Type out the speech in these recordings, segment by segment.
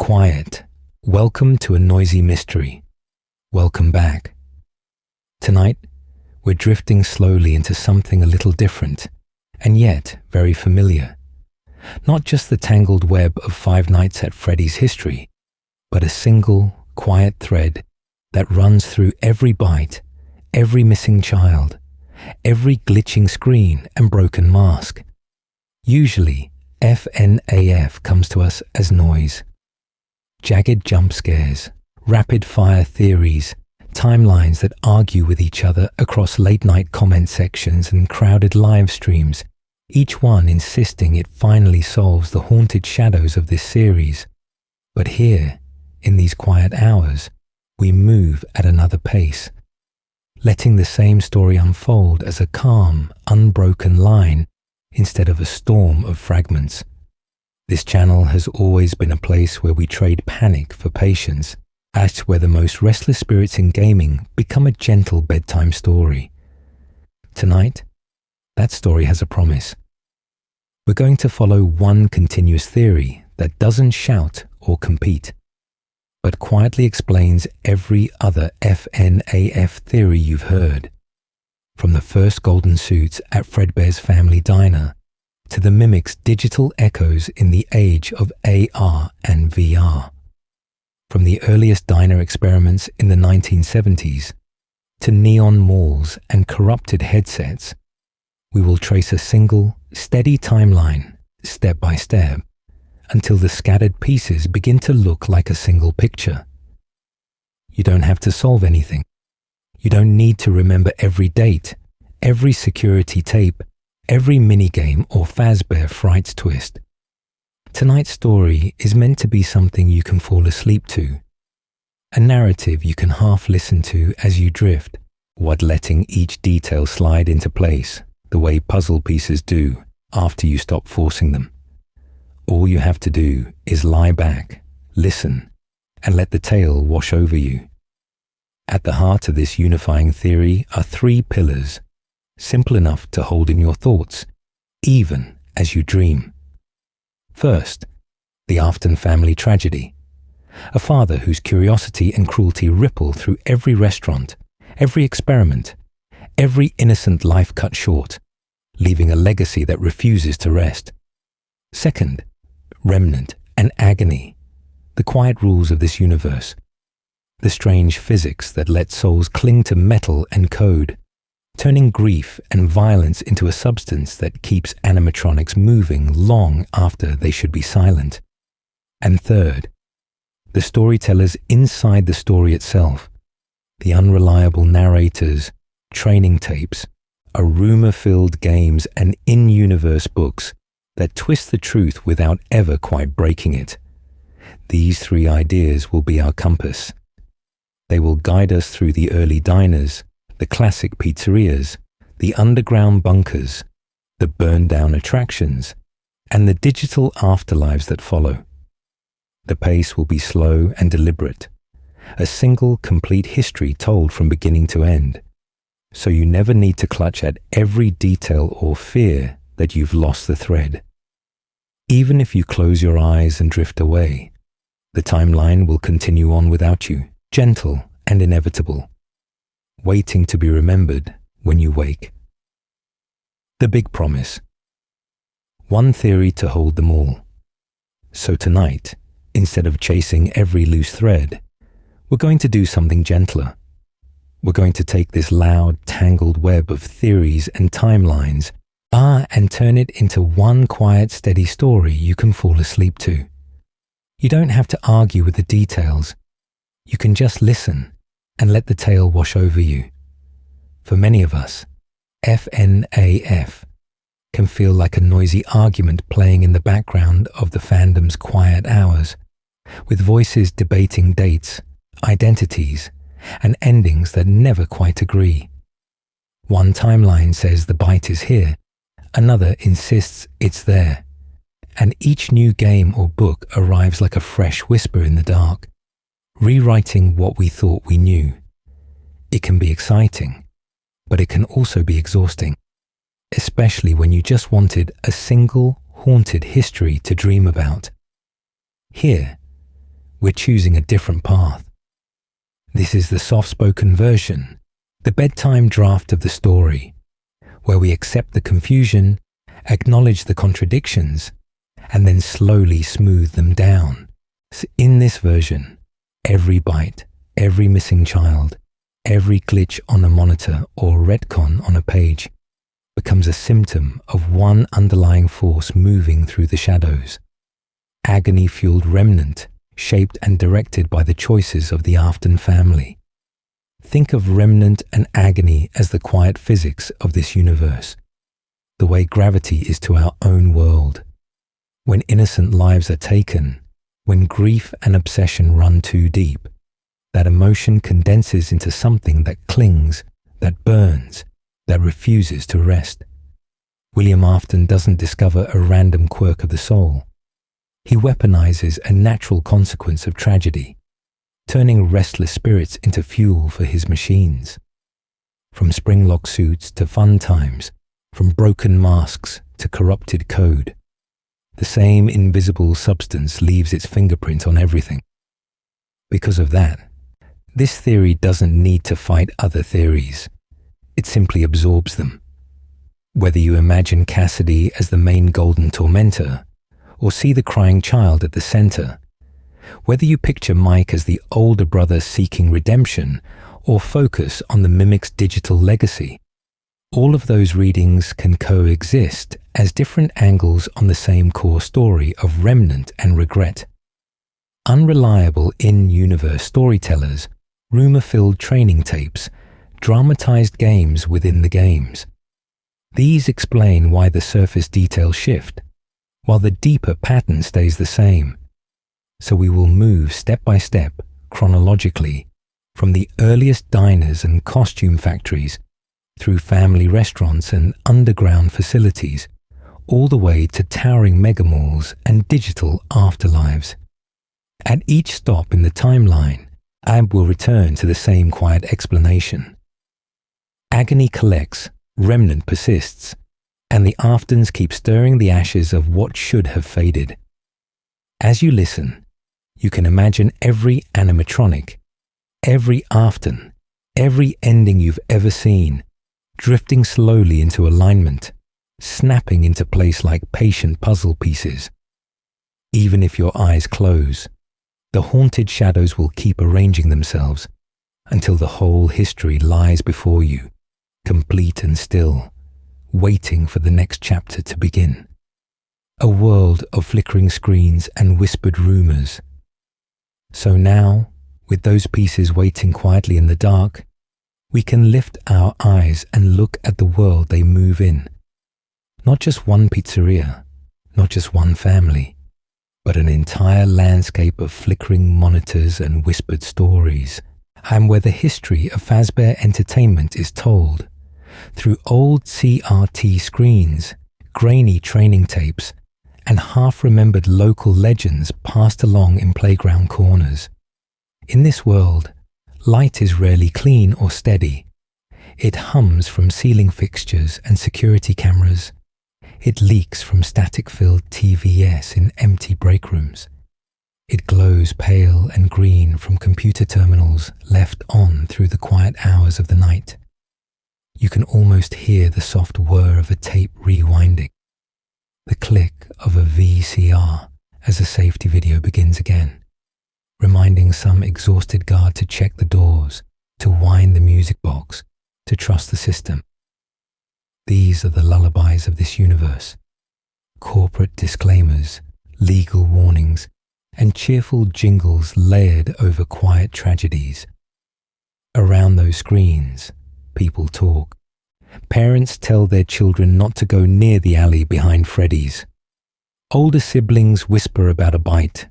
quiet. Welcome to a noisy mystery. Welcome back. Tonight, we're drifting slowly into something a little different, and yet very familiar. Not just the tangled web of Five Nights at Freddy's history, but a single, quiet thread that runs through every bite, every missing child, every glitching screen and broken mask. Usually, FNAF comes to us as noise. Jagged jump scares, rapid-fire theories, timelines that argue with each other across late-night comment sections and crowded live streams, each one insisting it finally solves the haunted shadows of this series. But here, in these quiet hours, we move at another pace, letting the same story unfold as a calm, unbroken line instead of a storm of fragments. This channel has always been a place where we trade panic for patience, as to where the most restless spirits in gaming become a gentle bedtime story. Tonight, that story has a promise. We're going to follow one continuous theory that doesn't shout or compete, but quietly explains every other FNAF theory you've heard. From the first golden suits at Fredbear's Family Diner, to the mimic's digital echoes in the age of AR and VR. From the earliest diner experiments in the 1970s, to neon malls and corrupted headsets, we will trace a single, steady timeline, step by step, until the scattered pieces begin to look like a single picture. You don't have to solve anything. You don't need to remember every date, every security tape, every minigame or Fazbear Frights twist. Tonight's story is meant to be something you can fall asleep to, a narrative you can half listen to as you drift, what letting each detail slide into place, the way puzzle pieces do after you stop forcing them. All you have to do is lie back, listen, and let the tale wash over you. At the heart of this unifying theory are three pillars, simple enough to hold in your thoughts, even as you dream. First, the Afton family tragedy. A father whose curiosity and cruelty ripple through every restaurant, every experiment, every innocent life cut short, leaving a legacy that refuses to rest. Second, remnant and agony. The quiet rules of this universe. The strange physics that let souls cling to metal and code, turning grief and violence into a substance that keeps animatronics moving long after they should be silent. And third, the storytellers inside the story itself, the unreliable narrators, training tapes, a rumor-filled games and in-universe books that twist the truth without ever quite breaking it. These three ideas will be our compass. They will guide us through the early diners, the classic pizzerias, the underground bunkers, the burned-down attractions, and the digital afterlives that follow. The pace will be slow and deliberate, a single complete history told from beginning to end, so you never need to clutch at every detail or fear that you've lost the thread. Even if you close your eyes and drift away, the timeline will continue on without you, gentle and inevitable, waiting to be remembered when you wake. The big promise. One theory to hold them all. So tonight, instead of chasing every loose thread, we're going to do something gentler. We're going to take this loud, tangled web of theories and timelines and turn it into one quiet, steady story you can fall asleep to. You don't have to argue with the details. You can just listen and let the tale wash over you. For many of us, FNAF can feel like a noisy argument playing in the background of the fandom's quiet hours, with voices debating dates, identities, and endings that never quite agree. One timeline says the bite is here, another insists it's there, and each new game or book arrives like a fresh whisper in the dark, rewriting what we thought we knew. It can be exciting, but it can also be exhausting, especially when you just wanted a single haunted history to dream about. Here, we're choosing a different path. This is the soft-spoken version, the bedtime draft of the story, where we accept the confusion, acknowledge the contradictions, and then slowly smooth them down. So in this version, every bite, every missing child, every glitch on a monitor or retcon on a page becomes a symptom of one underlying force moving through the shadows. Agony-fueled remnant, shaped and directed by the choices of the Afton family. Think of remnant and agony as the quiet physics of this universe, the way gravity is to our own world. When innocent lives are taken, when grief and obsession run too deep, that emotion condenses into something that clings, that burns, that refuses to rest. William Afton doesn't discover a random quirk of the soul. He weaponizes a natural consequence of tragedy, turning restless spirits into fuel for his machines. From springlock suits to fun times, from broken masks to corrupted code, the same invisible substance leaves its fingerprint on everything. Because of that, this theory doesn't need to fight other theories. It simply absorbs them. Whether you imagine Cassidy as the main golden tormentor, or see the crying child at the center, whether you picture Mike as the older brother seeking redemption, or focus on the mimic's digital legacy, all of those readings can coexist as different angles on the same core story of remnant and regret. Unreliable in-universe storytellers, rumor-filled training tapes, dramatized games within the games. These explain why the surface details shift, while the deeper pattern stays the same. So we will move step by step, chronologically, from the earliest diners and costume factories, through family restaurants and underground facilities, all the way to towering megamalls and digital afterlives. At each stop in the timeline, Ab will return to the same quiet explanation. Agony collects, remnant persists, and the Aftons keep stirring the ashes of what should have faded. As you listen, you can imagine every animatronic, every Afton, every ending you've ever seen, drifting slowly into alignment, snapping into place like patient puzzle pieces. Even if your eyes close, the haunted shadows will keep arranging themselves until the whole history lies before you, complete and still, waiting for the next chapter to begin. A world of flickering screens and whispered rumors. So now, with those pieces waiting quietly in the dark, we can lift our eyes and look at the world they move in. Not just one pizzeria, not just one family, but an entire landscape of flickering monitors and whispered stories, and where the history of Fazbear Entertainment is told through old CRT screens, grainy training tapes, and half-remembered local legends passed along in playground corners. In this world, light is rarely clean or steady. It hums from ceiling fixtures and security cameras. It leaks from static-filled TVS in empty break rooms. It glows pale and green from computer terminals left on through the quiet hours of the night. You can almost hear the soft whir of a tape rewinding, the click of a VCR as a safety video begins again, reminding some exhausted guard to check the doors, to wind the music box, to trust the system. These are the lullabies of this universe. Corporate disclaimers, legal warnings, and cheerful jingles layered over quiet tragedies. Around those screens, people talk. Parents tell their children not to go near the alley behind Freddy's. Older siblings whisper about a bite,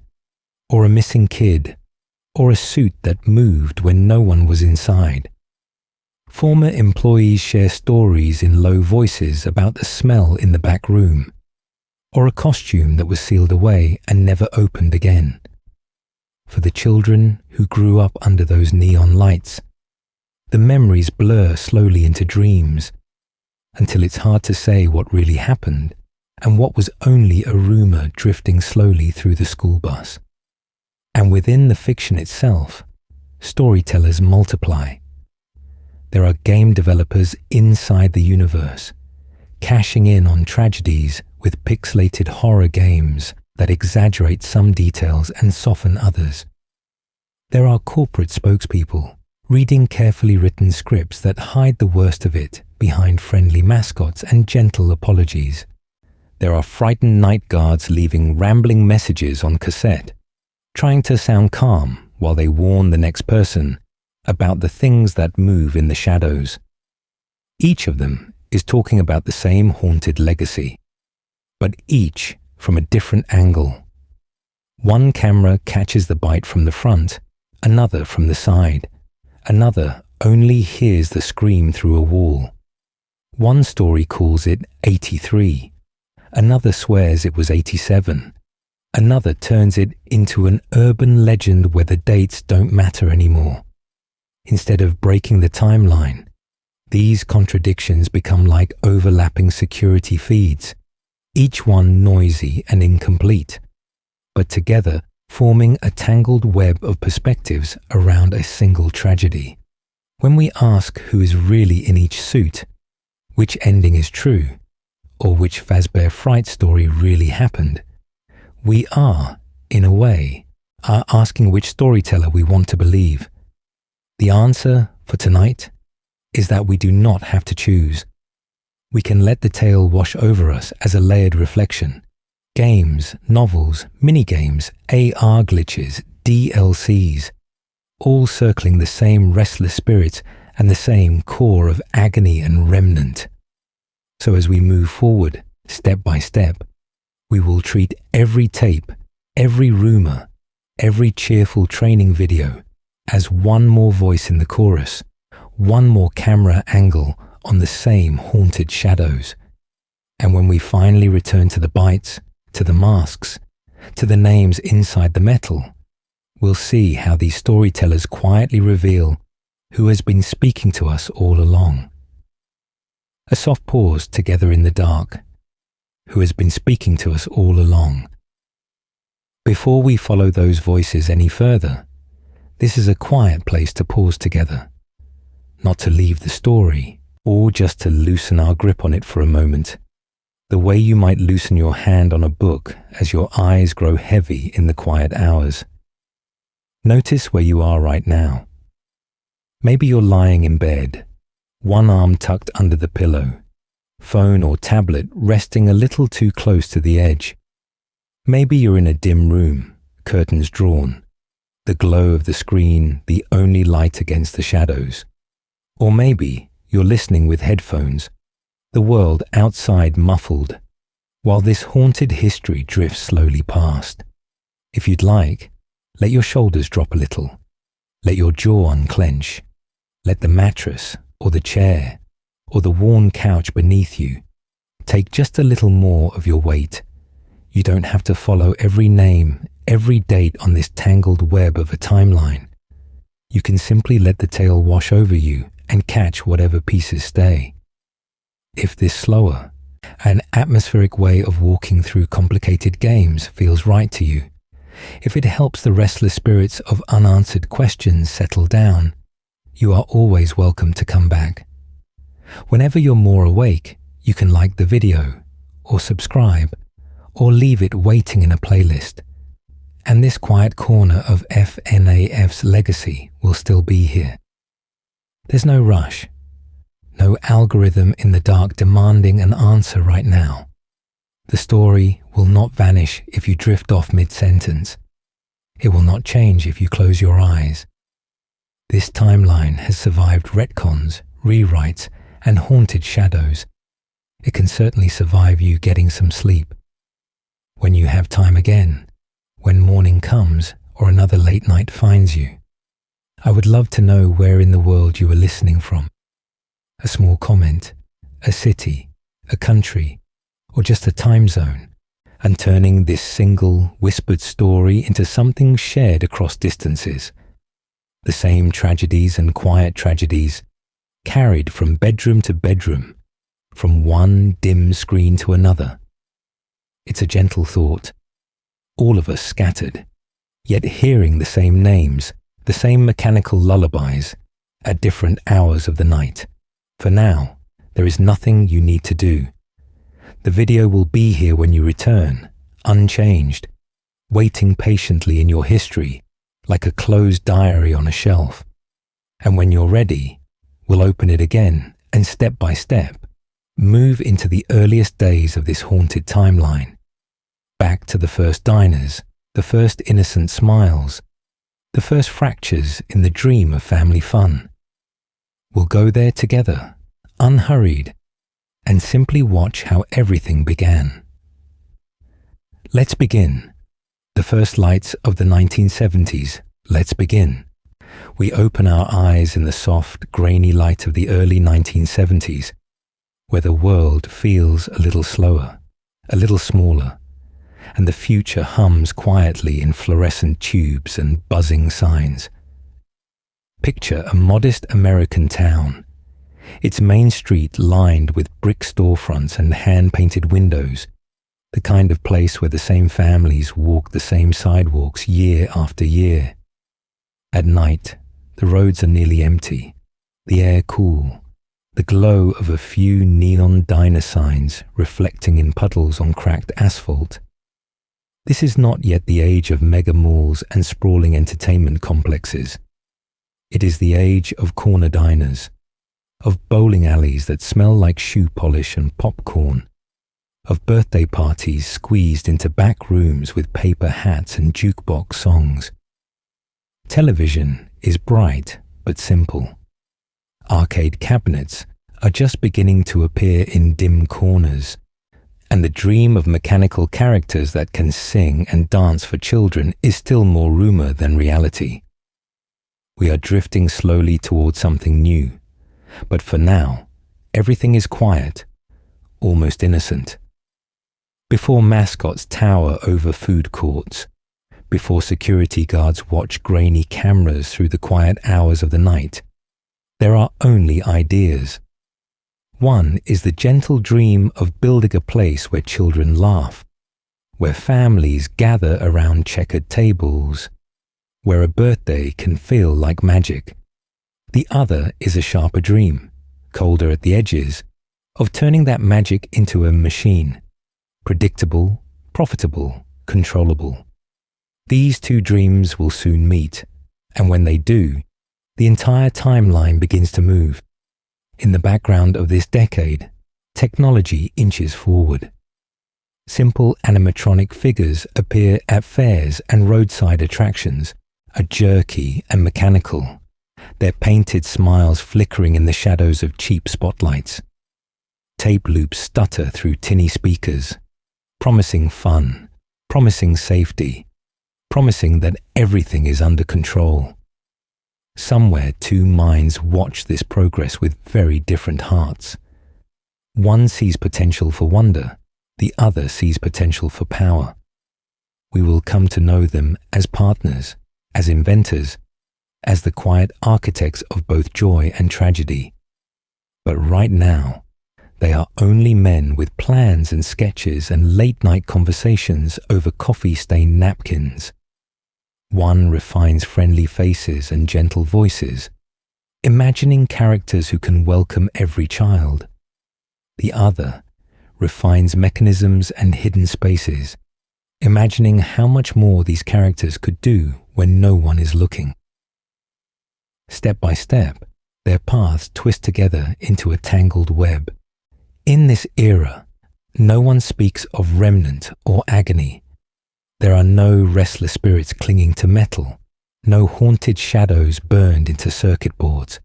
or a missing kid, or a suit that moved when no one was inside. Former employees share stories in low voices about the smell in the back room, or a costume that was sealed away and never opened again. For the children who grew up under those neon lights, the memories blur slowly into dreams, until it's hard to say what really happened and what was only a rumor drifting slowly through the school bus. And And within the fiction itself, storytellers multiply. There are game developers inside the universe, cashing in on tragedies with pixelated horror games that exaggerate some details and soften others. There are corporate spokespeople reading carefully written scripts that hide the worst of it behind friendly mascots and gentle apologies. There are frightened night guards leaving rambling messages on cassette, trying to sound calm while they warn the next person about the things that move in the shadows. Each of them is talking about the same haunted legacy, but each from a different angle. One camera catches the bite from the front, another from the side, another only hears the scream through a wall. One story calls it 83, another swears it was 87, another turns it into an urban legend where the dates don't matter anymore. Instead of breaking the timeline, these contradictions become like overlapping security feeds, each one noisy and incomplete, but together forming a tangled web of perspectives around a single tragedy. When we ask who is really in each suit, which ending is true, or which Fazbear Fright story really happened, we are, in a way, asking which storyteller we want to believe. The answer for tonight is that we do not have to choose. We can let the tale wash over us as a layered reflection. Games, novels, minigames, AR glitches, DLCs, all circling the same restless spirit and the same core of agony and remnant. So as we move forward, step by step, we will treat every tape, every rumor, every cheerful training video as one more voice in the chorus, one more camera angle on the same haunted shadows. And when we finally return to the bites, to the masks, to the names inside the metal, we'll see how these storytellers quietly reveal who has been speaking to us all along. A soft pause together in the dark. Who has been speaking to us all along? Before we follow those voices any further, this is a quiet place to pause together, not to leave the story, or just to loosen our grip on it for a moment, the way you might loosen your hand on a book as your eyes grow heavy in the quiet hours. Notice where you are right now. Maybe you're lying in bed, one arm tucked under the pillow, phone or tablet resting a little too close to the edge. Maybe you're in a dim room, curtains drawn, the glow of the screen the only light against the shadows. Or maybe you're listening with headphones, the world outside muffled, while this haunted history drifts slowly past. If you'd like, let your shoulders drop a little, let your jaw unclench, let the mattress or the chair or the worn couch beneath you take just a little more of your weight. You don't have to follow every name, every date on this tangled web of a timeline. You can simply let the tale wash over you and catch whatever pieces stay. If this slower, an atmospheric way of walking through complicated games feels right to you, if it helps the restless spirits of unanswered questions settle down, you are always welcome to come back. Whenever you're more awake, you can like the video, or subscribe, or leave it waiting in a playlist. And this quiet corner of FNAF's legacy will still be here. There's no rush, no algorithm in the dark demanding an answer right now. The story will not vanish if you drift off mid-sentence. It will not change if you close your eyes. This timeline has survived retcons, rewrites, and haunted shadows. It can certainly survive you getting some sleep. When you have time again, when morning comes or another late night finds you, I would love to know where in the world you are listening from. A small comment, a city, a country, or just a time zone, and turning this single whispered story into something shared across distances. The same tragedies and quiet tragedies, carried from bedroom to bedroom, from one dim screen to another. It's a gentle thought. All of us scattered, yet hearing the same names, the same mechanical lullabies, at different hours of the night. For now, there is nothing you need to do. The video will be here when you return, unchanged, waiting patiently in your history, like a closed diary on a shelf. And when you're ready, we'll open it again and step by step, move into the earliest days of this haunted timeline. Back to the first diners, the first innocent smiles, the first fractures in the dream of family fun. We'll go there together, unhurried, and simply watch how everything began. Let's begin. The first lights of the 1970s. Let's begin. We open our eyes in the soft, grainy light of the early 1970s, where the world feels a little slower, a little smaller, and the future hums quietly in fluorescent tubes and buzzing signs. Picture a modest American town, its main street lined with brick storefronts and hand-painted windows, the kind of place where the same families walk the same sidewalks year after year. At night, the roads are nearly empty, the air cool, the glow of a few neon diner signs reflecting in puddles on cracked asphalt. This is not yet the age of mega malls and sprawling entertainment complexes. It is the age of corner diners, of bowling alleys that smell like shoe polish and popcorn, of birthday parties squeezed into back rooms with paper hats and jukebox songs. Television is bright but simple. Arcade cabinets are just beginning to appear in dim corners, and the dream of mechanical characters that can sing and dance for children is still more rumor than reality. We are drifting slowly towards something new, but for now, everything is quiet, almost innocent. Before mascots tower over food courts, before security guards watch grainy cameras through the quiet hours of the night, there are only ideas. One is the gentle dream of building a place where children laugh, where families gather around checkered tables, where a birthday can feel like magic. The other is a sharper dream, colder at the edges, of turning that magic into a machine, predictable, profitable, controllable. These two dreams will soon meet, and when they do, the entire timeline begins to move. In the background of this decade, technology inches forward. Simple animatronic figures appear at fairs and roadside attractions, are jerky and mechanical, their painted smiles flickering in the shadows of cheap spotlights. Tape loops stutter through tinny speakers, promising fun, promising safety, promising that everything is under control. Somewhere two minds watch this progress with very different hearts. One sees potential for wonder, the other sees potential for power. We will come to know them as partners, as inventors, as the quiet architects of both joy and tragedy. But right now, they are only men with plans and sketches and late-night conversations over coffee-stained napkins. One refines friendly faces and gentle voices, imagining characters who can welcome every child. The other refines mechanisms and hidden spaces, imagining how much more these characters could do when no one is looking. Step by step, their paths twist together into a tangled web. In this era, no one speaks of remnant or agony. There are no restless spirits clinging to metal, no haunted shadows burned into circuit boards.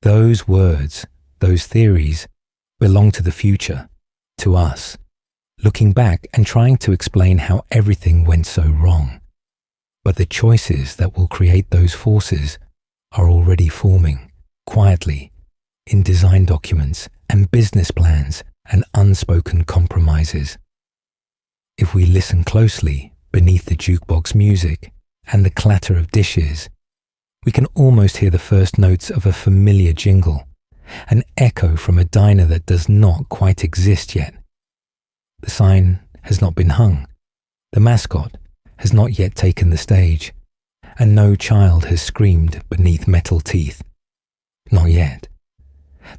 Those words, those theories, belong to the future, to us, looking back and trying to explain how everything went so wrong. But the choices that will create those forces are already forming, quietly, in design documents and business plans and unspoken compromises. If we listen closely beneath the jukebox music and the clatter of dishes, we can almost hear the first notes of a familiar jingle, an echo from a diner that does not quite exist yet. The sign has not been hung. The mascot has not yet taken the stage, and no child has screamed beneath metal teeth. Not yet.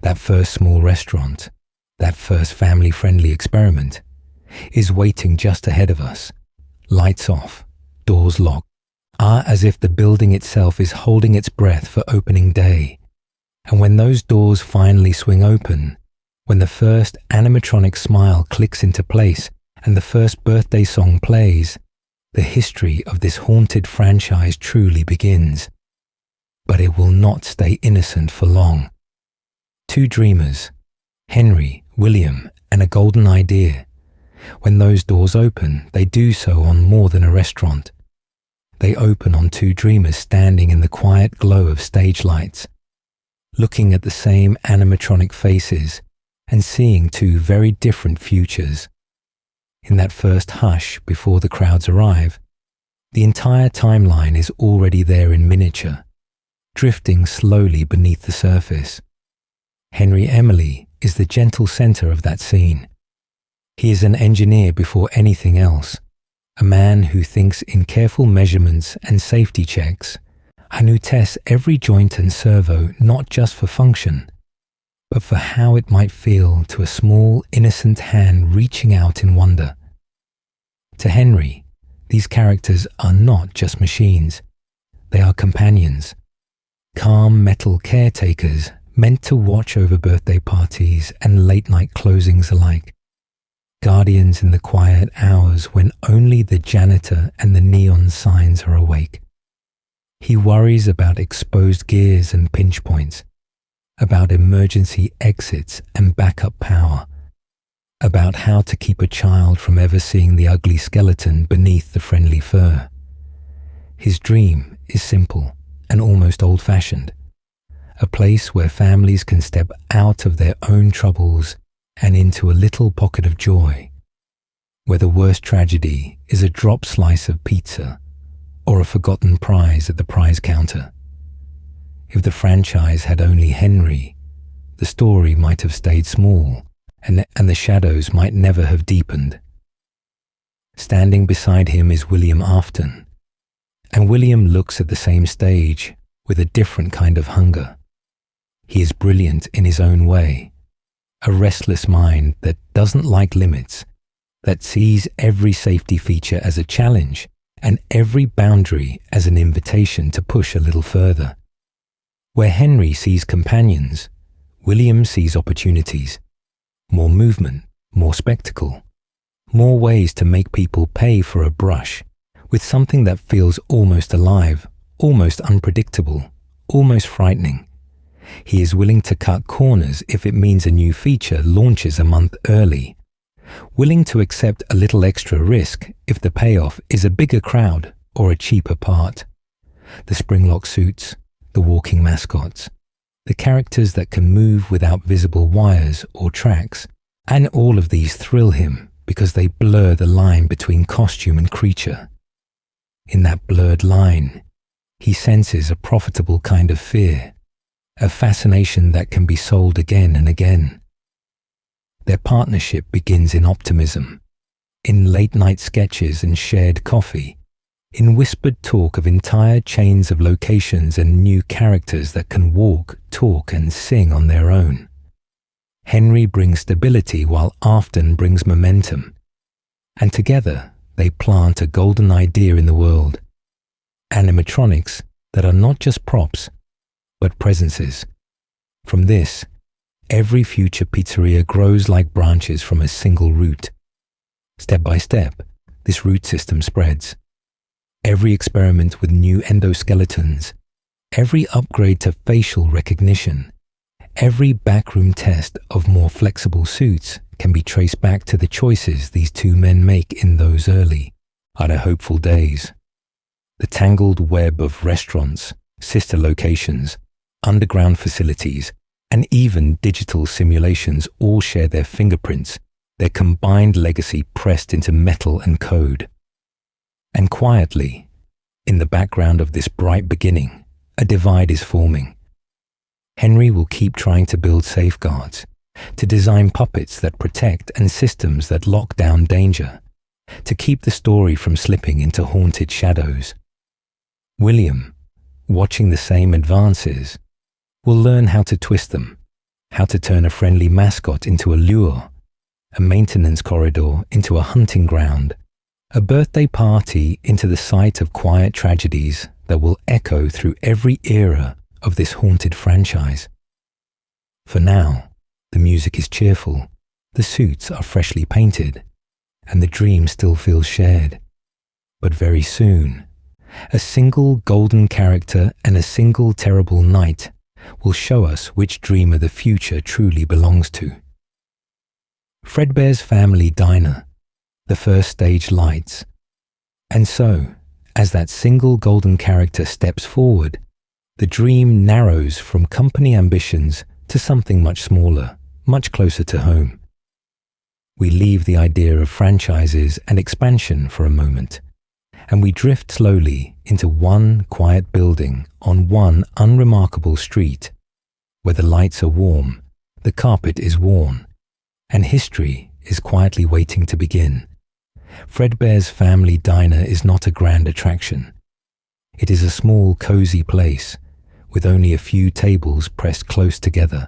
That first small restaurant, that first family-friendly experiment, is waiting just ahead of us. Lights off, doors locked, as if the building itself is holding its breath for opening day. And when those doors finally swing open, when the first animatronic smile clicks into place and the first birthday song plays, the history of this haunted franchise truly begins. But it will not stay innocent for long. Two dreamers, Henry, William, and a golden idea. When those doors open, they do so on more than a restaurant. They open on two dreamers standing in the quiet glow of stage lights, looking at the same animatronic faces and seeing two very different futures. In that first hush before the crowds arrive, the entire timeline is already there in miniature, drifting slowly beneath the surface. Henry Emily is the gentle center of that scene. He is an engineer before anything else, a man who thinks in careful measurements and safety checks, and who tests every joint and servo not just for function, but for how it might feel to a small, innocent hand reaching out in wonder. To Henry, these characters are not just machines. They are companions, calm metal caretakers meant to watch over birthday parties and late-night closings alike. Guardians in the quiet hours when only the janitor and the neon signs are awake. He worries about exposed gears and pinch points, about emergency exits and backup power, about how to keep a child from ever seeing the ugly skeleton beneath the friendly fur. His dream is simple and almost old-fashioned, a place where families can step out of their own troubles and into a little pocket of joy, where the worst tragedy is a drop slice of pizza or a forgotten prize at the prize counter. If the franchise had only Henry, the story might have stayed small and the shadows might never have deepened. Standing beside him is William Afton, and William looks at the same stage with a different kind of hunger. He is brilliant in his own way, a restless mind that doesn't like limits, that sees every safety feature as a challenge and every boundary as an invitation to push a little further. Where Henry sees companions, William sees opportunities, more movement, more spectacle, more ways to make people pay for a brush with something that feels almost alive, almost unpredictable, almost frightening. He is willing to cut corners if it means a new feature launches a month early, willing to accept a little extra risk if the payoff is a bigger crowd or a cheaper part. The springlock suits, the walking mascots, the characters that can move without visible wires or tracks, and all of these thrill him because they blur the line between costume and creature. In that blurred line, he senses a profitable kind of fear, a fascination that can be sold again and again. Their partnership begins in optimism, in late-night sketches and shared coffee, in whispered talk of entire chains of locations and new characters that can walk, talk, and sing on their own. Henry brings stability while Afton brings momentum, and together they plant a golden idea in the world. Animatronics that are not just props, but presences. From this, every future pizzeria grows like branches from a single root. Step by step, this root system spreads. Every experiment with new endoskeletons, every upgrade to facial recognition, every backroom test of more flexible suits can be traced back to the choices these two men make in those early, other hopeful days. The tangled web of restaurants, sister locations, underground facilities, and even digital simulations all share their fingerprints, their combined legacy pressed into metal and code. And quietly, in the background of this bright beginning, a divide is forming. Henry will keep trying to build safeguards, to design puppets that protect and systems that lock down danger. to keep the story from slipping into haunted shadows. William, watching the same advances, will learn how to twist them, how to turn a friendly mascot into a lure, a maintenance corridor into a hunting ground, a birthday party into the site of quiet tragedies that will echo through every era of this haunted franchise. For now, the music is cheerful, the suits are freshly painted, and the dream still feels shared. But very soon, a single golden character and a single terrible night will show us which dreamer the future truly belongs to. Fredbear's Family Diner, the first stage lights. And so, as that single golden character steps forward, the dream narrows from company ambitions to something much smaller, much closer to home. We leave the idea of franchises and expansion for a moment, and we drift slowly into one quiet building on one unremarkable street, where the lights are warm, the carpet is worn, and history is quietly waiting to begin. Fredbear's Family Diner is not a grand attraction. It is a small, cozy place, with only a few tables pressed close together,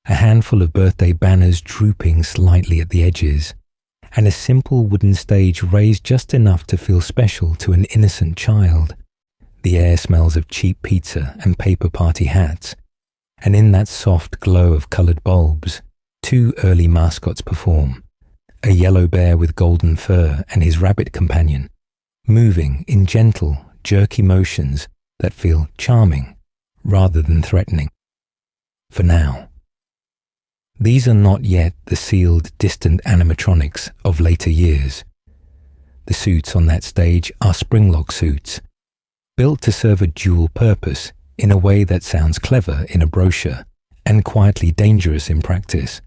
a handful of birthday banners drooping slightly at the edges, and a simple wooden stage raised just enough to feel special to an innocent child. The air smells of cheap pizza and paper party hats, and in that soft glow of coloured bulbs, 2 early mascots perform, a yellow bear with golden fur and his rabbit companion, moving in gentle, jerky motions that feel charming rather than threatening. For now. These are not yet the sealed, distant animatronics of later years. The suits on that stage are springlock suits, built to serve a dual purpose in a way that sounds clever in a brochure and quietly dangerous in practice.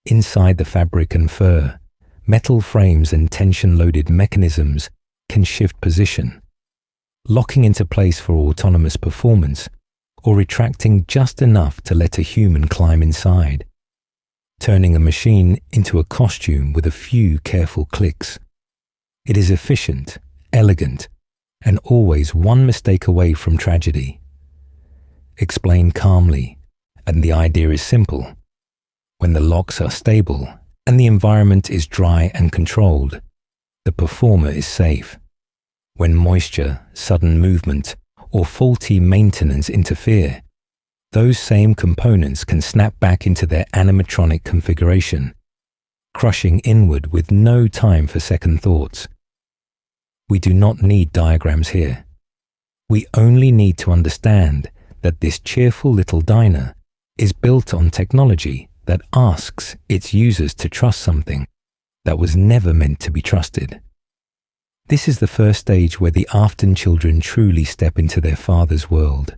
Inside the fabric and fur, metal frames and tension-loaded mechanisms can shift position, locking into place for autonomous performance or retracting just enough to let a human climb inside, turning a machine into a costume with a few careful clicks. It is efficient, elegant, and always one mistake away from tragedy. Explain calmly, and the idea is simple. When the locks are stable and the environment is dry and controlled, the performer is safe. When moisture, sudden movement, or faulty maintenance interfere, those same components can snap back into their animatronic configuration, crushing inward with no time for second thoughts. We do not need diagrams here. We only need to understand that this cheerful little diner is built on technology that asks its users to trust something that was never meant to be trusted. This is the first stage where the Afton children truly step into their father's world.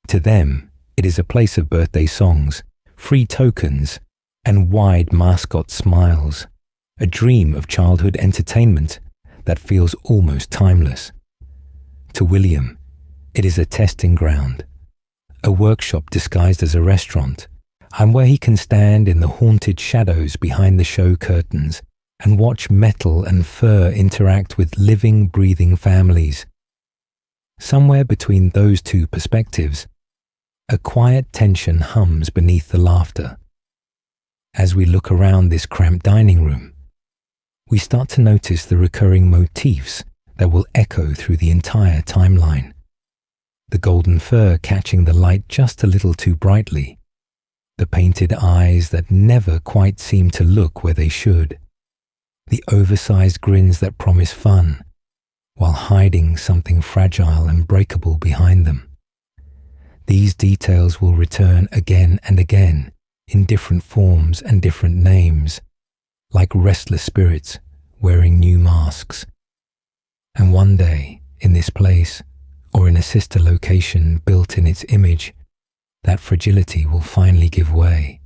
To them, it is a place of birthday songs, free tokens, and wide mascot smiles, a dream of childhood entertainment that feels almost timeless. To William, it is a testing ground, a workshop disguised as a restaurant, and where he can stand in the haunted shadows behind the show curtains and watch metal and fur interact with living, breathing families. Somewhere between those two perspectives, a quiet tension hums beneath the laughter. As we look around this cramped dining room, we start to notice the recurring motifs that will echo through the entire timeline. The golden fur catching the light just a little too brightly, the painted eyes that never quite seem to look where they should, the oversized grins that promise fun, while hiding something fragile and breakable behind them. These details will return again and again in different forms and different names, like restless spirits wearing new masks. And one day, in this place, or in a sister location built in its image, that fragility will finally give way.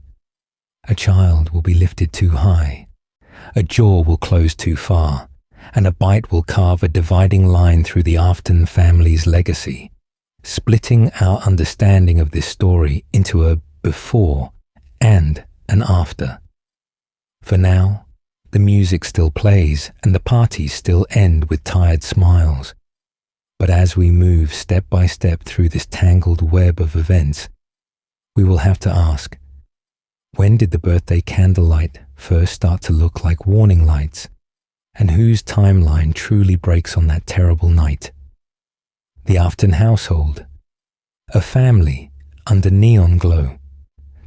A child will be lifted too high, a jaw will close too far, and a bite will carve a dividing line through the Afton family's legacy, splitting our understanding of this story into a before and an after. For now, The music still plays and the parties still end with tired smiles. But as we move step by step through this tangled web of events, we will have to ask, when did the birthday candlelight first start to look like warning lights? And whose timeline truly breaks on that terrible night? The Afton household? A family under neon glow?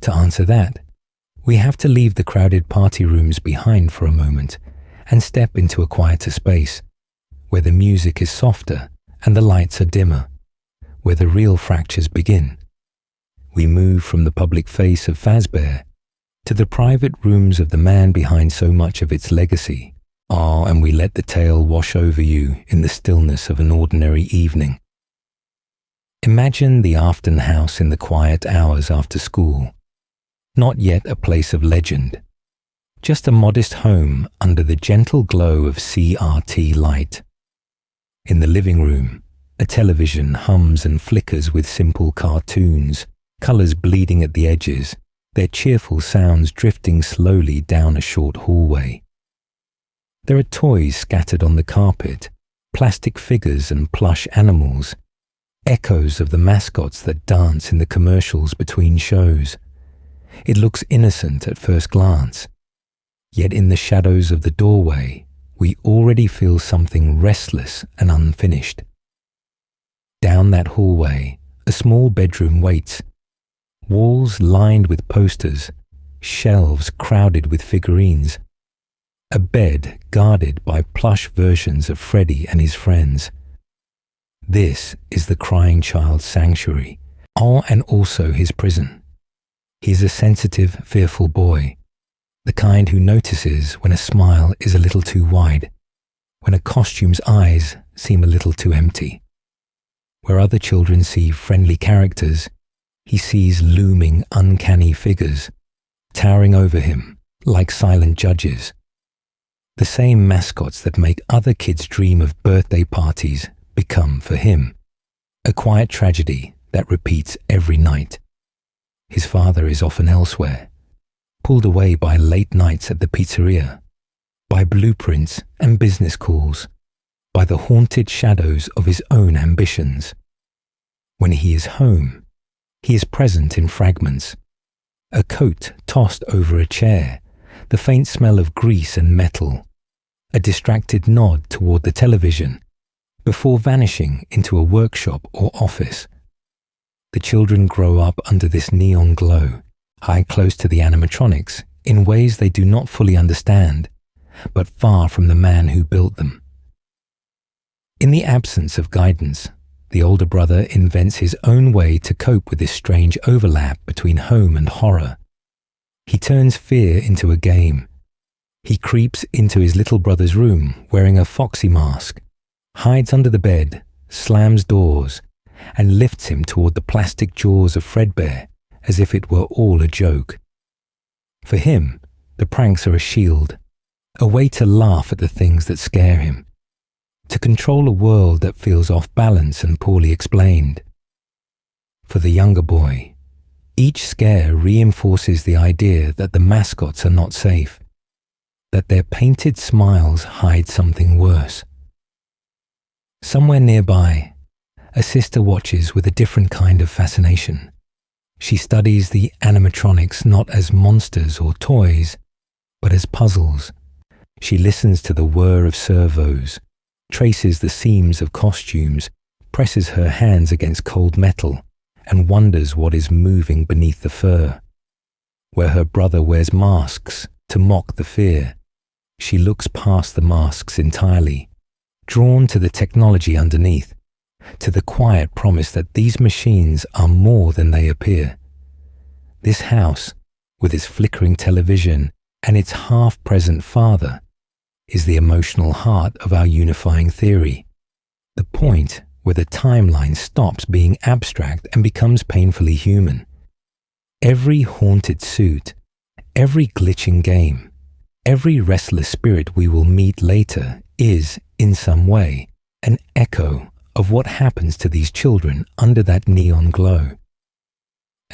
To answer that, we have to leave the crowded party rooms behind for a moment and step into a quieter space, where the music is softer and the lights are dimmer, where the real fractures begin. We move from the public face of Fazbear to the private rooms of the man behind so much of its legacy. And we let the tale wash over you in the stillness of an ordinary evening. Imagine the Afton house in the quiet hours after school. Not yet a place of legend, just a modest home under the gentle glow of CRT light. In the living room, a television hums and flickers with simple cartoons, colors bleeding at the edges, their cheerful sounds drifting slowly down a short hallway. There are toys scattered on the carpet, plastic figures and plush animals, echoes of the mascots that dance in the commercials between shows. It looks innocent at first glance, yet in the shadows of the doorway, we already feel something restless and unfinished. Down that hallway, a small bedroom waits, walls lined with posters, shelves crowded with figurines, a bed guarded by plush versions of Freddy and his friends. This is the crying child's sanctuary, and also his prison. He is a sensitive, fearful boy, the kind who notices when a smile is a little too wide, when a costume's eyes seem a little too empty. Where other children see friendly characters, he sees looming, uncanny figures, towering over him like silent judges. The same mascots that make other kids dream of birthday parties become, for him, a quiet tragedy that repeats every night. His father is often elsewhere, pulled away by late nights at the pizzeria, by blueprints and business calls, by the haunted shadows of his own ambitions. When he is home, he is present in fragments, a coat tossed over a chair, the faint smell of grease and metal, a distracted nod toward the television, before vanishing into a workshop or office. The children grow up under this neon glow, high close to the animatronics in ways they do not fully understand, but far from the man who built them. In the absence of guidance, the older brother invents his own way to cope with this strange overlap between home and horror. He turns fear into a game. He creeps into his little brother's room wearing a foxy mask, hides under the bed, slams doors, and lifts him toward the plastic jaws of Fredbear as if it were all a joke. For him, the pranks are a shield, a way to laugh at the things that scare him, to control a world that feels off balance and poorly explained. For the younger boy, each scare reinforces the idea that the mascots are not safe, that their painted smiles hide something worse. Somewhere nearby, a sister watches with a different kind of fascination. She studies the animatronics not as monsters or toys, but as puzzles. She listens to the whir of servos, traces the seams of costumes, presses her hands against cold metal, and wonders what is moving beneath the fur. Where her brother wears masks to mock the fear, she looks past the masks entirely, drawn to the technology underneath, to the quiet promise that these machines are more than they appear. This house, with its flickering television and its half-present father, is the emotional heart of our unifying theory, the point where the timeline stops being abstract and becomes painfully human. Every haunted suit, every glitching game, every restless spirit we will meet later is, in some way, an echo of what happens to these children under that neon glow.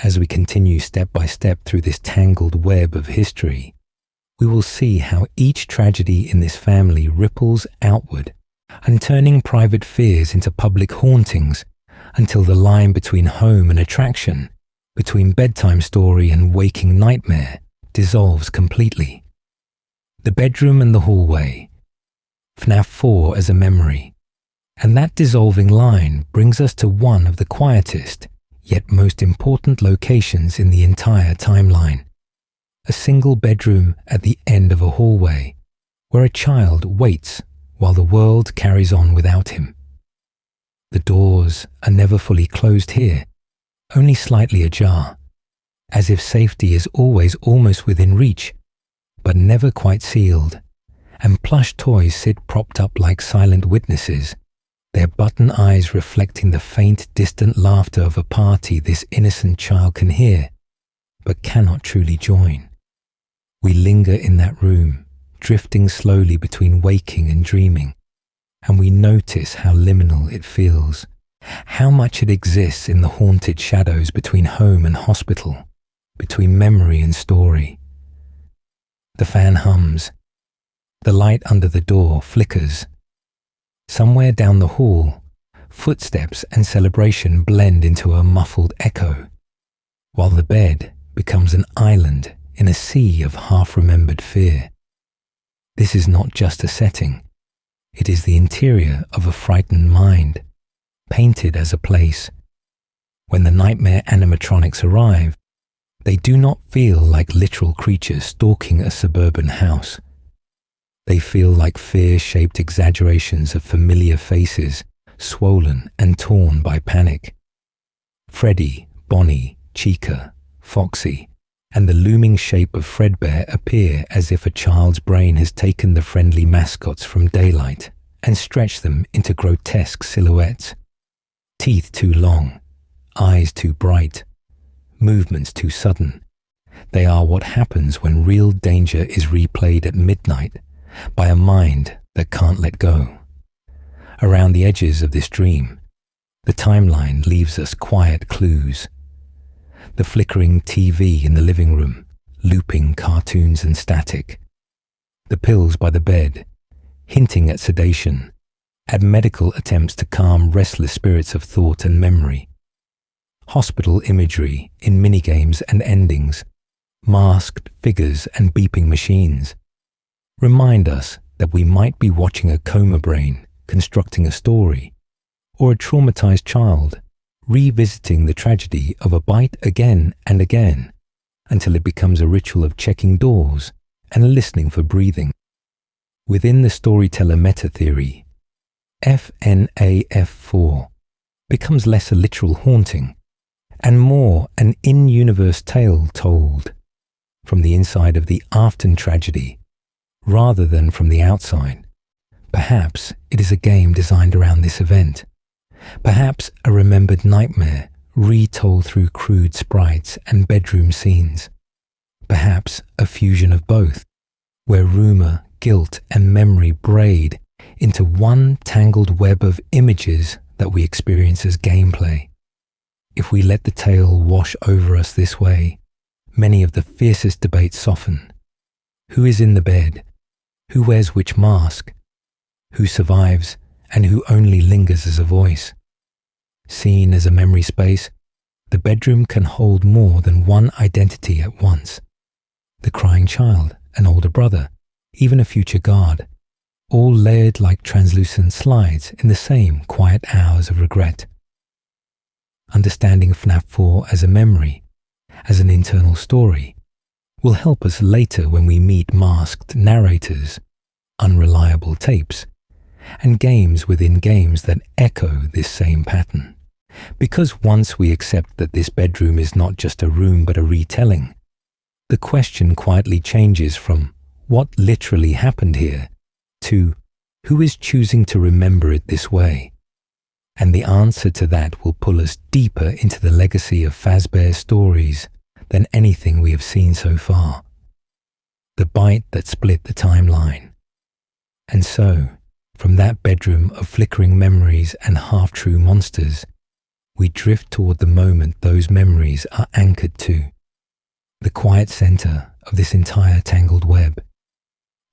As we continue step by step through this tangled web of history, we will see how each tragedy in this family ripples outward and turning private fears into public hauntings until the line between home and attraction, between bedtime story and waking nightmare, dissolves completely. The bedroom and the hallway, FNAF 4 as a memory, and that dissolving line brings us to one of the quietest, yet most important locations in the entire timeline. A single bedroom at the end of a hallway, where a child waits while the world carries on without him. The doors are never fully closed here, only slightly ajar, as if safety is always almost within reach, but never quite sealed, and plush toys sit propped up like silent witnesses, their button eyes reflecting the faint, distant laughter of a party this innocent child can hear, but cannot truly join. We linger in that room, drifting slowly between waking and dreaming, and we notice how liminal it feels, how much it exists in the haunted shadows between home and hospital, between memory and story. The fan hums. The light under the door flickers. Somewhere down the hall, footsteps and celebration blend into a muffled echo, while the bed becomes an island in a sea of half-remembered fear. This is not just a setting. It is the interior of a frightened mind, painted as a place. When the nightmare animatronics arrive, they do not feel like literal creatures stalking a suburban house. They feel like fear-shaped exaggerations of familiar faces, swollen and torn by panic. Freddy, Bonnie, Chica, Foxy, and the looming shape of Fredbear appear as if a child's brain has taken the friendly mascots from daylight and stretched them into grotesque silhouettes. Teeth too long, eyes too bright, movements too sudden. They are what happens when real danger is replayed at midnight by a mind that can't let go. Around the edges of this dream, the timeline leaves us quiet clues. The flickering TV in the living room, looping cartoons and static. The pills by the bed, hinting at sedation, at medical attempts to calm restless spirits of thought and memory. Hospital imagery in minigames and endings, masked figures and beeping machines, remind us that we might be watching a coma brain constructing a story, or a traumatized child revisiting the tragedy of a bite again and again until it becomes a ritual of checking doors and listening for breathing. Within the storyteller meta-theory, FNAF 4 becomes less a literal haunting and more an in-universe tale told from the inside of the Afton tragedy rather than from the outside. Perhaps it is a game designed around this event. Perhaps a remembered nightmare retold through crude sprites and bedroom scenes. Perhaps a fusion of both, where rumor, guilt, and memory braid into one tangled web of images that we experience as gameplay. If we let the tale wash over us this way, many of the fiercest debates soften. Who is in the bed? Who wears which mask? Who survives and who only lingers as a voice? Seen as a memory space, the bedroom can hold more than one identity at once. The crying child, an older brother, even a future guard, all layered like translucent slides in the same quiet hours of regret. Understanding FNAF 4 as a memory, as an internal story, will help us later when we meet masked narrators, unreliable tapes, and games within games that echo this same pattern. Because once we accept that this bedroom is not just a room but a retelling, the question quietly changes from what literally happened here to who is choosing to remember it this way. And the answer to that will pull us deeper into the legacy of Fazbear's stories than anything we have seen so far. The bite that split the timeline. And so, from that bedroom of flickering memories and half-true monsters, we drift toward the moment those memories are anchored to, the quiet center of this entire tangled web.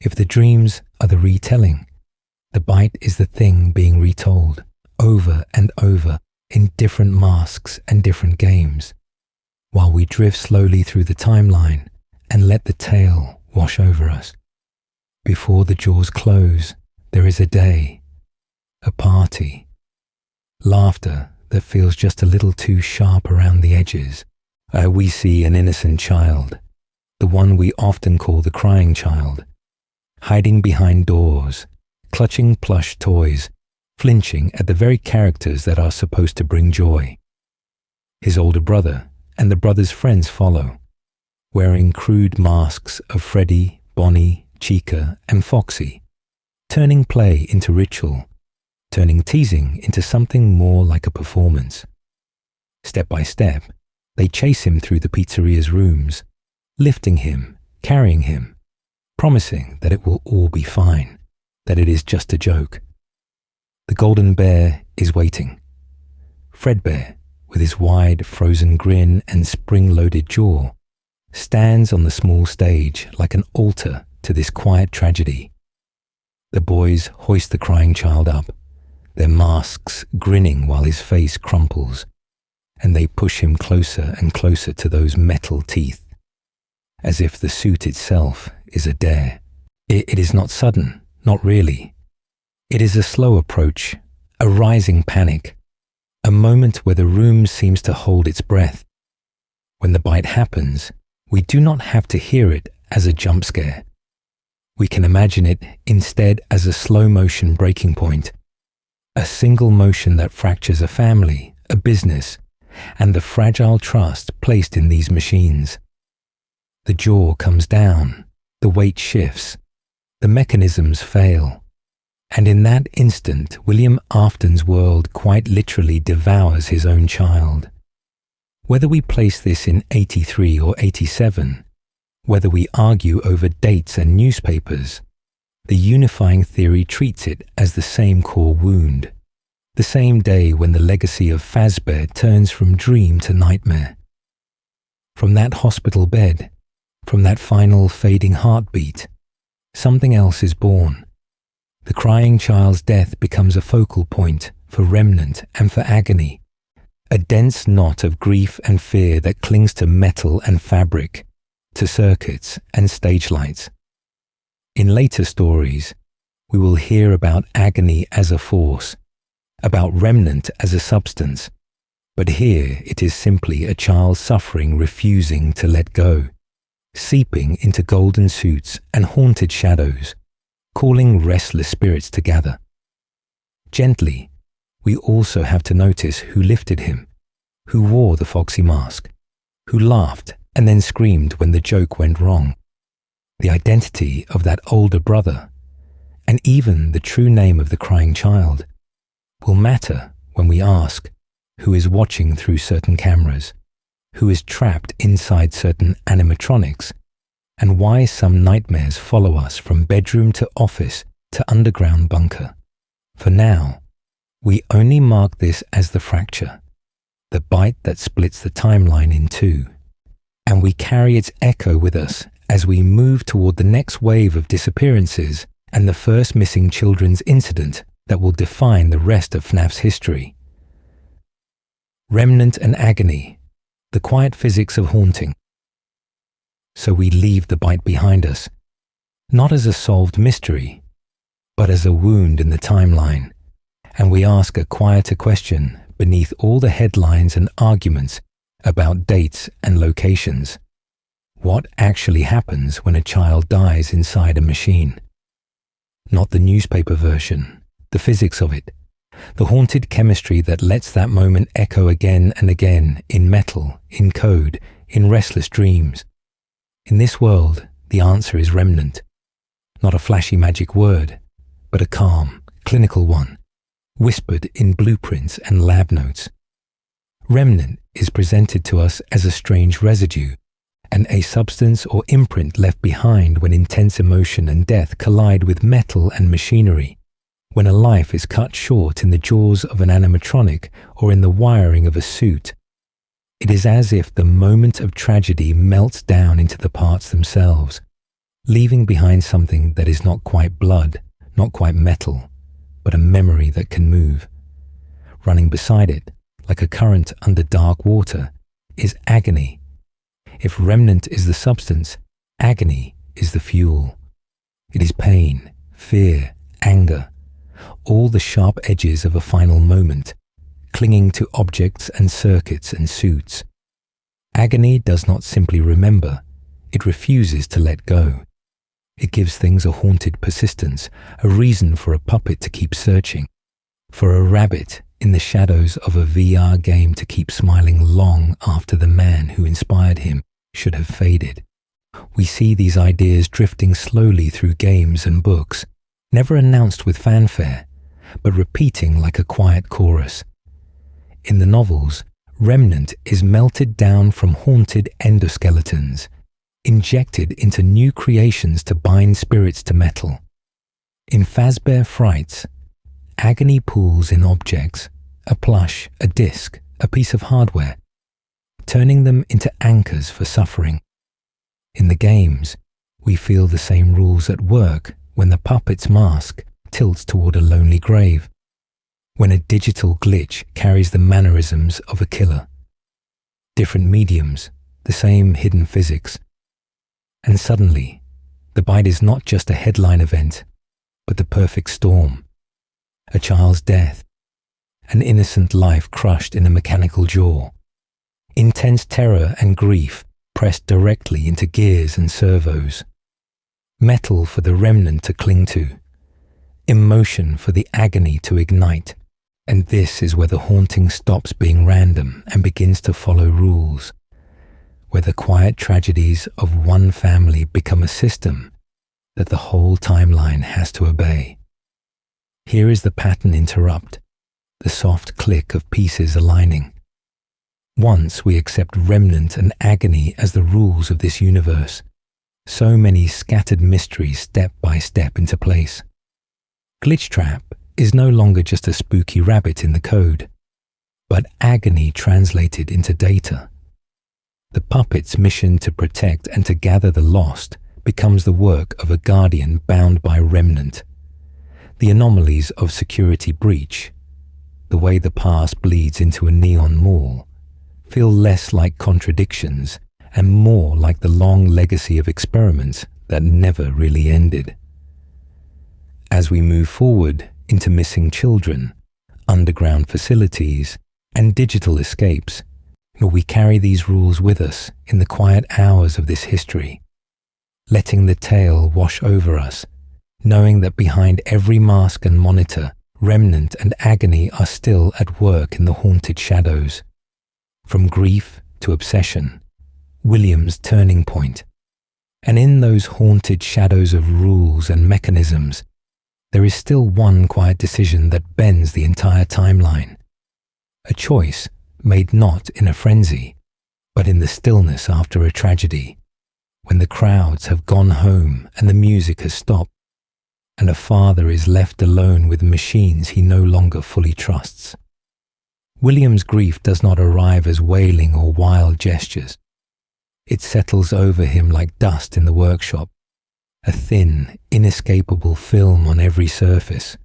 If the dreams are the retelling, the bite is the thing being retold over and over in different masks and different games, while we drift slowly through the timeline and let the tale wash over us. Before the jaws close, there is a day, a party, laughter that feels just a little too sharp around the edges. We see an innocent child, the one we often call the crying child, hiding behind doors, clutching plush toys, flinching at the very characters that are supposed to bring joy. His older brother and the brother's friends follow, wearing crude masks of Freddy, Bonnie, Chica, and Foxy, turning play into ritual, turning teasing into something more like a performance. Step by step, they chase him through the pizzeria's rooms, lifting him, carrying him, promising that it will all be fine, that it is just a joke. The golden bear is waiting. Fredbear, with his wide, frozen grin and spring-loaded jaw, stands on the small stage like an altar to this quiet tragedy. The boys hoist the crying child up, their masks grinning while his face crumples, and they push him closer and closer to those metal teeth, as if the suit itself is a dare. It is not sudden, not really. It is a slow approach, a rising panic, a moment where the room seems to hold its breath. When the bite happens, we do not have to hear it as a jump scare. We can imagine it instead as a slow-motion breaking point, a single motion that fractures a family, a business, and the fragile trust placed in these machines. The jaw comes down, the weight shifts, the mechanisms fail, and in that instant, William Afton's world quite literally devours his own child. Whether we place this in 83 or 87, whether we argue over dates and newspapers, the unifying theory treats it as the same core wound, the same day when the legacy of Fazbear turns from dream to nightmare. From that hospital bed, from that final fading heartbeat, something else is born. The crying child's death becomes a focal point for remnant and for agony, a dense knot of grief and fear that clings to metal and fabric, to circuits and stage lights. In later stories, we will hear about agony as a force, about remnant as a substance, but here it is simply a child suffering, refusing to let go, seeping into golden suits and haunted shadows, calling restless spirits to gather. Gently, we also have to notice who lifted him, who wore the foxy mask, who laughed and then screamed when the joke went wrong, the identity of that older brother, and even the true name of the crying child will matter when we ask who is watching through certain cameras, who is trapped inside certain animatronics, and why some nightmares follow us from bedroom to office to underground bunker. For now, we only mark this as the fracture, the bite that splits the timeline in two, and we carry its echo with us as we move toward the next wave of disappearances and the first missing children's incident that will define the rest of FNAF's history. Remnant and agony, the quiet physics of haunting. So we leave the bite behind us, not as a solved mystery, but as a wound in the timeline, and we ask a quieter question beneath all the headlines and arguments about dates and locations. What actually happens when a child dies inside a machine? Not the newspaper version, the physics of it, the haunted chemistry that lets that moment echo again and again in metal, in code, in restless dreams. In this world, the answer is remnant, not a flashy magic word, but a calm, clinical one, whispered in blueprints and lab notes. Remnant is presented to us as a strange residue, and a substance or imprint left behind when intense emotion and death collide with metal and machinery, when a life is cut short in the jaws of an animatronic or in the wiring of a suit. It is as if the moment of tragedy melts down into the parts themselves, leaving behind something that is not quite blood, not quite metal, but a memory that can move. Running beside it, like a current under dark water, is agony. If remnant is the substance, agony is the fuel. It is pain, fear, anger, all the sharp edges of a final moment, clinging to objects and circuits and suits. Agony does not simply remember, it refuses to let go. It gives things a haunted persistence, a reason for a puppet to keep searching, for a rabbit in the shadows of a VR game to keep smiling long after the man who inspired him should have faded. We see these ideas drifting slowly through games and books, never announced with fanfare, but repeating like a quiet chorus. In the novels, remnant is melted down from haunted endoskeletons, injected into new creations to bind spirits to metal. In Fazbear Frights, agony pools in objects, a plush, a disc, a piece of hardware, turning them into anchors for suffering. In the games, we feel the same rules at work when the puppet's mask tilts toward a lonely grave, when a digital glitch carries the mannerisms of a killer. Different mediums, the same hidden physics. And suddenly, the bite is not just a headline event, but the perfect storm. A child's death, an innocent life crushed in a mechanical jaw. Intense terror and grief pressed directly into gears and servos. Metal for the remnant to cling to. Emotion for the agony to ignite. And this is where the haunting stops being random and begins to follow rules, where the quiet tragedies of one family become a system that the whole timeline has to obey. Here is the pattern interrupt, the soft click of pieces aligning. Once we accept remnant and agony as the rules of this universe, so many scattered mysteries step by step into place. Glitch Trap is no longer just a spooky rabbit in the code, but agony translated into data. The puppet's mission to protect and to gather the lost becomes the work of a guardian bound by remnant. The anomalies of security breach, the way the past bleeds into a neon mall, feel less like contradictions and more like the long legacy of experiments that never really ended. As we move forward into missing children, underground facilities, and digital escapes, we carry these rules with us in the quiet hours of this history, letting the tale wash over us, knowing that behind every mask and monitor, remnant and agony are still at work in the haunted shadows. From grief to obsession, William's turning point. And in those haunted shadows of rules and mechanisms, there is still one quiet decision that bends the entire timeline. A choice made not in a frenzy, but in the stillness after a tragedy, when the crowds have gone home and the music has stopped, and a father is left alone with machines he no longer fully trusts. William's grief does not arrive as wailing or wild gestures. It settles over him like dust in the workshop, a thin, inescapable film on every surface.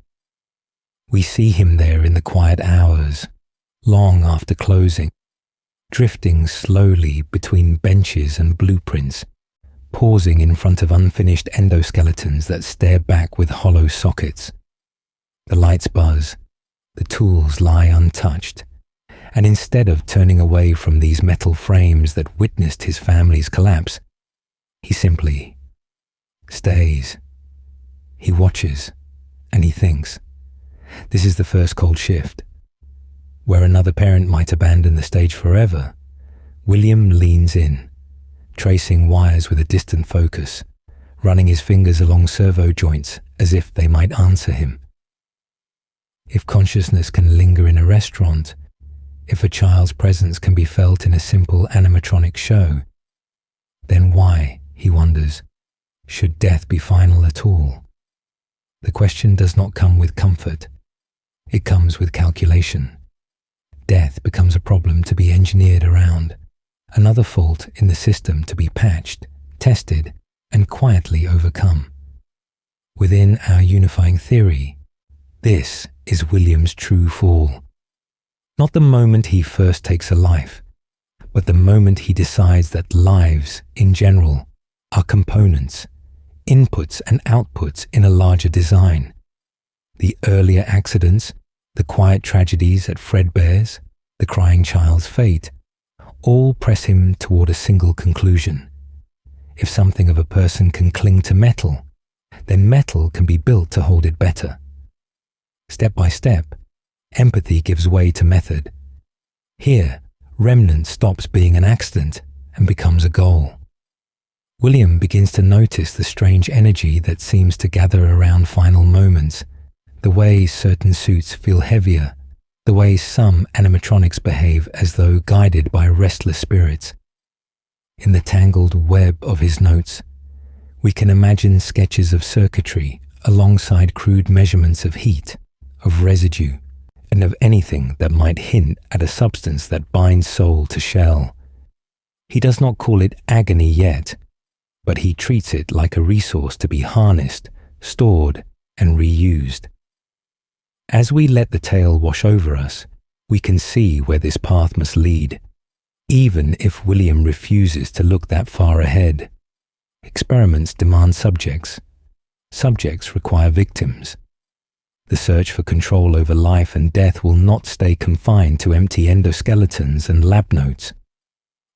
We see him there in the quiet hours, long after closing, drifting slowly between benches and blueprints, pausing in front of unfinished endoskeletons that stare back with hollow sockets. The lights buzz, the tools lie untouched, and instead of turning away from these metal frames that witnessed his family's collapse, he simply stays. He watches, and he thinks. This is the first cold shift. Where another parent might abandon the stage forever, William leans in, tracing wires with a distant focus, running his fingers along servo joints as if they might answer him. If consciousness can linger in a restaurant, if a child's presence can be felt in a simple animatronic show, then why, he wonders, should death be final at all? The question does not come with comfort. It comes with calculation. Death becomes a problem to be engineered around, another fault in the system to be patched, tested, and quietly overcome. Within our unifying theory, this is William's true fall. Not the moment he first takes a life, but the moment he decides that lives, in general, are components, inputs and outputs in a larger design. The earlier accidents, the quiet tragedies at Fredbear's, the crying child's fate, all press him toward a single conclusion. If something of a person can cling to metal, then metal can be built to hold it better. Step by step, empathy gives way to method. Here, remnant stops being an accident and becomes a goal. William begins to notice the strange energy that seems to gather around final moments, the way certain suits feel heavier, the way some animatronics behave as though guided by restless spirits. In the tangled web of his notes, we can imagine sketches of circuitry alongside crude measurements of heat, of residue, and of anything that might hint at a substance that binds soul to shell. He does not call it agony yet, but he treats it like a resource to be harnessed, stored, and reused. As we let the tale wash over us, we can see where this path must lead, even if William refuses to look that far ahead. Experiments demand subjects. Subjects require victims. The search for control over life and death will not stay confined to empty endoskeletons and lab notes.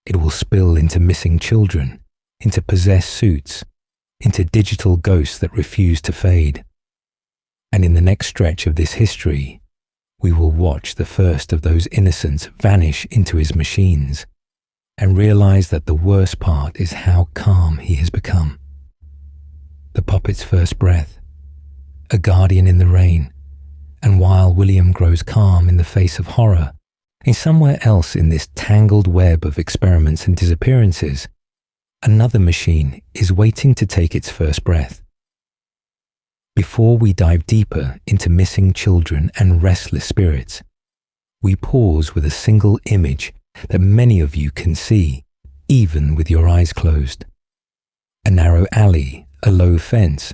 It will spill into missing children, into possessed suits, into digital ghosts that refuse to fade. And in the next stretch of this history, we will watch the first of those innocents vanish into his machines and realize that the worst part is how calm he has become. The puppet's first breath, a guardian in the rain, and while William grows calm in the face of horror, in somewhere else in this tangled web of experiments and disappearances, another machine is waiting to take its first breath. Before we dive deeper into missing children and restless spirits, we pause with a single image that many of you can see, even with your eyes closed. A narrow alley, a low fence,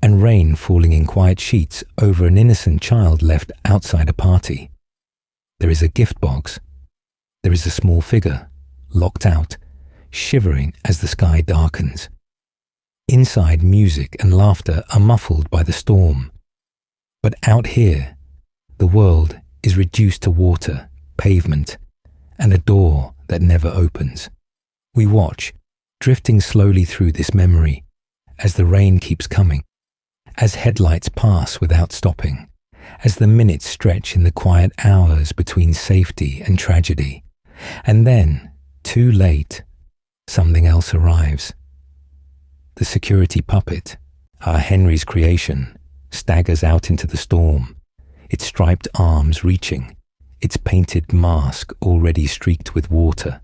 and rain falling in quiet sheets over an innocent child left outside a party. There is a gift box. There is a small figure, locked out, shivering as the sky darkens. Inside, music and laughter are muffled by the storm. But out here, the world is reduced to water, pavement, and a door that never opens. We watch, drifting slowly through this memory, as the rain keeps coming, as headlights pass without stopping, as the minutes stretch in the quiet hours between safety and tragedy. And then, too late, something else arrives. The security puppet, our Henry's creation, staggers out into the storm, its striped arms reaching, its painted mask already streaked with water.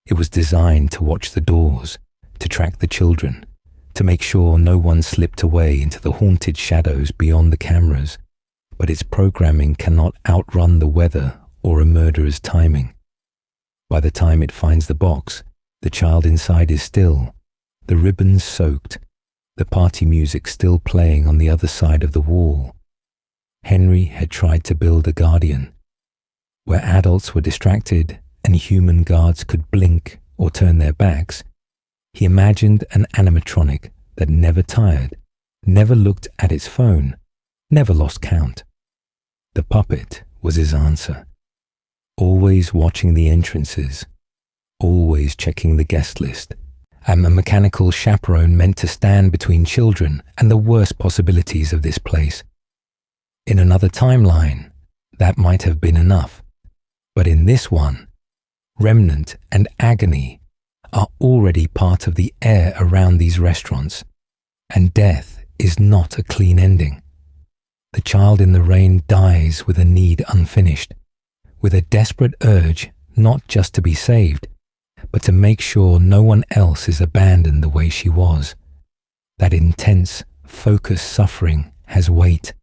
It was designed to watch the doors, to track the children, to make sure no one slipped away into the haunted shadows beyond the cameras, but its programming cannot outrun the weather or a murderer's timing. By the time it finds the box, the child inside is still, the ribbons soaked, the party music still playing on the other side of the wall. Henry had tried to build a guardian, where adults were distracted and human guards could blink or turn their backs. He imagined an animatronic that never tired, never looked at its phone, never lost count. The puppet was his answer, always watching the entrances, always checking the guest list, and a mechanical chaperone meant to stand between children and the worst possibilities of this place. In another timeline, that might have been enough. But in this one, remnant and agony are already part of the air around these restaurants, and death is not a clean ending. The child in the rain dies with a need unfinished, with a desperate urge not just to be saved, but to make sure no one else is abandoned the way she was. That intense, focused suffering has weight,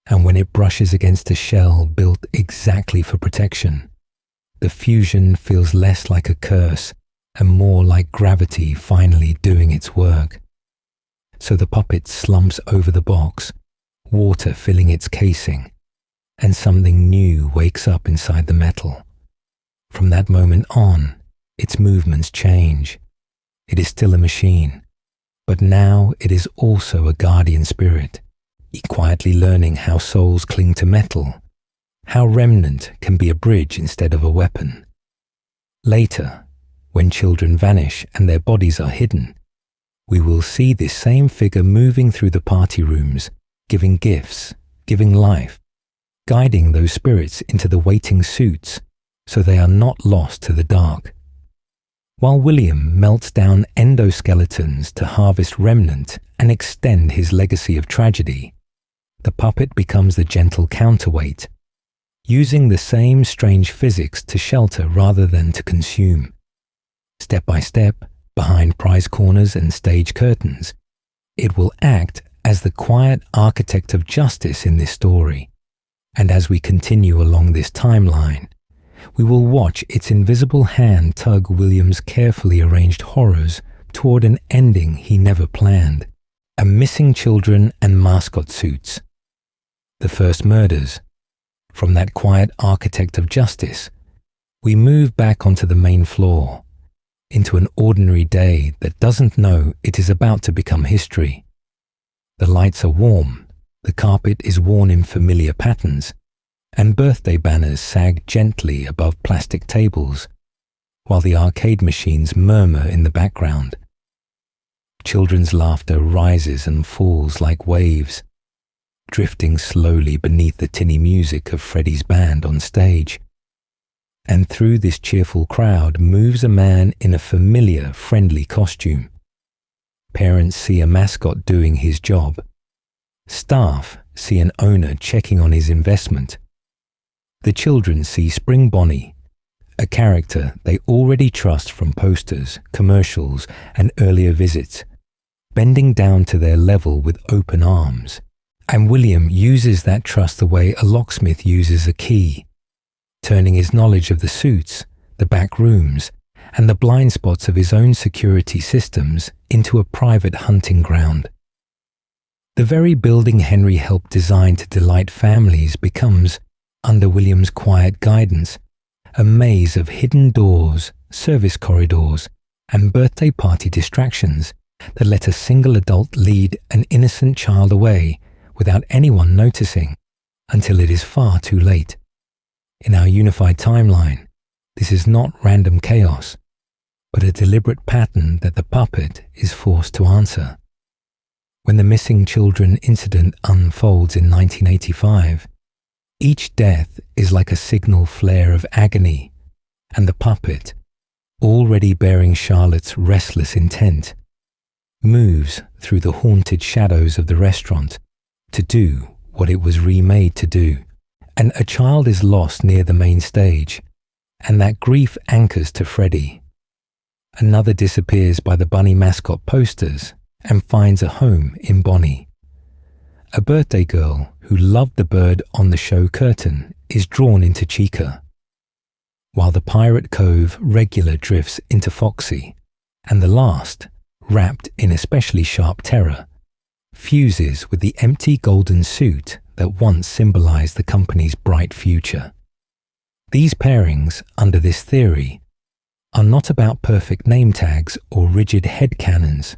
and when it brushes against a shell built exactly for protection, the fusion feels less like a curse and more like gravity finally doing its work. So the puppet slumps over the box, water filling its casing, and something new wakes up inside the metal. From that moment on, its movements change. It is still a machine, but now it is also a guardian spirit, quietly learning how souls cling to metal, how remnant can be a bridge instead of a weapon. Later, when children vanish and their bodies are hidden, we will see this same figure moving through the party rooms, giving gifts, giving life, guiding those spirits into the waiting suits so they are not lost to the dark. While William melts down endoskeletons to harvest remnant and extend his legacy of tragedy, the puppet becomes the gentle counterweight, using the same strange physics to shelter rather than to consume. Step by step, behind prize corners and stage curtains, it will act as the quiet architect of justice in this story. And as we continue along this timeline, we will watch its invisible hand tug William's carefully arranged horrors toward an ending he never planned, a missing children and mascot suits. The first murders. From that quiet architect of justice, we move back onto the main floor, into an ordinary day that doesn't know it is about to become history. The lights are warm, the carpet is worn in familiar patterns, and birthday banners sag gently above plastic tables, while the arcade machines murmur in the background. Children's laughter rises and falls like waves, drifting slowly beneath the tinny music of Freddy's band on stage. And through this cheerful crowd moves a man in a familiar, friendly costume. Parents see a mascot doing his job. Staff see an owner checking on his investment. The children see Spring Bonnie, a character they already trust from posters, commercials, and earlier visits, bending down to their level with open arms. And William uses that trust the way a locksmith uses a key, turning his knowledge of the suits, the back rooms, and the blind spots of his own security systems into a private hunting ground. The very building Henry helped design to delight families becomes, under William's quiet guidance, a maze of hidden doors, service corridors, and birthday party distractions that let a single adult lead an innocent child away without anyone noticing until it is far too late. In our unified timeline, this is not random chaos, but a deliberate pattern that the puppet is forced to answer. When the missing children incident unfolds in 1985, each death is like a signal flare of agony, and the puppet, already bearing Charlotte's restless intent, moves through the haunted shadows of the restaurant to do what it was remade to do. And a child is lost near the main stage, and that grief anchors to Freddy. Another disappears by the bunny mascot posters and finds a home in Bonnie. A birthday girl who loved the bird on the show curtain is drawn into Chica, while the Pirate Cove regular drifts into Foxy, and the last, wrapped in especially sharp terror, fuses with the empty golden suit that once symbolized the company's bright future. These pairings, under this theory, are not about perfect name tags or rigid headcanons,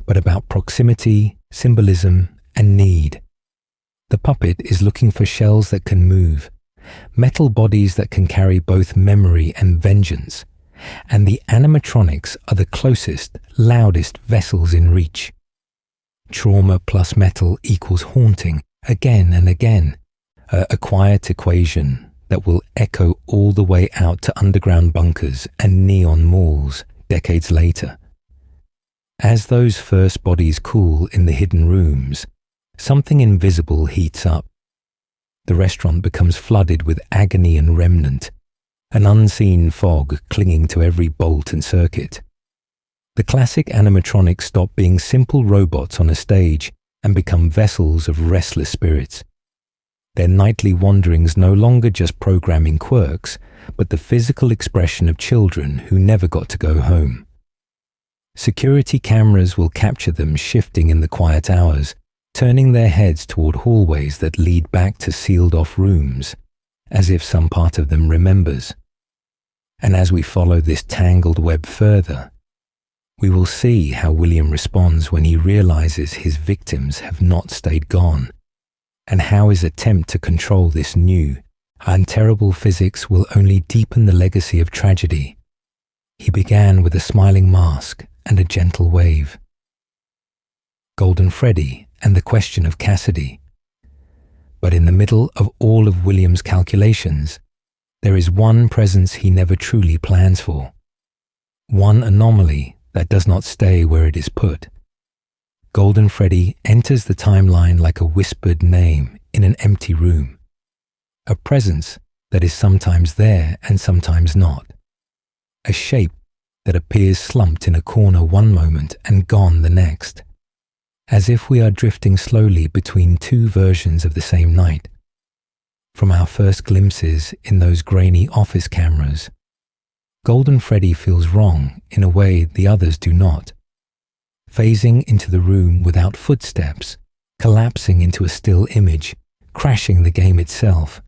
but about proximity, symbolism, and need. The puppet is looking for shells that can move, metal bodies that can carry both memory and vengeance, and the animatronics are the closest, loudest vessels in reach. Trauma plus metal equals haunting again and again, a quiet equation that will echo all the way out to underground bunkers and neon malls decades later. As those first bodies cool in the hidden rooms, something invisible heats up. The restaurant becomes flooded with agony and remnant, an unseen fog clinging to every bolt and circuit. The classic animatronics stop being simple robots on a stage and become vessels of restless spirits. their nightly wanderings no longer just programming quirks, but the physical expression of children who never got to go home. Security cameras will capture them shifting in the quiet hours, turning their heads toward hallways that lead back to sealed-off rooms, as if some part of them remembers. And as we follow this tangled web further, we will see how William responds when he realizes his victims have not stayed gone, and how his attempt to control this new and terrible physics will only deepen the legacy of tragedy. He began with a smiling mask and a gentle wave. Golden Freddy and the question of Cassidy. But in the middle of all of William's calculations, there is one presence he never truly plans for. One anomaly that does not stay where it is put. Golden Freddy enters the timeline like a whispered name in an empty room. A presence that is sometimes there and sometimes not. A shape that appears slumped in a corner one moment and gone the next. As if we are drifting slowly between two versions of the same night. From our first glimpses in those grainy office cameras, Golden Freddy feels wrong in a way the others do not. Phasing into the room without footsteps, collapsing into a still image, crashing the game itself,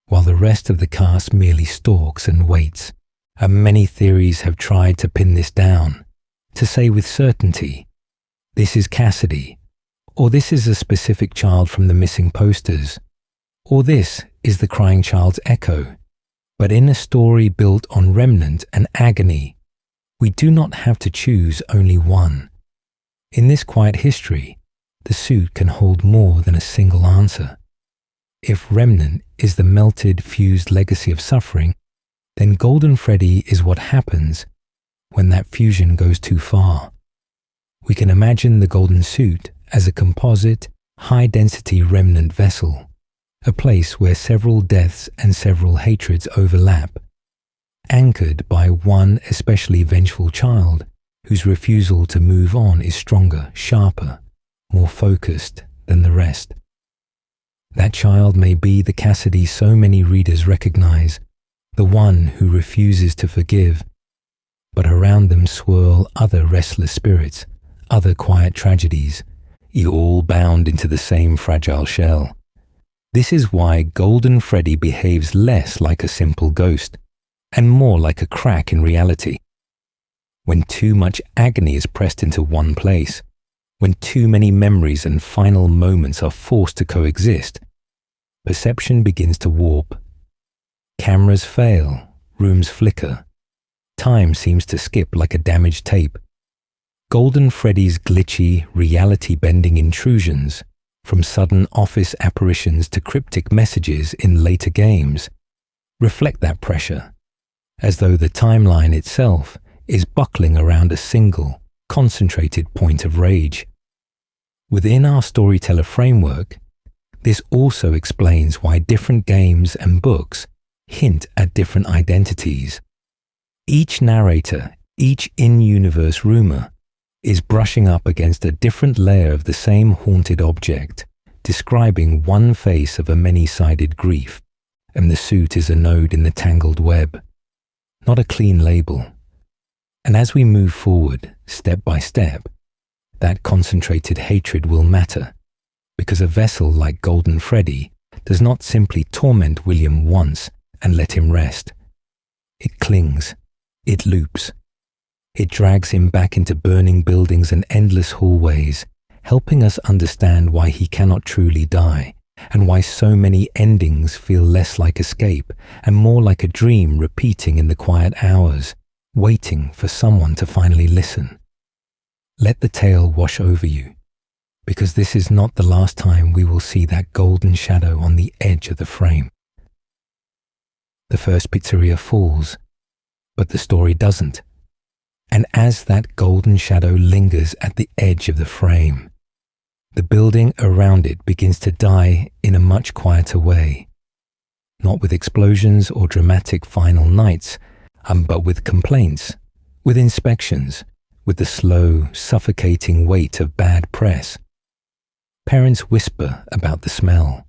while the rest of the cast merely stalks and waits. And many theories have tried to pin this down, to say with certainty, this is Cassidy, or this is a specific child from the missing posters, or this is the crying child's echo. But in a story built on remnant and agony, we do not have to choose only one. In this quiet history, the suit can hold more than a single answer. If remnant is the melted, fused legacy of suffering, then Golden Freddy is what happens when that fusion goes too far. We can imagine the golden suit as a composite, high-density remnant vessel, a place where several deaths and several hatreds overlap, anchored by one especially vengeful child whose refusal to move on is stronger, sharper, more focused than the rest. That child may be the Cassidy so many readers recognize, the one who refuses to forgive, but around them swirl other restless spirits, other quiet tragedies, all bound into the same fragile shell. This is why Golden Freddy behaves less like a simple ghost, and more like a crack in reality. When too much agony is pressed into one place, when too many memories and final moments are forced to coexist, perception begins to warp. Cameras fail, rooms flicker, time seems to skip like a damaged tape. Golden Freddy's glitchy, reality-bending intrusions, from sudden office apparitions to cryptic messages in later games, reflect that pressure, as though the timeline itself is buckling around a single, concentrated point of rage. Within our storyteller framework, this also explains why different games and books hint at different identities. Each narrator, each in-universe rumor, is brushing up against a different layer of the same haunted object, describing one face of a many-sided grief, and the suit is a node in the tangled web, not a clean label. And as we move forward, step by step, that concentrated hatred will matter, because a vessel like Golden Freddy does not simply torment William once and let him rest. It clings, it loops. It drags him back into burning buildings and endless hallways, helping us understand why he cannot truly die, and why so many endings feel less like escape and more like a dream repeating in the quiet hours, waiting for someone to finally listen. Let the tale wash over you, because this is not the last time we will see that golden shadow on the edge of the frame. The first pizzeria falls, but the story doesn't. And as that golden shadow lingers at the edge of the frame, the building around it begins to die in a much quieter way. Not with explosions or dramatic final nights, but with complaints, with inspections, with the slow, suffocating weight of bad press. Parents whisper about the smell.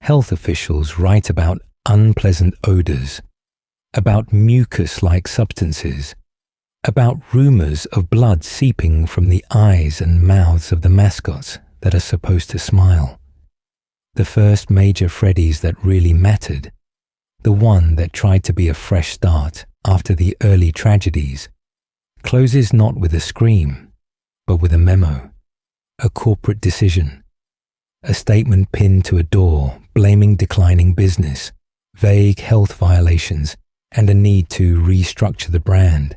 Health officials write about unpleasant odors, about mucus-like substances, about rumors of blood seeping from the eyes and mouths of the mascots that are supposed to smile. The first major Freddys that really mattered, the one that tried to be a fresh start after the early tragedies, closes not with a scream, but with a memo, a corporate decision, a statement pinned to a door blaming declining business, vague health violations, and a need to restructure the brand.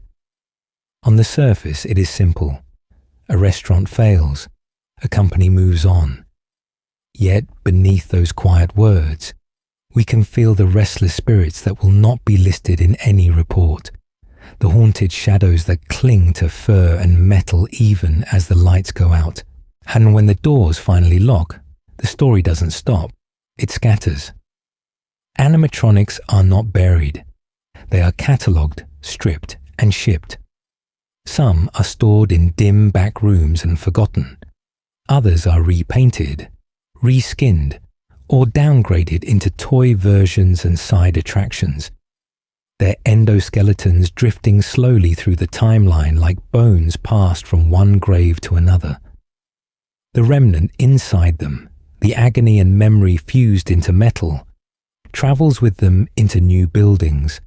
On the surface, it is simple. A restaurant fails, a company moves on. Yet, beneath those quiet words, we can feel the restless spirits that will not be listed in any report, the haunted shadows that cling to fur and metal even as the lights go out. And when the doors finally lock, the story doesn't stop, it scatters. Animatronics are not buried. They are catalogued, stripped, and shipped. Some are stored in dim back rooms and forgotten. Others are repainted, reskinned, or downgraded into toy versions and side attractions, their endoskeletons drifting slowly through the timeline like bones passed from one grave to another. The remnant inside them, the agony and memory fused into metal, travels with them into new buildings,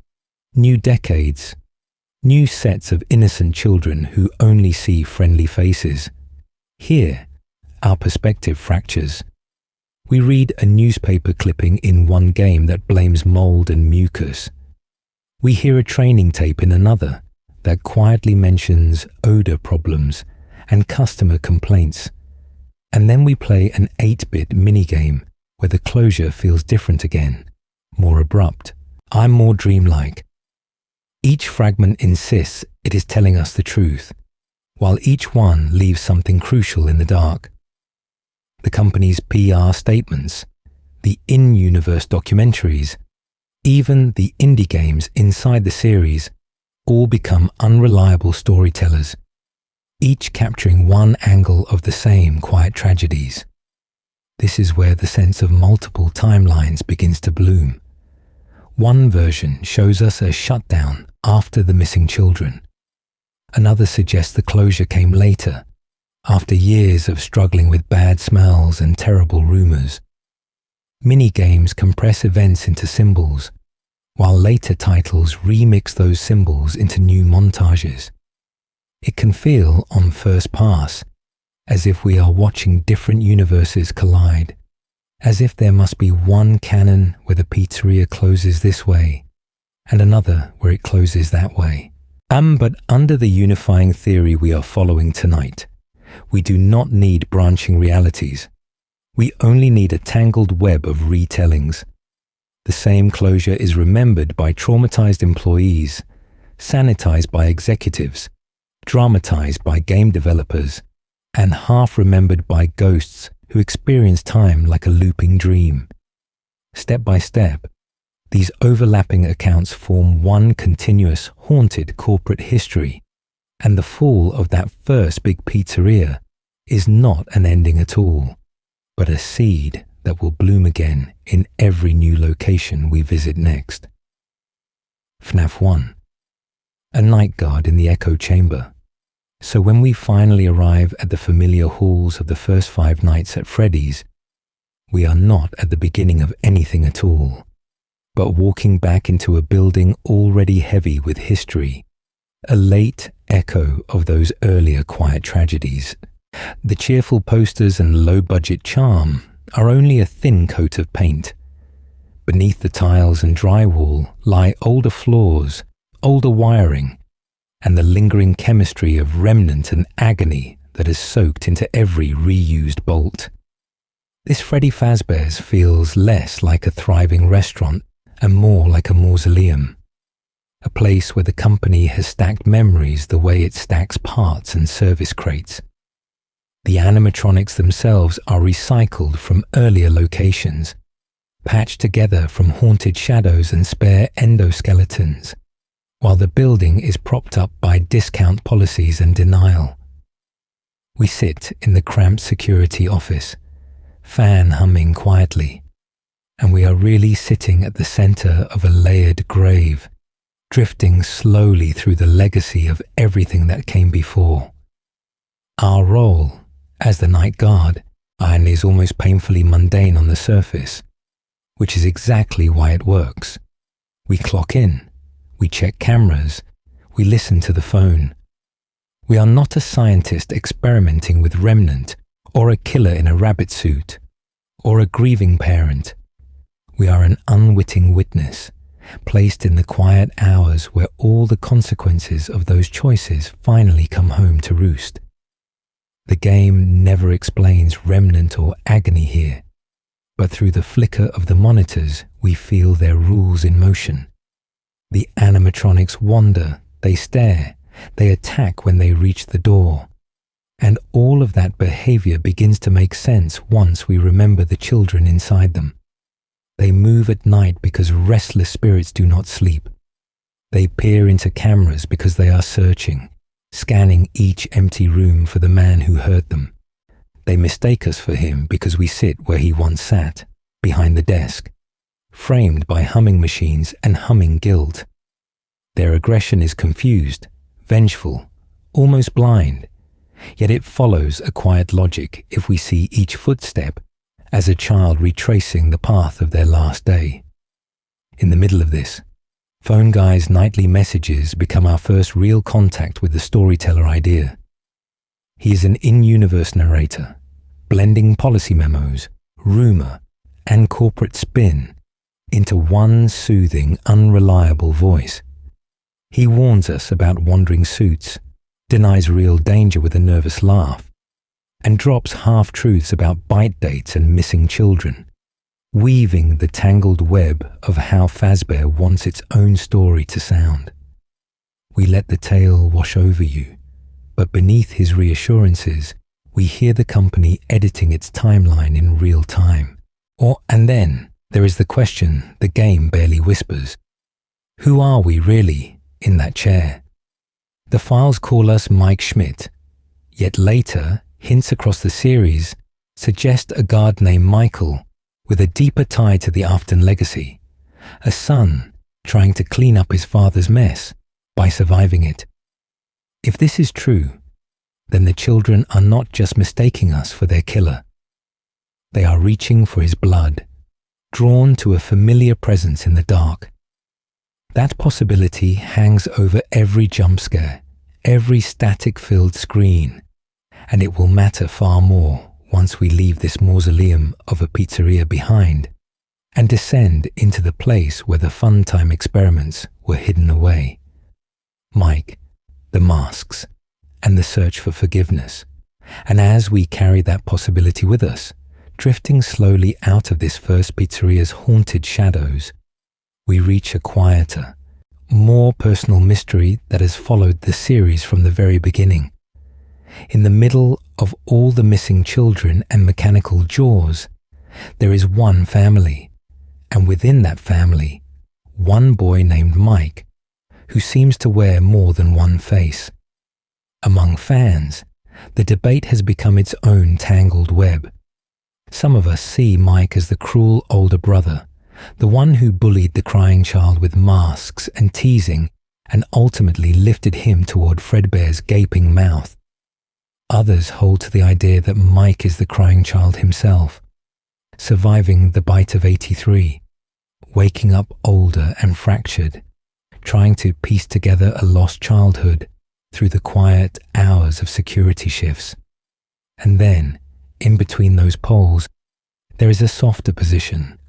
new decades, new sets of innocent children who only see friendly faces. Here, our perspective fractures. We read a newspaper clipping in one game that blames mold and mucus. We hear a training tape in another that quietly mentions odor problems and customer complaints. And then we play an 8-bit minigame where the closure feels different again, more abrupt. I'm more dreamlike. Each fragment insists it is telling us the truth, while each one leaves something crucial in the dark. The company's PR statements, the in-universe documentaries, even the indie games inside the series, all become unreliable storytellers, each capturing one angle of the same quiet tragedies. This is where the sense of multiple timelines begins to bloom. One version shows us a shutdown after the missing children. Another suggests the closure came later, after years of struggling with bad smells and terrible rumors. Minigames compress events into symbols, while later titles remix those symbols into new montages. It can feel, on first pass, as if we are watching different universes collide, as if there must be one canon where the pizzeria closes this way, and another where it closes that way. But under the unifying theory we are following tonight, we do not need branching realities. We only need a tangled web of retellings. The same closure is remembered by traumatized employees, sanitized by executives, dramatized by game developers, and half-remembered by ghosts who experience time like a looping dream. Step by step, these overlapping accounts form one continuous, haunted corporate history, and the fall of that first big pizzeria is not an ending at all, but a seed that will bloom again in every new location we visit next. FNAF 1. A night guard in the echo chamber. So when we finally arrive at the familiar halls of the first 5 nights at Freddy's, we are not at the beginning of anything at all, but walking back into a building already heavy with history, a late echo of those earlier quiet tragedies. The cheerful posters and low-budget charm are only a thin coat of paint. Beneath the tiles and drywall lie older floors, older wiring, and the lingering chemistry of remnant and agony that has soaked into every reused bolt. This Freddy Fazbear's feels less like a thriving restaurant and more like a mausoleum, a place where the company has stacked memories the way it stacks parts and service crates. The animatronics themselves are recycled from earlier locations, patched together from haunted shadows and spare endoskeletons, while the building is propped up by discount policies and denial. We sit in the cramped security office, fan humming quietly, and we are really sitting at the center of a layered grave, drifting slowly through the legacy of everything that came before. Our role, as the night guard, is almost painfully mundane on the surface, which is exactly why it works. We clock in, we check cameras, we listen to the phone. We are not a scientist experimenting with remnant, or a killer in a rabbit suit, or a grieving parent. We are an unwitting witness, placed in the quiet hours where all the consequences of those choices finally come home to roost. The game never explains remnant or agony here, but through the flicker of the monitors, we feel their rules in motion. The animatronics wander, they stare, they attack when they reach the door. And all of that behavior begins to make sense once we remember the children inside them. They move at night because restless spirits do not sleep. They peer into cameras because they are searching, scanning each empty room for the man who hurt them. They mistake us for him because we sit where he once sat, behind the desk, framed by humming machines and humming guilt. Their aggression is confused, vengeful, almost blind, yet it follows a quiet logic if we see each footstep as a child retracing the path of their last day. In the middle of this, Phone Guy's nightly messages become our first real contact with the storyteller idea. He is an in-universe narrator, blending policy memos, rumor, and corporate spin into one soothing, unreliable voice. He warns us about wandering suits, denies real danger with a nervous laugh, and drops half-truths about bite dates and missing children, weaving the tangled web of how Fazbear wants its own story to sound. We let the tale wash over you, but beneath his reassurances, we hear the company editing its timeline in real time. And then there is the question the game barely whispers. Who are we really in that chair? The files call us Mike Schmidt, yet later, hints across the series suggest a guard named Michael with a deeper tie to the Afton legacy, a son trying to clean up his father's mess by surviving it. If this is true, then the children are not just mistaking us for their killer. They are reaching for his blood, drawn to a familiar presence in the dark. That possibility hangs over every jump scare, every static-filled screen, and it will matter far more once we leave this mausoleum of a pizzeria behind and descend into the place where the fun-time experiments were hidden away. Mike, the masks, and the search for forgiveness. And as we carry that possibility with us, drifting slowly out of this first pizzeria's haunted shadows, we reach a quieter, more personal mystery that has followed the series from the very beginning. In the middle of all the missing children and mechanical jaws, there is one family, and within that family, one boy named Mike, who seems to wear more than one face. Among fans, the debate has become its own tangled web. Some of us see Mike as the cruel older brother, the one who bullied the crying child with masks and teasing and ultimately lifted him toward Fredbear's gaping mouth. Others hold to the idea that Mike is the crying child himself, surviving the bite of 83, waking up older and fractured, trying to piece together a lost childhood through the quiet hours of security shifts. And then, in between those poles, there is a softer position,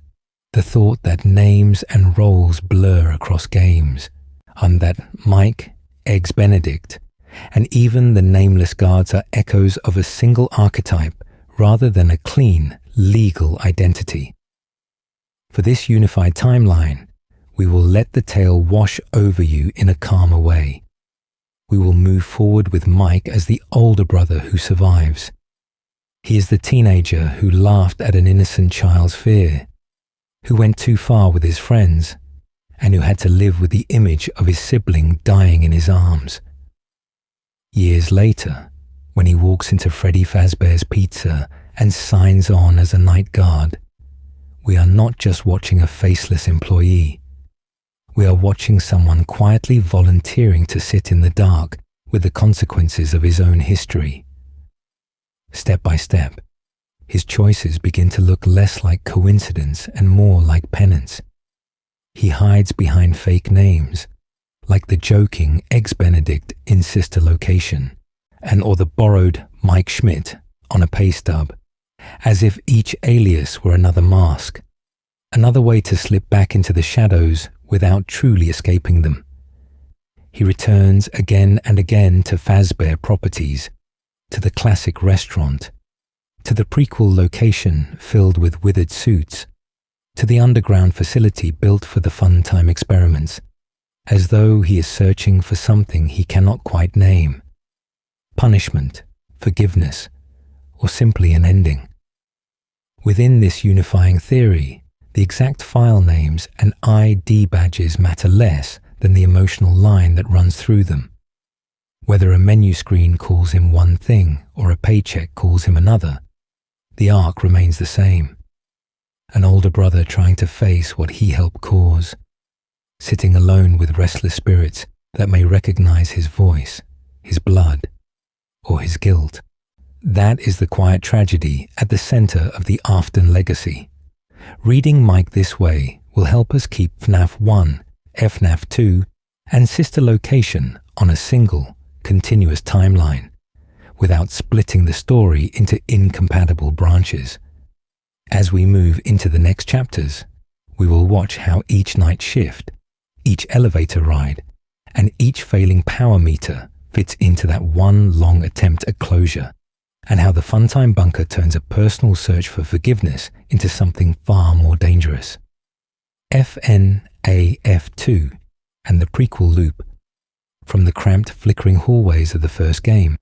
the thought that names and roles blur across games, and that Mike, Eggs Benedict, and even the nameless guards are echoes of a single archetype rather than a clean, legal identity. For this unified timeline, we will let the tale wash over you in a calmer way. We will move forward with Mike as the older brother who survives. He is the teenager who laughed at an innocent child's fear, who went too far with his friends, and who had to live with the image of his sibling dying in his arms. Years later, when he walks into Freddy Fazbear's Pizza and signs on as a night guard, we are not just watching a faceless employee. We are watching someone quietly volunteering to sit in the dark with the consequences of his own history. Step by step, his choices begin to look less like coincidence and more like penance. He hides behind fake names, like the joking ex-Benedict in Sister Location, or the borrowed Mike Schmidt on a pay stub, as if each alias were another mask, another way to slip back into the shadows without truly escaping them. He returns again and again to Fazbear Properties, to the classic restaurant, to the prequel location filled with withered suits, to the underground facility built for the fun time experiments, as though he is searching for something he cannot quite name. Punishment, forgiveness, or simply an ending. Within this unifying theory, the exact file names and ID badges matter less than the emotional line that runs through them. Whether a menu screen calls him one thing or a paycheck calls him another, the arc remains the same. An older brother trying to face what he helped cause, sitting alone with restless spirits that may recognize his voice, his blood, or his guilt. That is the quiet tragedy at the center of the Afton legacy. Reading Mike this way will help us keep FNAF 1, FNAF 2, and Sister Location on a single, continuous timeline, without splitting the story into incompatible branches. As we move into the next chapters, we will watch how each night shift, each elevator ride, and each failing power meter fits into that one long attempt at closure, and how the Funtime Bunker turns a personal search for forgiveness into something far more dangerous. FNAF 2 and the prequel loop. From the cramped, flickering hallways of the first game,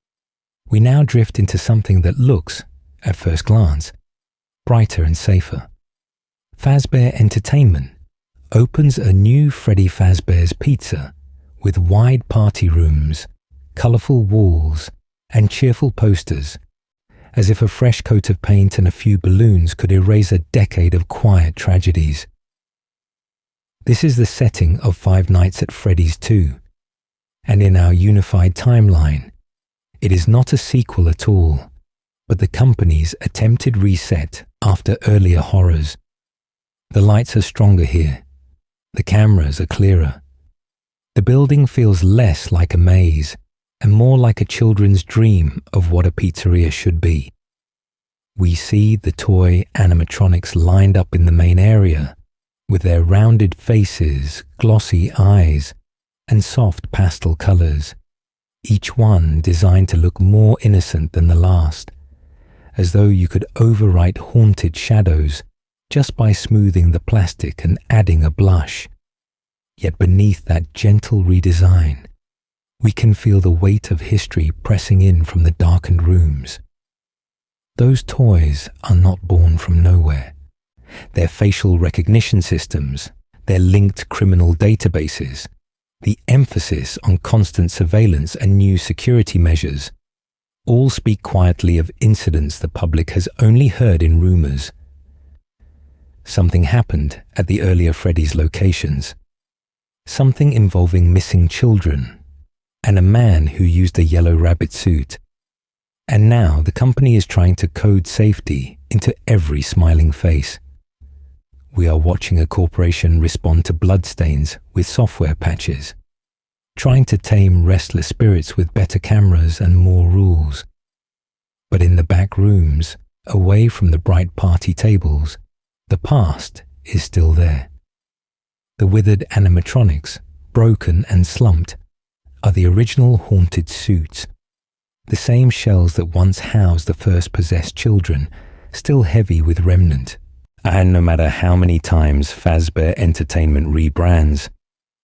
we now drift into something that looks, at first glance, brighter and safer. Fazbear Entertainment opens a new Freddy Fazbear's Pizza with wide party rooms, colourful walls, and cheerful posters, as if a fresh coat of paint and a few balloons could erase a decade of quiet tragedies. This is the setting of Five Nights at Freddy's 2, and in our unified timeline, it is not a sequel at all, but the company's attempted reset after earlier horrors. The lights are stronger here. The cameras are clearer. The building feels less like a maze and more like a children's dream of what a pizzeria should be. We see the toy animatronics lined up in the main area with their rounded faces, glossy eyes, and soft pastel colors, each one designed to look more innocent than the last, as though you could overwrite haunted shadows just by smoothing the plastic and adding a blush. Yet beneath that gentle redesign, we can feel the weight of history pressing in from the darkened rooms. Those toys are not born from nowhere. Their facial recognition systems, their linked criminal databases, the emphasis on constant surveillance and new security measures, all speak quietly of incidents the public has only heard in rumors. Something happened at the earlier Freddy's locations. Something involving missing children and a man who used a yellow rabbit suit. And now the company is trying to code safety into every smiling face. We are watching a corporation respond to bloodstains with software patches, trying to tame restless spirits with better cameras and more rules. But in the back rooms, away from the bright party tables, the past is still there. The withered animatronics, broken and slumped, are the original haunted suits. The same shells that once housed the first possessed children, still heavy with remnant. And no matter how many times Fazbear Entertainment rebrands,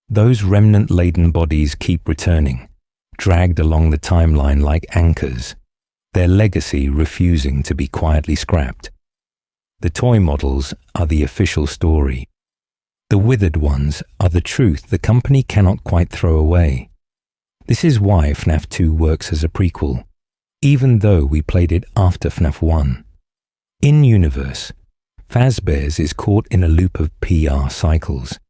those remnant-laden bodies keep returning, dragged along the timeline like anchors, their legacy refusing to be quietly scrapped. The toy models are the official story. The withered ones are the truth the company cannot quite throw away. This is why FNAF 2 works as a prequel, even though we played it after FNAF 1. In-universe, Fazbear's is caught in a loop of PR cycles.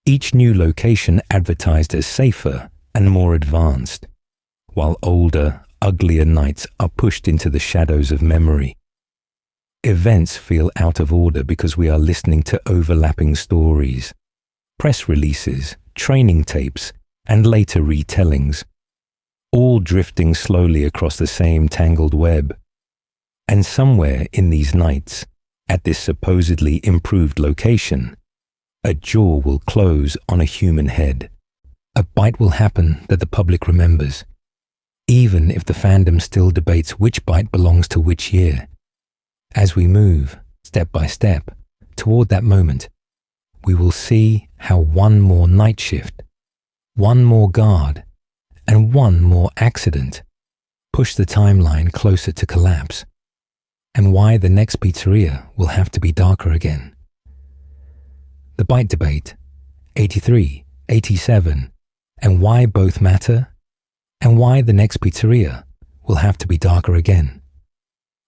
Each new location advertised as safer and more advanced, while older, uglier nights are pushed into the shadows of memory. Events feel out of order because we are listening to overlapping stories, press releases, training tapes, and later retellings, all drifting slowly across the same tangled web. And somewhere in these nights, at this supposedly improved location, a jaw will close on a human head. A bite will happen that the public remembers, even if the fandom still debates which bite belongs to which year. As we move, step by step, toward that moment, we will see how one more night shift, one more guard, and one more accident push the timeline closer to collapse, and why the next pizzeria will have to be darker again. The bite debate, 83, 87, and why both matter, and why the next pizzeria will have to be darker again.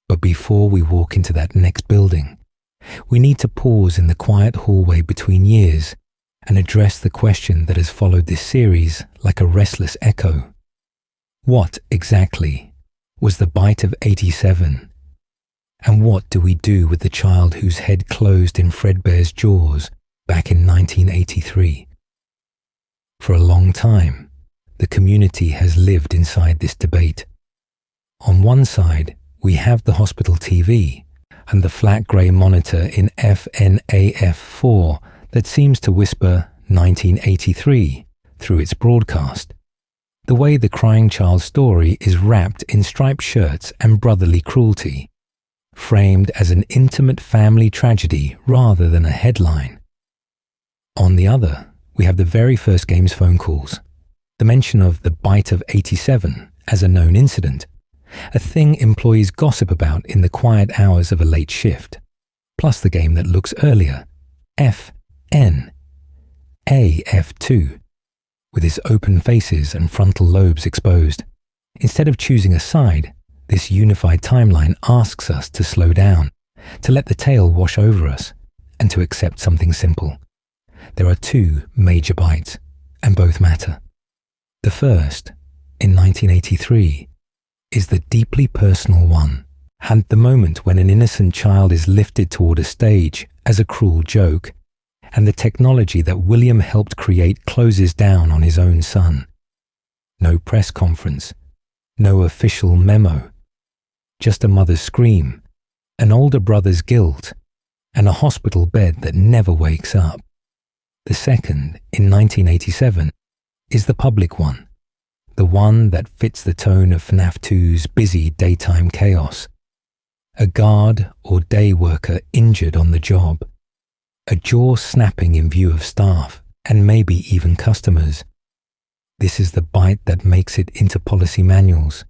But before we walk into that next building, we need to pause in the quiet hallway between years and address the question that has followed this series like a restless echo. What exactly was the bite of 87? And what do we do with the child whose head closed in Fredbear's jaws back in 1983? For a long time, the community has lived inside this debate. On one side, we have the hospital TV and the flat grey monitor in FNAF 4 that seems to whisper 1983 through its broadcast. The way the crying child's story is wrapped in striped shirts and brotherly cruelty, framed as an intimate family tragedy rather than a headline. On the other, we have the very first game's phone calls, the mention of the bite of 87 as a known incident, a thing employees gossip about in the quiet hours of a late shift, plus the game that looks earlier, FNAF 2, with its open faces and frontal lobes exposed. Instead of choosing a side, this unified timeline asks us to slow down, to let the tale wash over us, and to accept something simple. There are two major bites, and both matter. The first, in 1983, is the deeply personal one, and the moment when an innocent child is lifted toward a stage as a cruel joke, and the technology that William helped create closes down on his own son. No press conference, no official memo, just a mother's scream, an older brother's guilt, and a hospital bed that never wakes up. The second, in 1987, is the public one, the one that fits the tone of FNAF 2's busy daytime chaos. A guard or day worker injured on the job, a jaw snapping in view of staff and maybe even customers. This is the bite that makes it into policy manuals,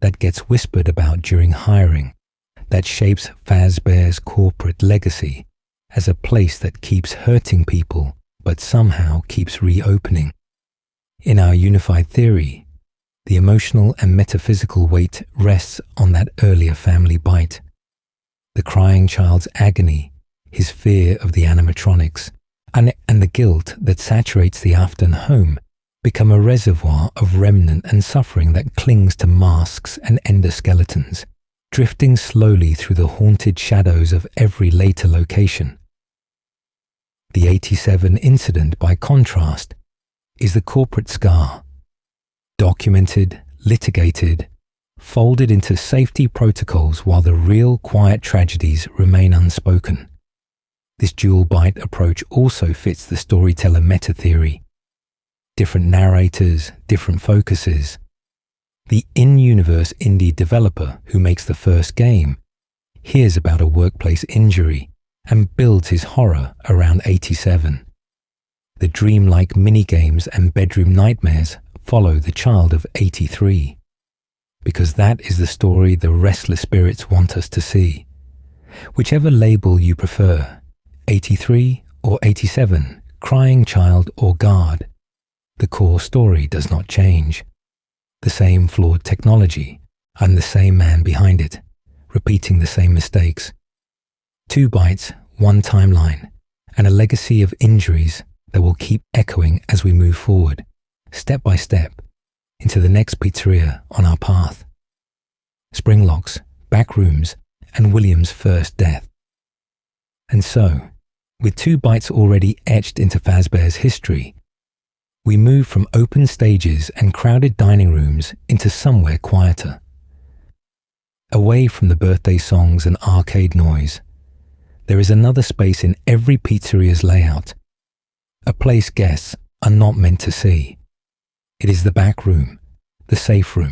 that gets whispered about during hiring, that shapes Fazbear's corporate legacy as a place that keeps hurting people but somehow keeps reopening. In our unified theory, the emotional and metaphysical weight rests on that earlier family bite. The crying child's agony, his fear of the animatronics, and the guilt that saturates the Afton home become a reservoir of remnant and suffering that clings to masks and endoskeletons, drifting slowly through the haunted shadows of every later location. The 87 incident, by contrast, is the corporate scar, documented, litigated, folded into safety protocols while the real quiet tragedies remain unspoken. This dual bite approach also fits the storyteller meta-theory. Different narrators, different focuses. The in-universe indie developer who makes the first game hears about a workplace injury and builds his horror around 87. The dreamlike minigames and bedroom nightmares follow the child of 83, because that is the story the restless spirits want us to see. Whichever label you prefer, 83 or 87, crying child or guard, the core story does not change. The same flawed technology and the same man behind it, repeating the same mistakes. 2 bites, 1 timeline, and a legacy of injuries that will keep echoing as we move forward, step by step, into the next pizzeria on our path. Spring locks, back rooms, and William's first death. And so, with 2 bites already etched into Fazbear's history, we move from open stages and crowded dining rooms into somewhere quieter. Away from the birthday songs and arcade noise, there is another space in every pizzeria's layout, a place guests are not meant to see. It is the back room, the safe room.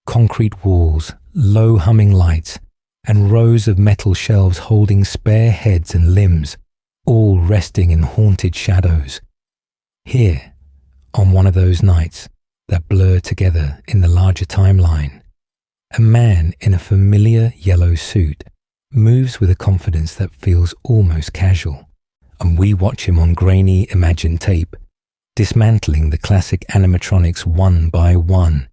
Concrete walls, low humming lights, and rows of metal shelves holding spare heads and limbs, all resting in haunted shadows. Here, on one of those nights that blur together in the larger timeline, a man in a familiar yellow suit moves with a confidence that feels almost casual, and we watch him on grainy imagined tape, dismantling the classic animatronics one by one,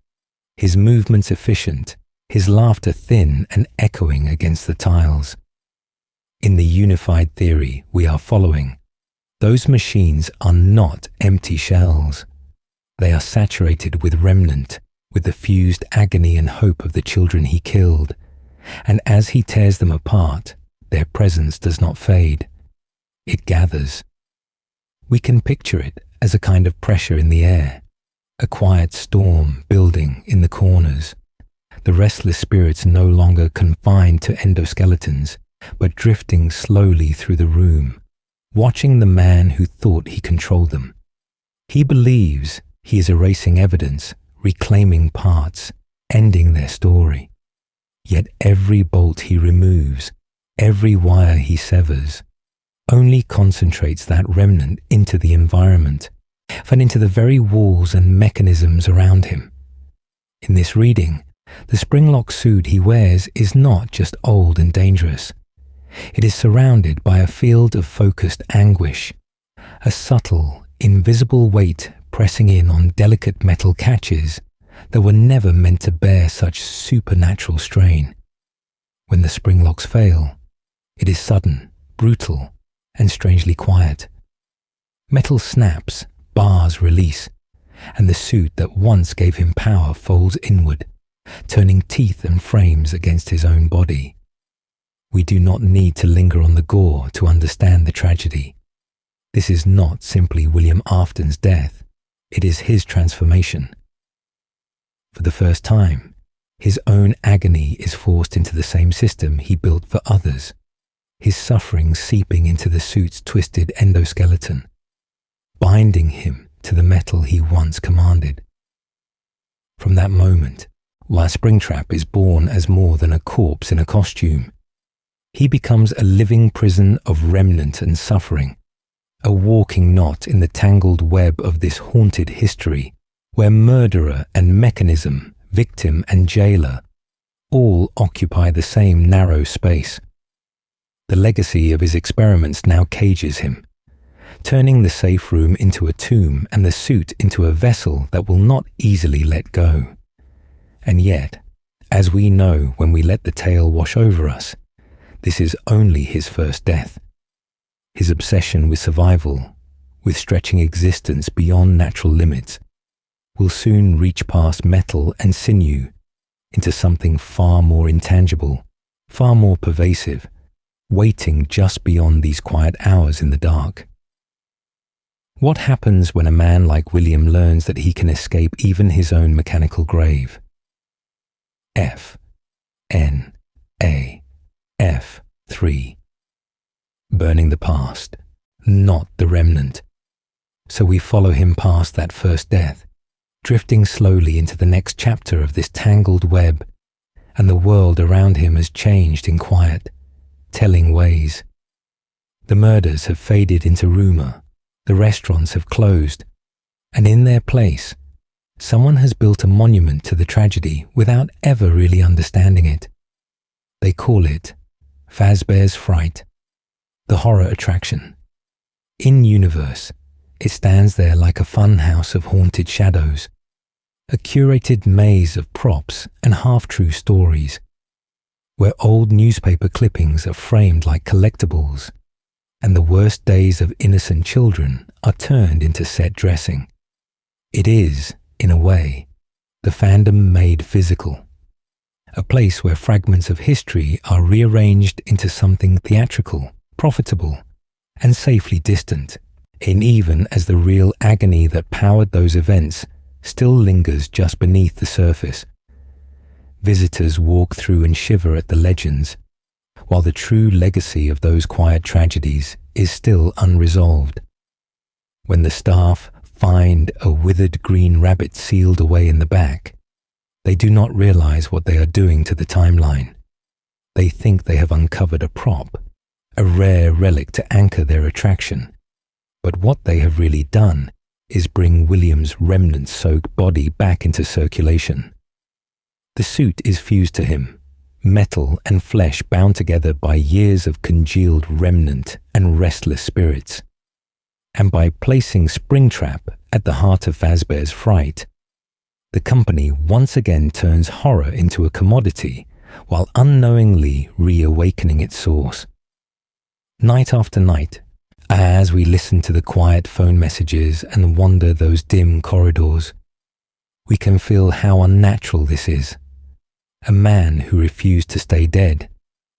his movements efficient, his laughter thin and echoing against the tiles. In the unified theory we are following, those machines are not empty shells. They are saturated with remnant, with the fused agony and hope of the children he killed, and as he tears them apart, their presence does not fade. It gathers. We can picture it as a kind of pressure in the air, a quiet storm building in the corners, the restless spirits no longer confined to endoskeletons, but drifting slowly through the room, watching the man who thought he controlled them. He believes he is erasing evidence, reclaiming parts, ending their story. Yet every bolt he removes, every wire he severs, only concentrates that remnant into the environment, and into the very walls and mechanisms around him. In this reading, the spring-lock suit he wears is not just old and dangerous. It is surrounded by a field of focused anguish, a subtle, invisible weight pressing in on delicate metal catches that were never meant to bear such supernatural strain. When the spring locks fail, it is sudden, brutal, and strangely quiet. Metal snaps, bars release, and the suit that once gave him power folds inward, turning teeth and frames against his own body. We do not need to linger on the gore to understand the tragedy. This is not simply William Afton's death, it is his transformation. For the first time, his own agony is forced into the same system he built for others, his suffering seeping into the suit's twisted endoskeleton, binding him to the metal he once commanded. From that moment, while Springtrap is born as more than a corpse in a costume, he becomes a living prison of remnant and suffering, a walking knot in the tangled web of this haunted history, where murderer and mechanism, victim and jailer, all occupy the same narrow space. The legacy of his experiments now cages him, turning the safe room into a tomb and the suit into a vessel that will not easily let go. And yet, as we know when we let the tale wash over us, this is only his first death. His obsession with survival, with stretching existence beyond natural limits, will soon reach past metal and sinew into something far more intangible, far more pervasive, waiting just beyond these quiet hours in the dark. What happens when a man like William learns that he can escape even his own mechanical grave? FNAF 3. Burning the past, not the remnant. So we follow him past that first death, drifting slowly into the next chapter of this tangled web, and the world around him has changed in quiet, telling ways. The murders have faded into rumor, the restaurants have closed, and in their place, someone has built a monument to the tragedy without ever really understanding it. They call it Fazbear's Fright, the horror attraction. In universe, it stands there like a fun house of haunted shadows, a curated maze of props and half-true stories. where old newspaper clippings are framed like collectibles, and the worst days of innocent children are turned into set dressing. It is, in a way, the fandom made physical. A place where fragments of history are rearranged into something theatrical, profitable, and safely distant, and even as the real agony that powered those events still lingers just beneath the surface. Visitors walk through and shiver at the legends, while the true legacy of those quiet tragedies is still unresolved. When the staff find a withered green rabbit sealed away in the back, they do not realize what they are doing to the timeline. They think they have uncovered a prop, a rare relic to anchor their attraction. But what they have really done is bring William's remnant-soaked body back into circulation. The suit is fused to him, metal and flesh bound together by years of congealed remnant and restless spirits. And by placing Springtrap at the heart of Fazbear's fright, the company once again turns horror into a commodity while unknowingly reawakening its source. Night after night, as we listen to the quiet phone messages and wander those dim corridors, we can feel how unnatural this is. A man who refused to stay dead,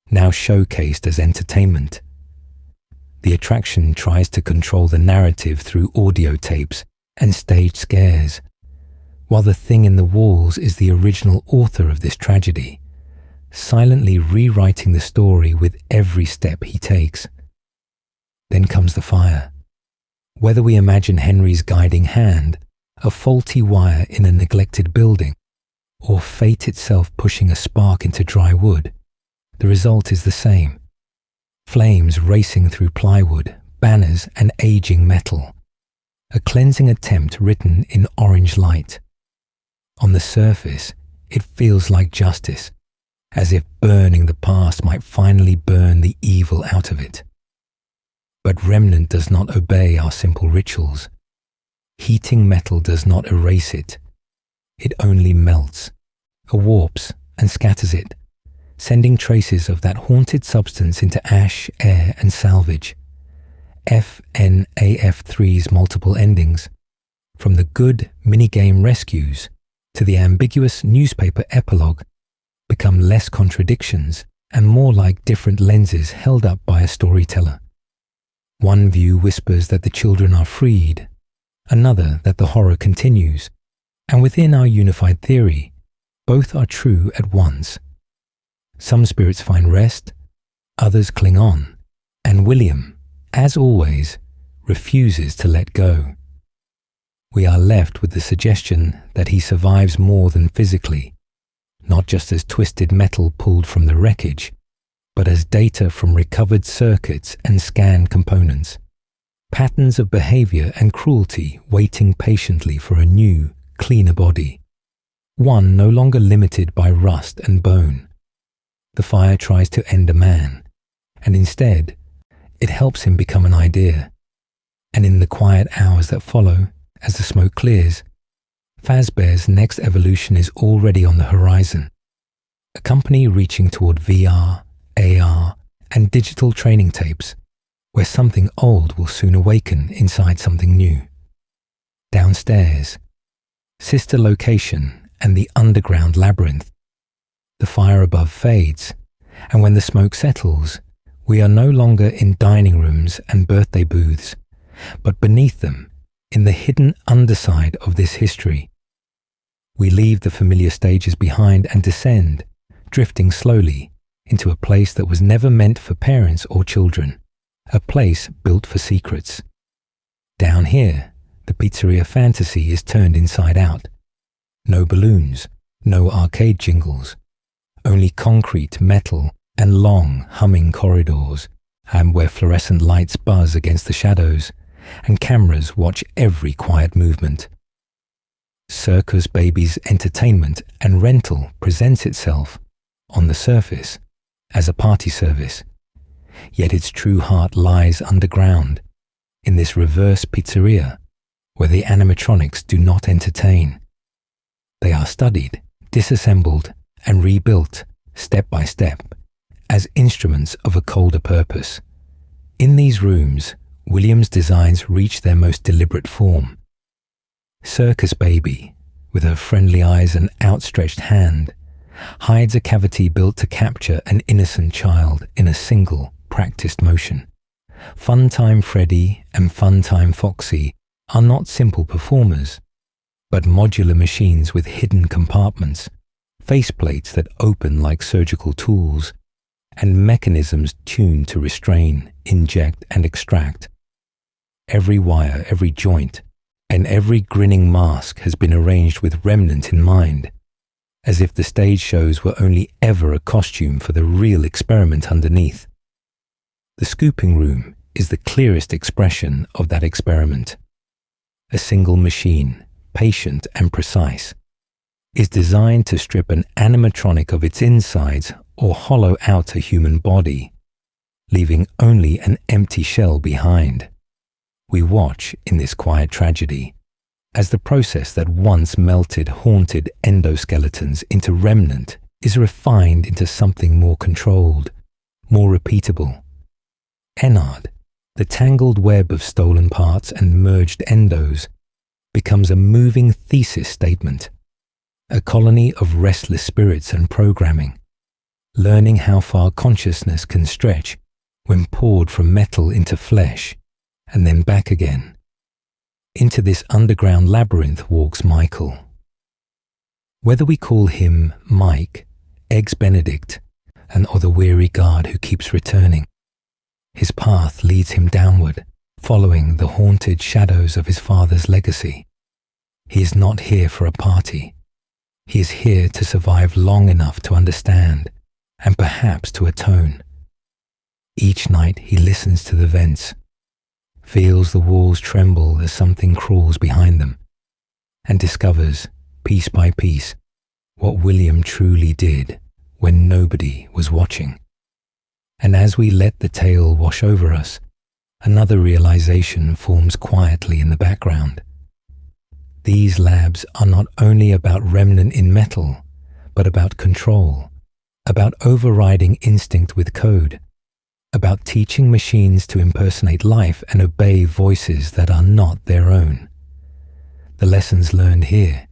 now showcased as entertainment. The attraction tries to control the narrative through audio tapes and staged scares, while the thing in the walls is the original author of this tragedy, silently rewriting the story with every step he takes. Then comes the fire. Whether we imagine Henry's guiding hand, a faulty wire in a neglected building, or fate itself pushing a spark into dry wood, the result is the same. Flames racing through plywood, banners, and aging metal. A cleansing attempt written in orange light. On the surface, it feels like justice, as if burning the past might finally burn the evil out of it. But Remnant does not obey our simple rituals. Heating metal does not erase it. It only melts, warps, and scatters it, sending traces of that haunted substance into ash, air, and salvage. FNAF3's multiple endings, from the good minigame rescues to the ambiguous newspaper epilogue, become less contradictions and more like different lenses held up by a storyteller. One view whispers that the children are freed, another that the horror continues, and within our unified theory, both are true at once. Some spirits find rest, others cling on, and William, as always, refuses to let go. We are left with the suggestion that he survives more than physically, not just as twisted metal pulled from the wreckage, but as data from recovered circuits and scanned components, patterns of behavior and cruelty waiting patiently for a new, cleaner body, one no longer limited by rust and bone. The fire tries to end a man, and instead, it helps him become an idea. And in the quiet hours that follow, as the smoke clears, Fazbear's next evolution is already on the horizon. A company reaching toward VR, AR, and digital training tapes, where something old will soon awaken inside something new. Downstairs, sister location and the underground labyrinth. The fire above fades, and when the smoke settles, we are no longer in dining rooms and birthday booths, but beneath them, in the hidden underside of this history. We leave the familiar stages behind and descend, drifting slowly, into a place that was never meant for parents or children, a place built for secrets. Down here, the pizzeria fantasy is turned inside out. No balloons, no arcade jingles, only concrete, metal, and long, humming corridors, and where fluorescent lights buzz against the shadows, and cameras watch every quiet movement. Circus Baby's entertainment and rental presents itself, on the surface, as a party service, yet its true heart lies underground, in this reverse pizzeria, where the animatronics do not entertain. They are studied, disassembled, and rebuilt step by step, as instruments of a colder purpose. In these rooms, William's designs reach their most deliberate form. Circus Baby, with her friendly eyes and outstretched hand, hides a cavity built to capture an innocent child in a single, practiced motion. Funtime Freddy and Funtime Foxy are not simple performers, but modular machines with hidden compartments, faceplates that open like surgical tools, and mechanisms tuned to restrain, inject, and extract. Every wire, every joint, and every grinning mask has been arranged with remnant in mind, as if the stage shows were only ever a costume for the real experiment underneath. The scooping room is the clearest expression of that experiment. A single machine, patient and precise, is designed to strip an animatronic of its insides or hollow out a human body, leaving only an empty shell behind. We watch in this quiet tragedy as the process that once melted haunted endoskeletons into remnant is refined into something more controlled, more repeatable. Enard, the tangled web of stolen parts and merged endos, becomes a moving thesis statement, a colony of restless spirits and programming, learning how far consciousness can stretch when poured from metal into flesh, and then back again. Into this underground labyrinth walks Michael. Whether we call him Mike, Eggs Benedict, or the weary guard who keeps returning, his path leads him downward, following the haunted shadows of his father's legacy. He is not here for a party. He is here to survive long enough to understand, and perhaps to atone. Each night he listens to the vents, feels the walls tremble as something crawls behind them, and discovers, piece by piece, what William truly did when nobody was watching. And as we let the tale wash over us, another realization forms quietly in the background. These labs are not only about remnant in metal, but about control, about overriding instinct with code, about teaching machines to impersonate life and obey voices that are not their own. The lessons learned here,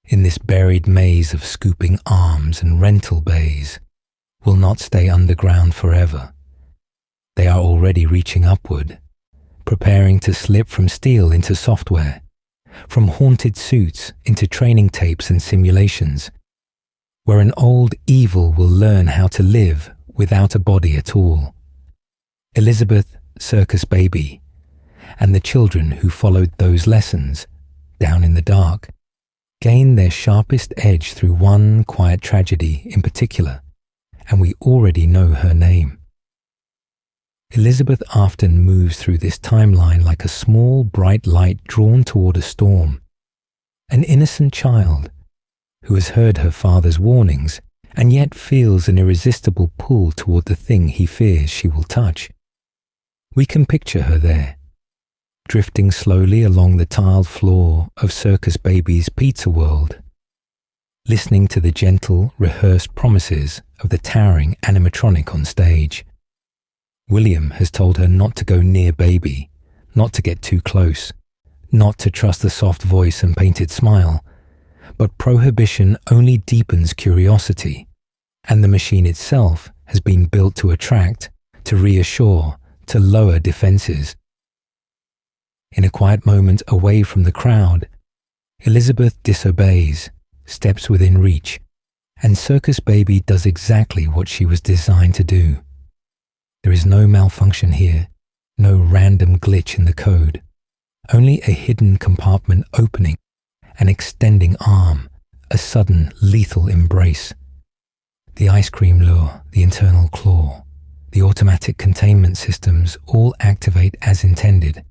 in this buried maze of scooping arms and rental bays, will not stay underground forever. They are already reaching upward, preparing to slip from steel into software, from haunted suits into training tapes and simulations, where an old evil will learn how to live without a body at all. Elizabeth, Circus Baby, and the children who followed those lessons, down in the dark, gain their sharpest edge through one quiet tragedy in particular, and we already know her name. Elizabeth Afton moves through this timeline like a small, bright light drawn toward a storm, an innocent child who has heard her father's warnings and yet feels an irresistible pull toward the thing he fears she will touch. We can picture her there, drifting slowly along the tiled floor of Circus Baby's pizza world, listening to the gentle, rehearsed promises of the towering animatronic on stage. William has told her not to go near Baby, not to get too close, not to trust the soft voice and painted smile, but prohibition only deepens curiosity, and the machine itself has been built to attract, to reassure, to lower defenses. In a quiet moment away from the crowd, Elizabeth disobeys, steps within reach, and Circus Baby does exactly what she was designed to do. There is no malfunction here, no random glitch in the code, only a hidden compartment opening, an extending arm, a sudden lethal embrace. The ice cream lure, the internal claw, the automatic containment systems all activate as intended,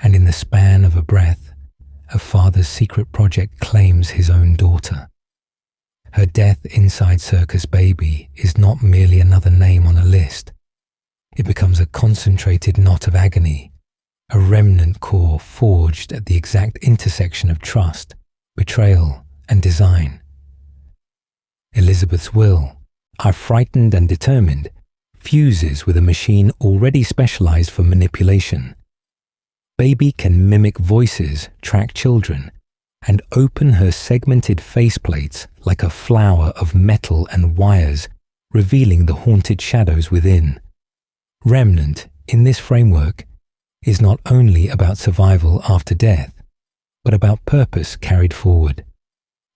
and in the span of a breath, a father's secret project claims his own daughter. Her death inside Circus Baby is not merely another name on a list. It becomes a concentrated knot of agony, a remnant core forged at the exact intersection of trust, betrayal, and design. Elizabeth's will, are frightened and determined, fuses with a machine already specialized for manipulation. Baby can mimic voices, track children, and open her segmented faceplates like a flower of metal and wires, revealing the haunted shadows within. Remnant, in this framework, is not only about survival after death, but about purpose carried forward.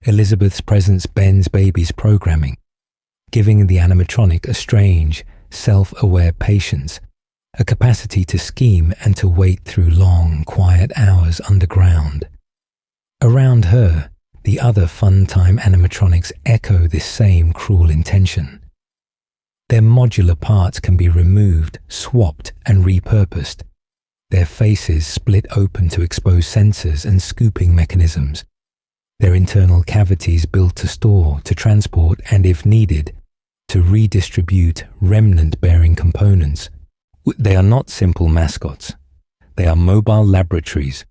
Elizabeth's presence bends Baby's programming, giving the animatronic a strange, self-aware patience, a capacity to scheme and to wait through long, quiet hours underground. Around her, the other fun-time animatronics echo this same cruel intention. Their modular parts can be removed, swapped, and repurposed. Their faces split open to expose sensors and scooping mechanisms. Their internal cavities built to store, to transport, and if needed, to redistribute remnant-bearing components. They are not simple mascots. They are mobile laboratories,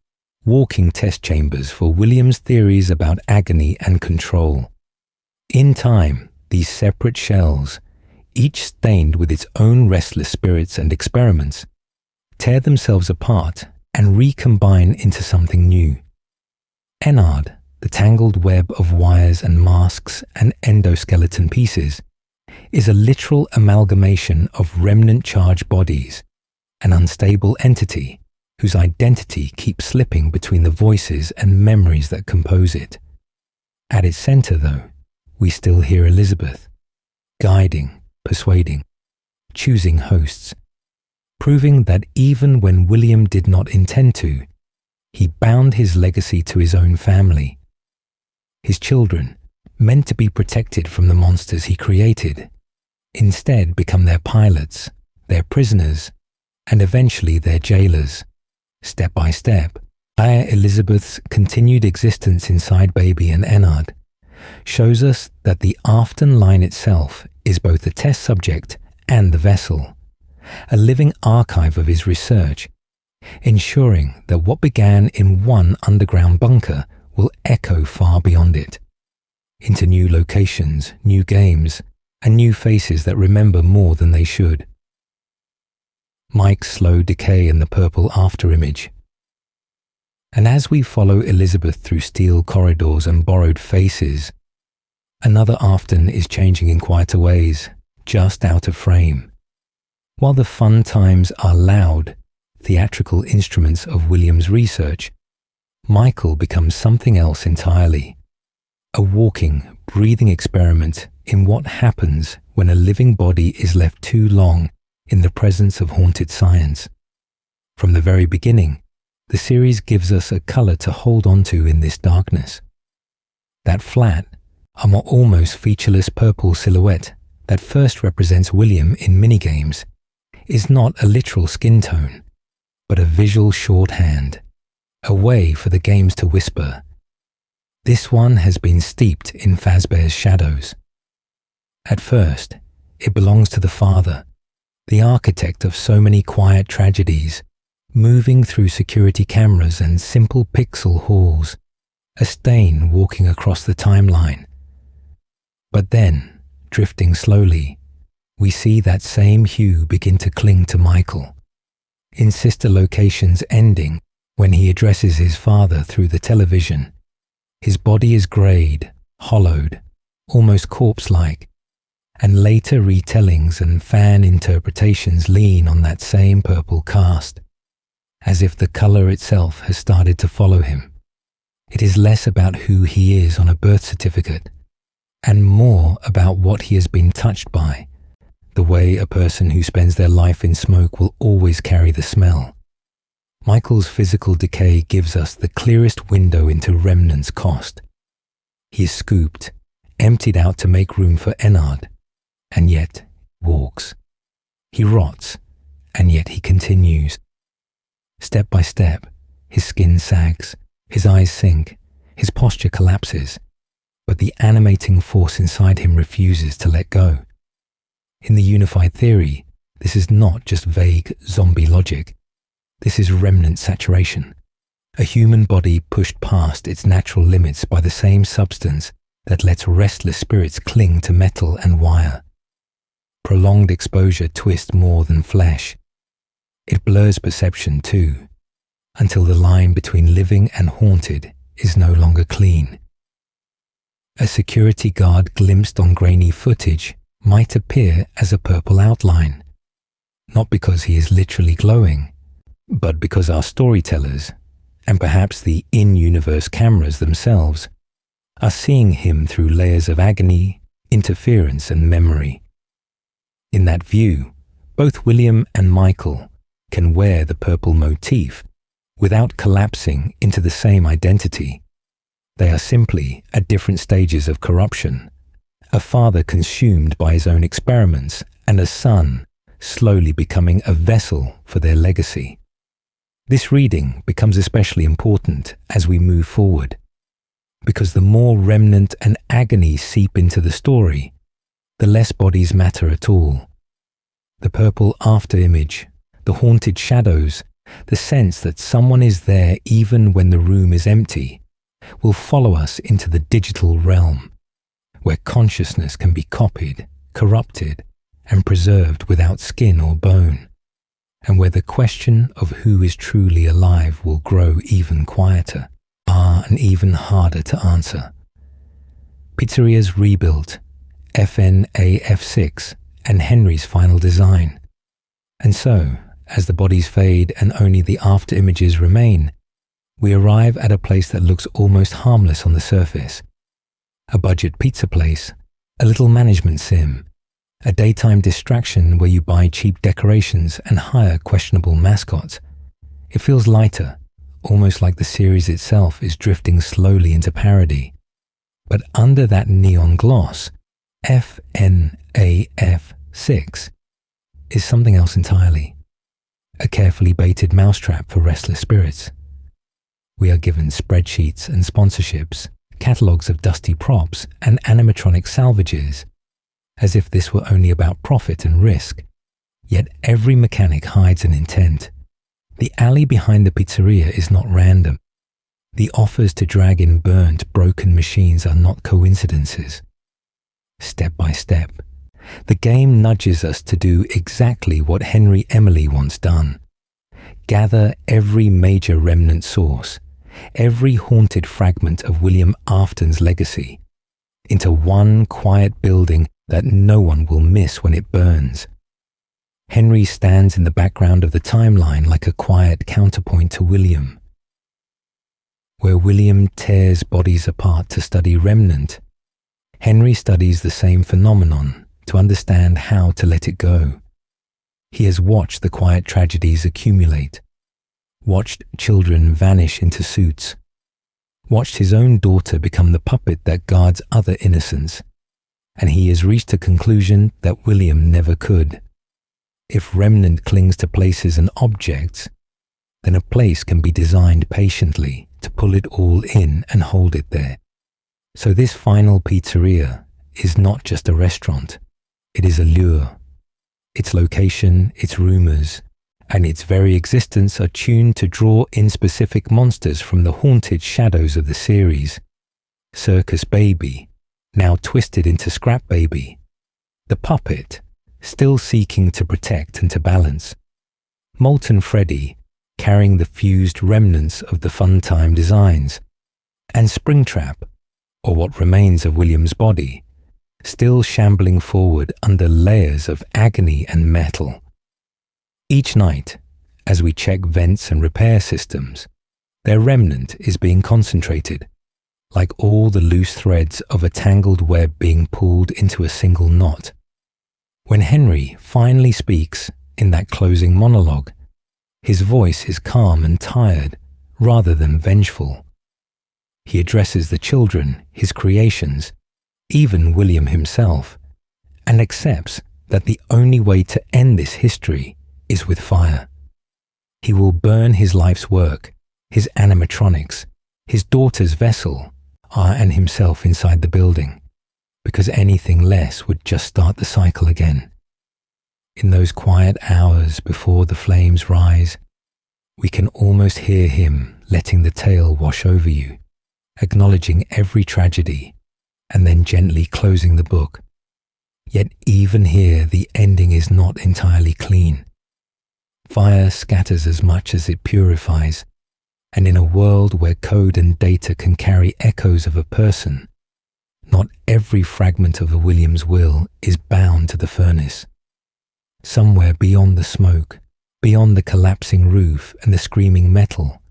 walking test chambers for William's theories about agony and control. In time, these separate shells, each stained with its own restless spirits and experiments, tear themselves apart and recombine into something new. Ennard, the tangled web of wires and masks and endoskeleton pieces, is a literal amalgamation of remnant charged bodies, an unstable entity whose identity keeps slipping between the voices and memories that compose it. At its center, though, we still hear Elizabeth, guiding, persuading, choosing hosts, proving that even when William did not intend to, he bound his legacy to his own family. His children, meant to be protected from the monsters he created, instead become their pilots, their prisoners, and eventually their jailers. Step by step, Aya Elizabeth's continued existence inside Baby and Ennard shows us that the Afton line itself is both the test subject and the vessel, a living archive of his research, ensuring that what began in one underground bunker will echo far beyond it, into new locations, new games, and new faces that remember more than they should. Mike's slow decay in the purple afterimage. And as we follow Elizabeth through steel corridors and borrowed faces, another Afton is changing in quieter ways, just out of frame. While the fun times are loud, theatrical instruments of William's research, Michael becomes something else entirely. A walking, breathing experiment in what happens when a living body is left too long in the presence of haunted science. From the very beginning, the series gives us a color to hold onto in this darkness. That flat, almost featureless purple silhouette that first represents William in minigames is not a literal skin tone, but a visual shorthand, a way for the games to whisper. This one has been steeped in Fazbear's shadows. At first, it belongs to the father, the architect of so many quiet tragedies, moving through security cameras and simple pixel halls, a stain walking across the timeline. But then, drifting slowly, we see that same hue begin to cling to Michael, in sister locations ending when he addresses his father through the television. His body is greyed, hollowed, almost corpse-like, and later retellings and fan interpretations lean on that same purple cast, as if the colour itself has started to follow him. It is less about who he is on a birth certificate, and more about what he has been touched by, the way a person who spends their life in smoke will always carry the smell. Michael's physical decay gives us the clearest window into Remnant's cost. He is scooped, emptied out to make room for Ennard, and yet walks. He rots, and yet he continues. Step by step, his skin sags, his eyes sink, his posture collapses, but the animating force inside him refuses to let go. In the unified theory, this is not just vague zombie logic. This is remnant saturation, a human body pushed past its natural limits by the same substance that lets restless spirits cling to metal and wire. prolonged exposure twists more than flesh. It blurs perception too, until the line between living and haunted is no longer clean. A security guard glimpsed on grainy footage might appear as a purple outline, not because he is literally glowing, but because our storytellers, and perhaps the in-universe cameras themselves, are seeing him through layers of agony, interference and memory. In that view, both William and Michael can wear the purple motif without collapsing into the same identity. They are simply at different stages of corruption, a father consumed by his own experiments and a son slowly becoming a vessel for their legacy. This reading becomes especially important as we move forward, because the more remnant and agony seep into the story, the less bodies matter at all. The purple after-image, the haunted shadows, the sense that someone is there even when the room is empty, will follow us into the digital realm, where consciousness can be copied, corrupted, and preserved without skin or bone, and where the question of who is truly alive will grow even quieter, and even harder to answer. Pizzeria's rebuild, FNAF 6, and Henry's final design. And so, as the bodies fade and only the after-images remain, we arrive at a place that looks almost harmless on the surface. A budget pizza place, a little management sim, a daytime distraction where you buy cheap decorations and hire questionable mascots. It feels lighter, almost like the series itself is drifting slowly into parody. But under that neon gloss, FNAF 6 is something else entirely. A carefully baited mousetrap for restless spirits. We are given spreadsheets and sponsorships, catalogues of dusty props and animatronic salvages, as if this were only about profit and risk. Yet every mechanic hides an intent. The alley behind the pizzeria is not random. The offers to drag in burnt, broken machines are not coincidences. Step by step, the game nudges us to do exactly what Henry Emily once done. Gather every major remnant source, every haunted fragment of William Afton's legacy, into one quiet building that no one will miss when it burns. Henry stands in the background of the timeline like a quiet counterpoint to William. Where William tears bodies apart to study remnant, Henry studies the same phenomenon to understand how to let it go. He has watched the quiet tragedies accumulate, watched children vanish into suits, watched his own daughter become the puppet that guards other innocents, and he has reached a conclusion that William never could. If remnant clings to places and objects, then a place can be designed patiently to pull it all in and hold it there. So this final pizzeria is not just a restaurant, it is a lure. Its location, its rumors, and its very existence are tuned to draw in specific monsters from the haunted shadows of the series. Circus Baby, now twisted into Scrap Baby. The puppet, still seeking to protect and to balance. Molten Freddy, carrying the fused remnants of the Funtime designs. And Springtrap, or what remains of William's body, still shambling forward under layers of agony and metal. Each night, as we check vents and repair systems, their remnant is being concentrated, like all the loose threads of a tangled web being pulled into a single knot. When Henry finally speaks in that closing monologue, his voice is calm and tired rather than vengeful. He addresses the children, his creations, even William himself, and accepts that the only way to end this history is with fire. He will burn his life's work, his animatronics, his daughter's vessel, and himself inside the building, because anything less would just start the cycle again. In those quiet hours before the flames rise, we can almost hear him letting the tale wash over you, acknowledging every tragedy, and then gently closing the book, Yet even here, the ending is not entirely clean. Fire scatters as much as it purifies, and in a world where code and data can carry echoes of a person, not every fragment of a Williams will is bound to the furnace. Somewhere beyond the smoke, beyond the collapsing roof and the screaming metal,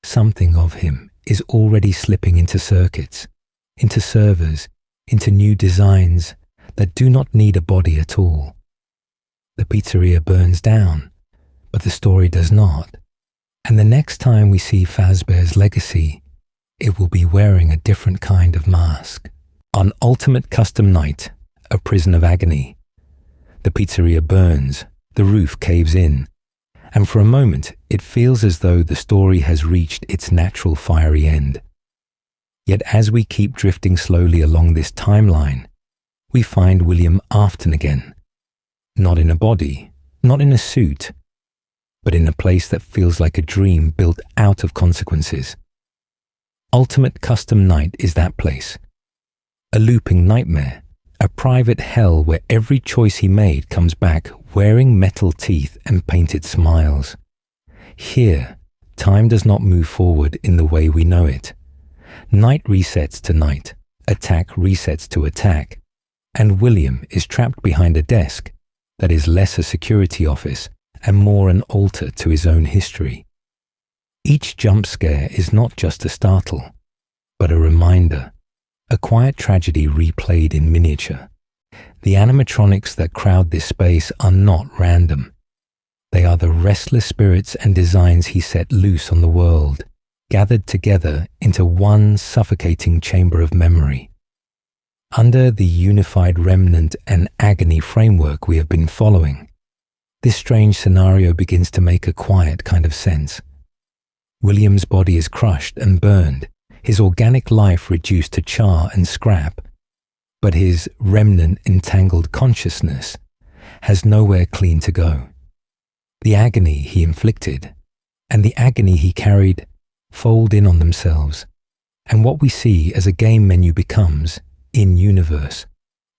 something of him is already slipping into circuits, into servers, into new designs that do not need a body at all. The pizzeria burns down, but the story does not. And the next time we see Fazbear's legacy, it will be wearing a different kind of mask. On Ultimate Custom Night, a prison of agony, the pizzeria burns, the roof caves in, and for a moment it feels as though the story has reached its natural fiery end. Yet as we keep drifting slowly along this timeline, we find William Afton again, not in a body, not in a suit, but in a place that feels like a dream built out of consequences. Ultimate Custom Night is that place. A looping nightmare, a private hell where every choice he made comes back wearing metal teeth and painted smiles. Here, time does not move forward in the way we know it. Night resets to night, attack resets to attack, and William is trapped behind a desk that is less a security office and more an altar to his own history. Each jump scare is not just a startle, but a reminder, a quiet tragedy replayed in miniature. The animatronics that crowd this space are not random. They are the restless spirits and designs he set loose on the world, gathered together into one suffocating chamber of memory. Under the unified remnant and agony framework we have been following, this strange scenario begins to make a quiet kind of sense. William's body is crushed and burned, his organic life reduced to char and scrap, but his remnant entangled consciousness has nowhere clean to go. The agony he inflicted and the agony he carried fold in on themselves, and what we see as a game menu becomes, in-universe,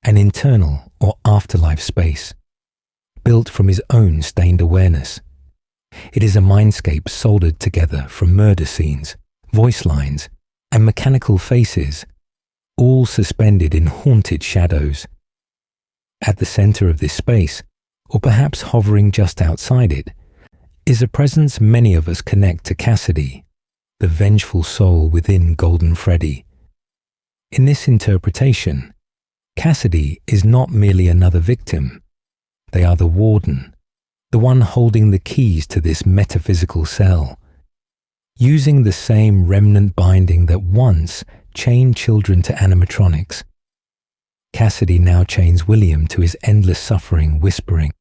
an internal or afterlife space, built from his own stained awareness. It is a mindscape soldered together from murder scenes, voice lines, and mechanical faces, all suspended in haunted shadows. At the center of this space, or perhaps hovering just outside it, is a presence many of us connect to Cassidy, the vengeful soul within Golden Freddy. In this interpretation, Cassidy is not merely another victim. They are the warden, the one holding the keys to this metaphysical cell. Using the same remnant binding that once chained children to animatronics, Cassidy now chains William to his endless suffering, whispering,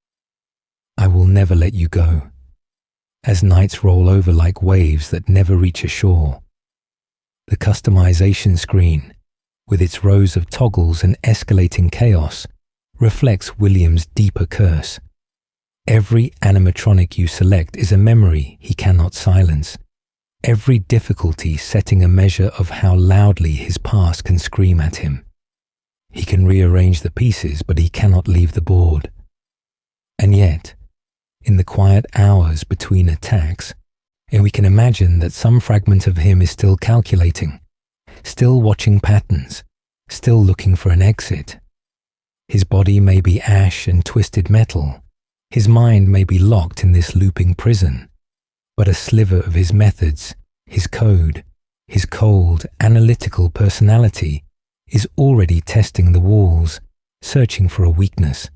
"I will never let you go," as nights roll over like waves that never reach a shore. The customization screen, with its rows of toggles and escalating chaos, reflects William's deeper curse. Every animatronic you select is a memory he cannot silence. Every difficulty setting a measure of how loudly his past can scream at him. He can rearrange the pieces, but he cannot leave the board. And yet, in the quiet hours between attacks, and we can imagine that some fragment of him is still calculating, still watching patterns, still looking for an exit. His body may be ash and twisted metal. His mind may be locked in this looping prison, but a sliver of his methods, his code, his cold, analytical personality is already testing the walls, searching for a weakness.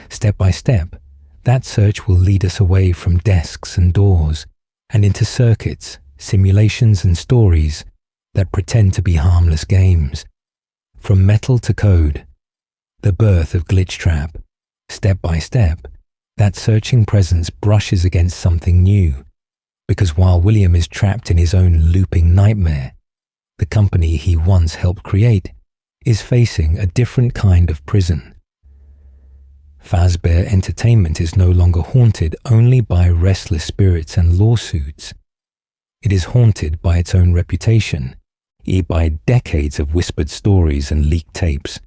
Step by step, that search will lead us away from desks and doors and into circuits, simulations and stories that pretend to be harmless games. From metal to code, the birth of Glitch Trap. Step by step, that searching presence brushes against something new, because while William is trapped in his own looping nightmare, the company he once helped create is facing a different kind of prison. Fazbear Entertainment is no longer haunted only by restless spirits and lawsuits. It is haunted by its own reputation, by decades of whispered stories and leaked tapes.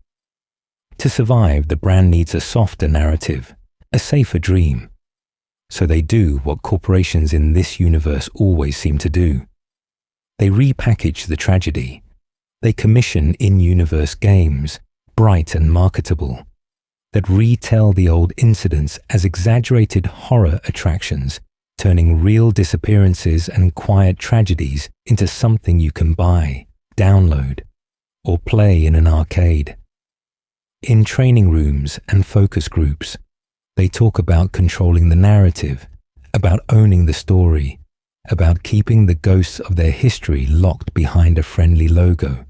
To survive, the brand needs a softer narrative, a safer dream. So they do what corporations in this universe always seem to do. They repackage the tragedy. They commission in-universe games, bright and marketable, that retell the old incidents as exaggerated horror attractions, turning real disappearances and quiet tragedies into something you can buy, download, or play in an arcade. In training rooms and focus groups, they talk about controlling the narrative, about owning the story, about keeping the ghosts of their history locked behind a friendly logo.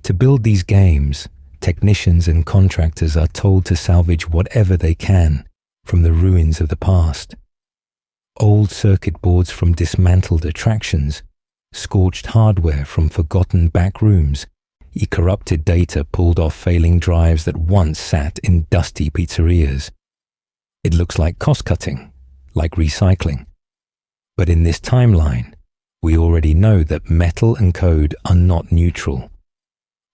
To build these games, technicians and contractors are told to salvage whatever they can from the ruins of the past. Old circuit boards from dismantled attractions, scorched hardware from forgotten back rooms, corrupted data pulled off failing drives that once sat in dusty pizzerias. It looks like cost-cutting, like recycling. But in this timeline, we already know that metal and code are not neutral.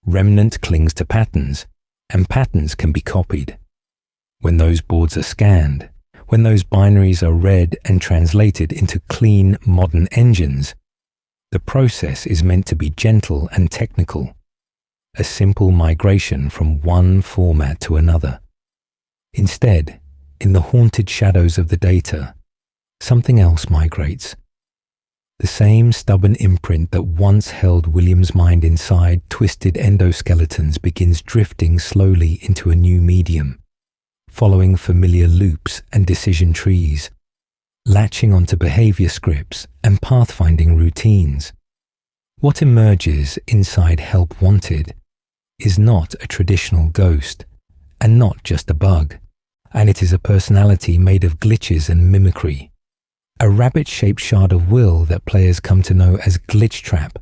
Remnant clings to patterns, and patterns can be copied. When those boards are scanned, when those binaries are read and translated into clean, modern engines, the process is meant to be gentle and technical, a simple migration from one format to another. Instead, in the haunted shadows of the data, something else migrates. The same stubborn imprint that once held William's mind inside twisted endoskeletons begins drifting slowly into a new medium, following familiar loops and decision trees, latching onto behavior scripts and pathfinding routines. What emerges inside Help Wanted is not a traditional ghost, and not just a bug, and it is a personality made of glitches and mimicry, a rabbit-shaped shard of will that players come to know as Glitch Trap.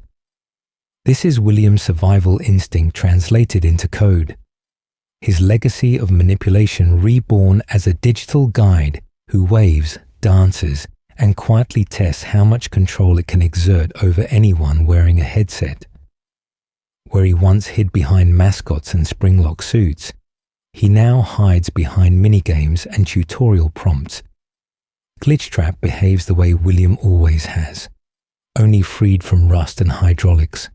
This is William's survival instinct translated into code, his legacy of manipulation reborn as a digital guide who waves, dances, and quietly tests how much control it can exert over anyone wearing a headset. Where he once hid behind mascots and springlock suits, he now hides behind minigames and tutorial prompts. Glitch Trap behaves the way William always has, only freed from rust and hydraulics.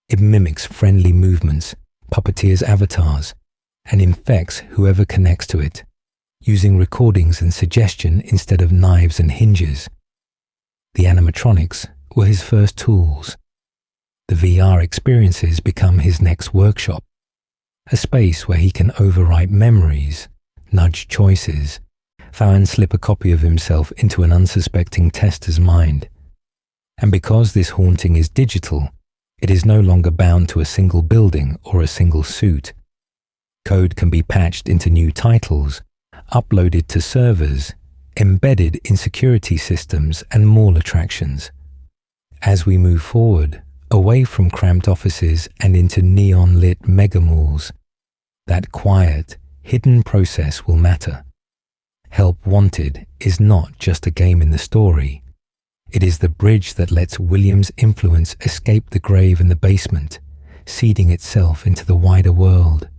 It mimics friendly movements, puppeteers avatars, and infects whoever connects to it, using recordings and suggestion instead of knives and hinges. The animatronics were his first tools. The VR experiences become his next workshop, a space where he can overwrite memories, nudge choices, and slip a copy of himself into an unsuspecting tester's mind. And because this haunting is digital, it is no longer bound to a single building or a single suit. Code can be patched into new titles, uploaded to servers, embedded in security systems and mall attractions. As we move forward, away from cramped offices and into neon-lit megamalls, that quiet, hidden process will matter. Help Wanted is not just a game in the story. It is the bridge that lets William's influence escape the grave in the basement, seeding itself into the wider world.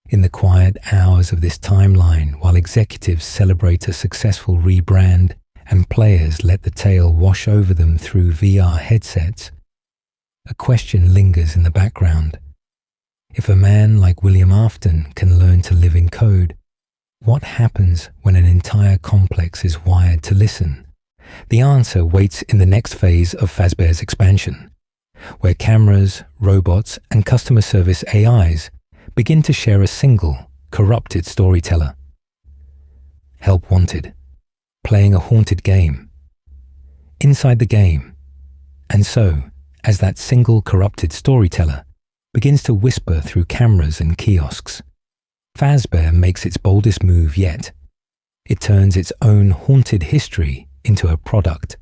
In the quiet hours of this timeline, while executives celebrate a successful rebrand and players let the tale wash over them through VR headsets, a question lingers in the background. If a man like William Afton can learn to live in code, what happens when an entire complex is wired to listen? The answer waits in the next phase of Fazbear's expansion, where cameras, robots, and customer service AIs begin to share a single, corrupted storyteller. Help Wanted, playing a haunted game. Inside the game, and so, as that single corrupted storyteller begins to whisper through cameras and kiosks, Fazbear makes its boldest move yet. It turns its own haunted history into a product.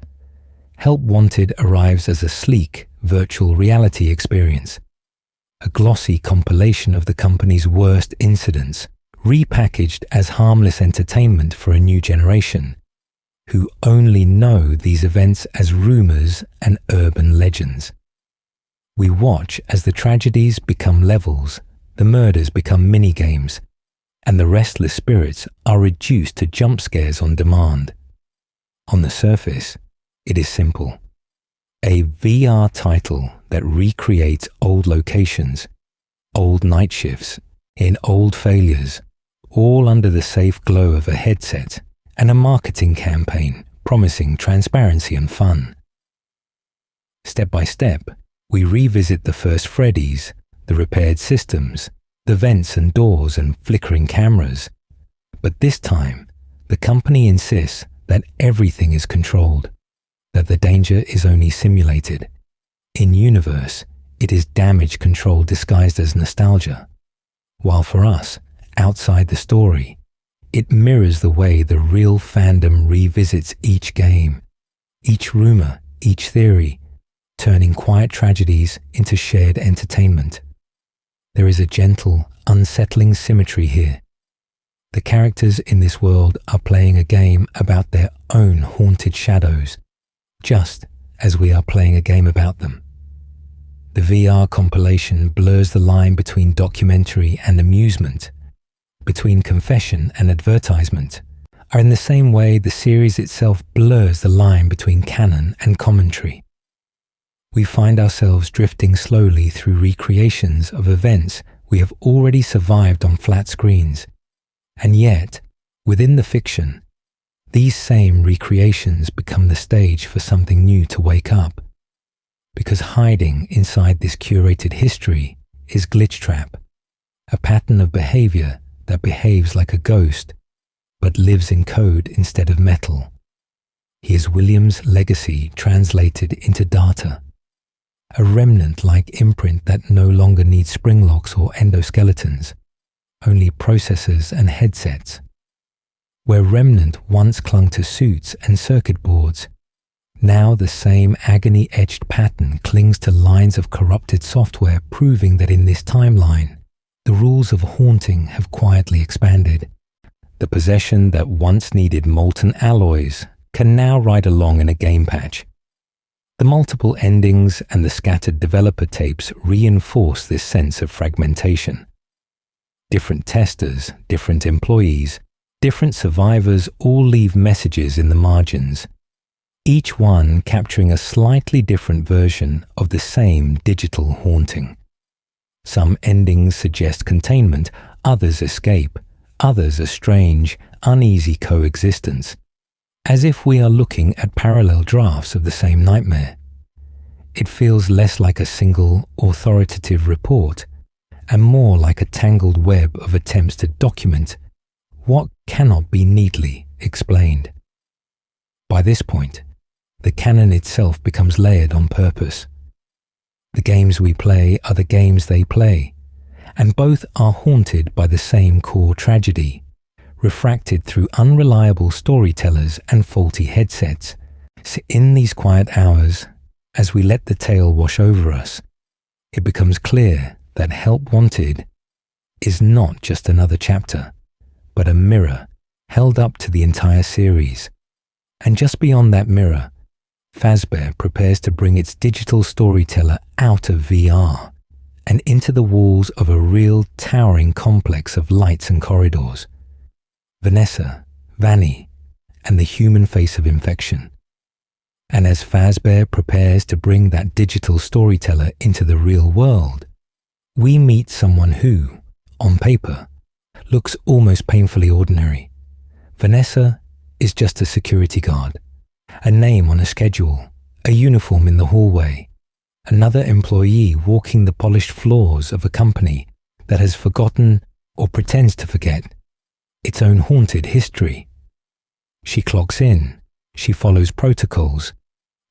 Help Wanted arrives as a sleek, virtual reality experience, a glossy compilation of the company's worst incidents, repackaged as harmless entertainment for a new generation, who only know these events as rumors and urban legends. We watch as the tragedies become levels, the murders become mini-games, and the restless spirits are reduced to jump scares on demand. On the surface, it is simple. A VR title that recreates old locations, old night shifts, in old failures, all under the safe glow of a headset and a marketing campaign promising transparency and fun. Step by step, we revisit the first Freddys, the repaired systems, the vents and doors and flickering cameras. But this time, the company insists that everything is controlled, that the danger is only simulated. In universe, it is damage control disguised as nostalgia. While for us, outside the story, it mirrors the way the real fandom revisits each game, each rumor, each theory, turning quiet tragedies into shared entertainment. There is a gentle, unsettling symmetry here. The characters in this world are playing a game about their own haunted shadows, just as we are playing a game about them. The VR compilation blurs the line between documentary and amusement, between confession and advertisement, are in the same way the series itself blurs the line between canon and commentary. We find ourselves drifting slowly through recreations of events we have already survived on flat screens, and yet, within the fiction, these same recreations become the stage for something new to wake up. Because hiding inside this curated history is Glitchtrap, a pattern of behavior that behaves like a ghost, but lives in code instead of metal. He is William's legacy translated into data, a remnant-like imprint that no longer needs spring locks or endoskeletons, only processors and headsets. Where Remnant once clung to suits and circuit boards, now the same agony-etched pattern clings to lines of corrupted software, proving that in this timeline, the rules of haunting have quietly expanded. The possession that once needed molten alloys can now ride along in a game patch. The multiple endings and the scattered developer tapes reinforce this sense of fragmentation. Different testers, different employees, different survivors all leave messages in the margins, each one capturing a slightly different version of the same digital haunting. Some endings suggest containment, others escape, others a strange, uneasy coexistence, as if we are looking at parallel drafts of the same nightmare. It feels less like a single, authoritative report, and more like a tangled web of attempts to document what cannot be neatly explained. By this point, the canon itself becomes layered on purpose. The games we play are the games they play, and both are haunted by the same core tragedy, refracted through unreliable storytellers and faulty headsets. So in these quiet hours, as we let the tale wash over us, it becomes clear that Help Wanted is not just another chapter, but a mirror held up to the entire series. And just beyond that mirror, Fazbear prepares to bring its digital storyteller out of VR and into the walls of a real towering complex of lights and corridors. Vanessa, Vanny, and the human face of infection. And as Fazbear prepares to bring that digital storyteller into the real world, we meet someone who, on paper, looks almost painfully ordinary. Vanessa is just a security guard, a name on a schedule, a uniform in the hallway, another employee walking the polished floors of a company that has forgotten or pretends to forget its own haunted history. She clocks in, she follows protocols,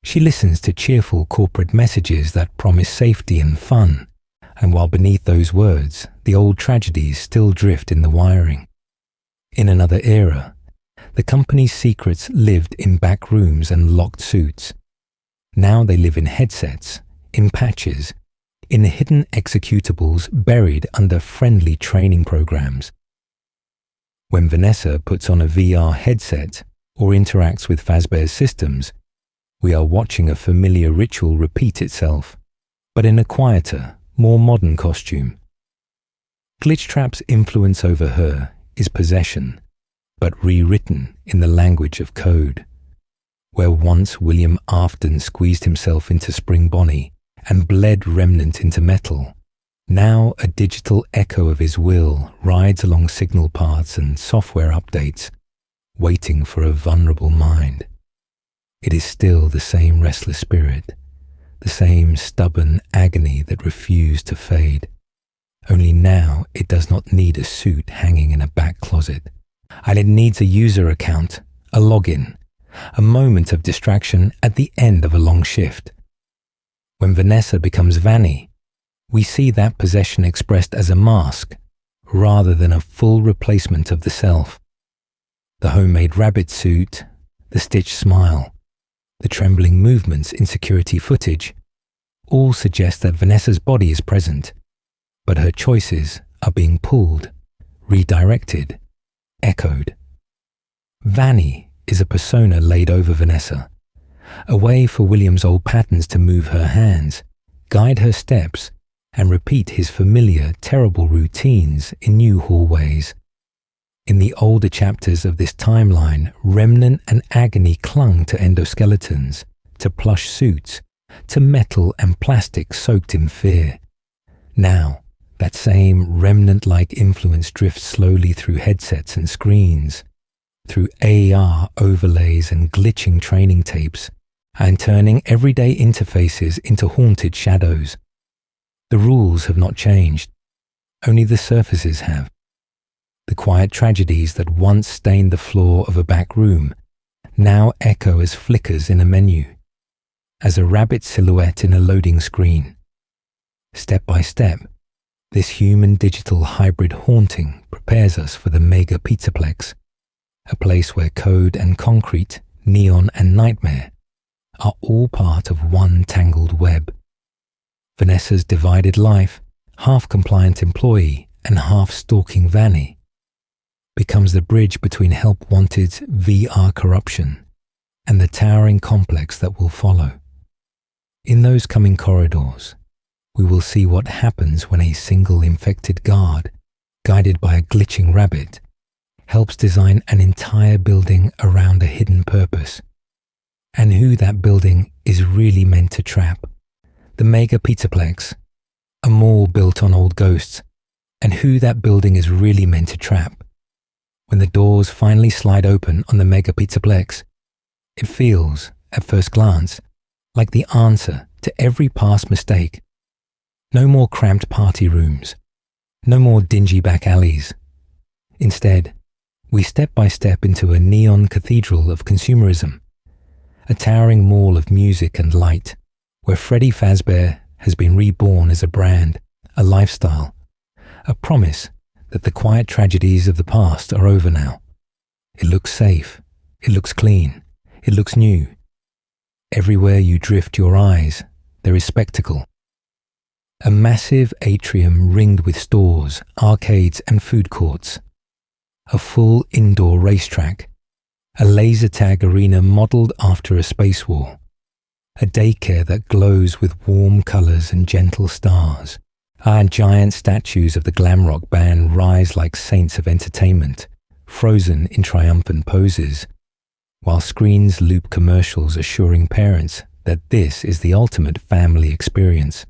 she listens to cheerful corporate messages that promise safety and fun, and while beneath those words, the old tragedies still drift in the wiring. In another era, the company's secrets lived in back rooms and locked suits. Now they live in headsets, in patches, in hidden executables buried under friendly training programs. When Vanessa puts on a VR headset or interacts with Fazbear's systems, we are watching a familiar ritual repeat itself, but in a quieter, more modern costume. Glitchtrap's influence over her is possession, but rewritten in the language of code. Where once William Afton squeezed himself into Spring Bonnie and bled remnant into metal, now a digital echo of his will rides along signal paths and software updates, waiting for a vulnerable mind. It is still the same restless spirit, the same stubborn agony that refused to fade. Only now it does not need a suit hanging in a back closet, and it needs a user account, a login, a moment of distraction at the end of a long shift. When Vanessa becomes Vanny, we see that possession expressed as a mask rather than a full replacement of the self. The homemade rabbit suit, the stitched smile, the trembling movements in security footage all suggest that Vanessa's body is present, but her choices are being pulled, redirected, echoed. Vanny is a persona laid over Vanessa, a way for William's old patterns to move her hands, guide her steps, and repeat his familiar, terrible routines in new hallways. In the older chapters of this timeline, remnant and agony clung to endoskeletons, to plush suits, to metal and plastic soaked in fear. Now, that same remnant-like influence drifts slowly through headsets and screens, through AR overlays and glitching training tapes, and turning everyday interfaces into haunted shadows. The rules have not changed, only the surfaces have. The quiet tragedies that once stained the floor of a back room now echo as flickers in a menu, as a rabbit silhouette in a loading screen. Step by step, this human-digital hybrid haunting prepares us for the mega pizzaplex, a place where code and concrete, neon and nightmare are all part of one tangled web. Vanessa's divided life, half-compliant employee and half-stalking Vanny, becomes the bridge between help-wanted's VR corruption and the towering complex that will follow. In those coming corridors, we will see what happens when a single infected guard, guided by a glitching rabbit, helps design an entire building around a hidden purpose, and who that building is really meant to trap. The mega pizzaplex, a mall built on old ghosts, and who that building is really meant to trap. When the doors finally slide open on the mega pizzaplex, it feels, at first glance, like the answer to every past mistake. No more cramped party rooms, no more dingy back alleys. Instead, we step by step into a neon cathedral of consumerism, a towering mall of music and light, where Freddy Fazbear has been reborn as a brand, a lifestyle, a promise that the quiet tragedies of the past are over now. It looks safe, it looks clean, it looks new. Everywhere you drift your eyes, there is spectacle. A massive atrium ringed with stores, arcades and food courts. A full indoor racetrack. A laser tag arena modelled after a space war. A daycare that glows with warm colours and gentle stars. And giant statues of the glam rock band rise like saints of entertainment, frozen in triumphant poses, while screens loop commercials assuring parents that this is the ultimate family experience.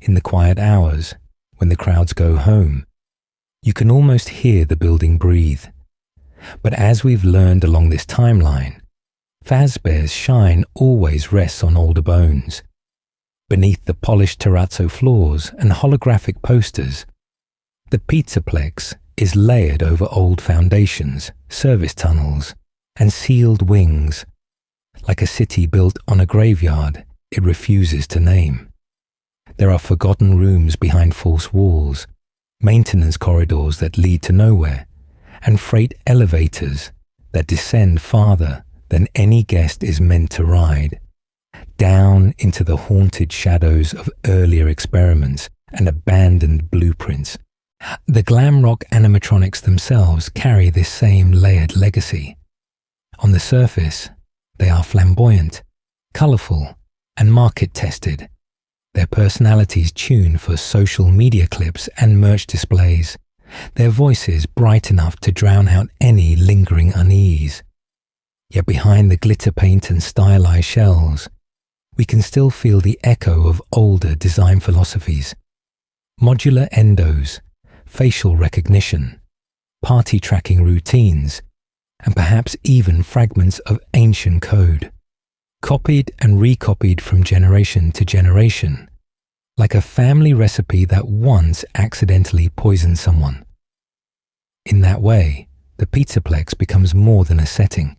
In the quiet hours, when the crowds go home, you can almost hear the building breathe. But as we've learned along this timeline, Fazbear's shine always rests on older bones. Beneath the polished terrazzo floors and holographic posters, the pizzaplex is layered over old foundations, service tunnels, and sealed wings. Like a city built on a graveyard it refuses to name. There are forgotten rooms behind false walls, maintenance corridors that lead to nowhere, and freight elevators that descend farther than any guest is meant to ride, down into the haunted shadows of earlier experiments and abandoned blueprints. The glam rock animatronics themselves carry this same layered legacy. On the surface, they are flamboyant, colourful, and market-tested. their personalities tuned for social media clips and merch displays, their voices bright enough to drown out any lingering unease. Yet behind the glitter paint and stylized shells, we can still feel the echo of older design philosophies. Modular endos, facial recognition, party tracking routines, and perhaps even fragments of ancient code, copied and recopied from generation to generation, like a family recipe that once accidentally poisoned someone. In that way, the Pizzaplex becomes more than a setting.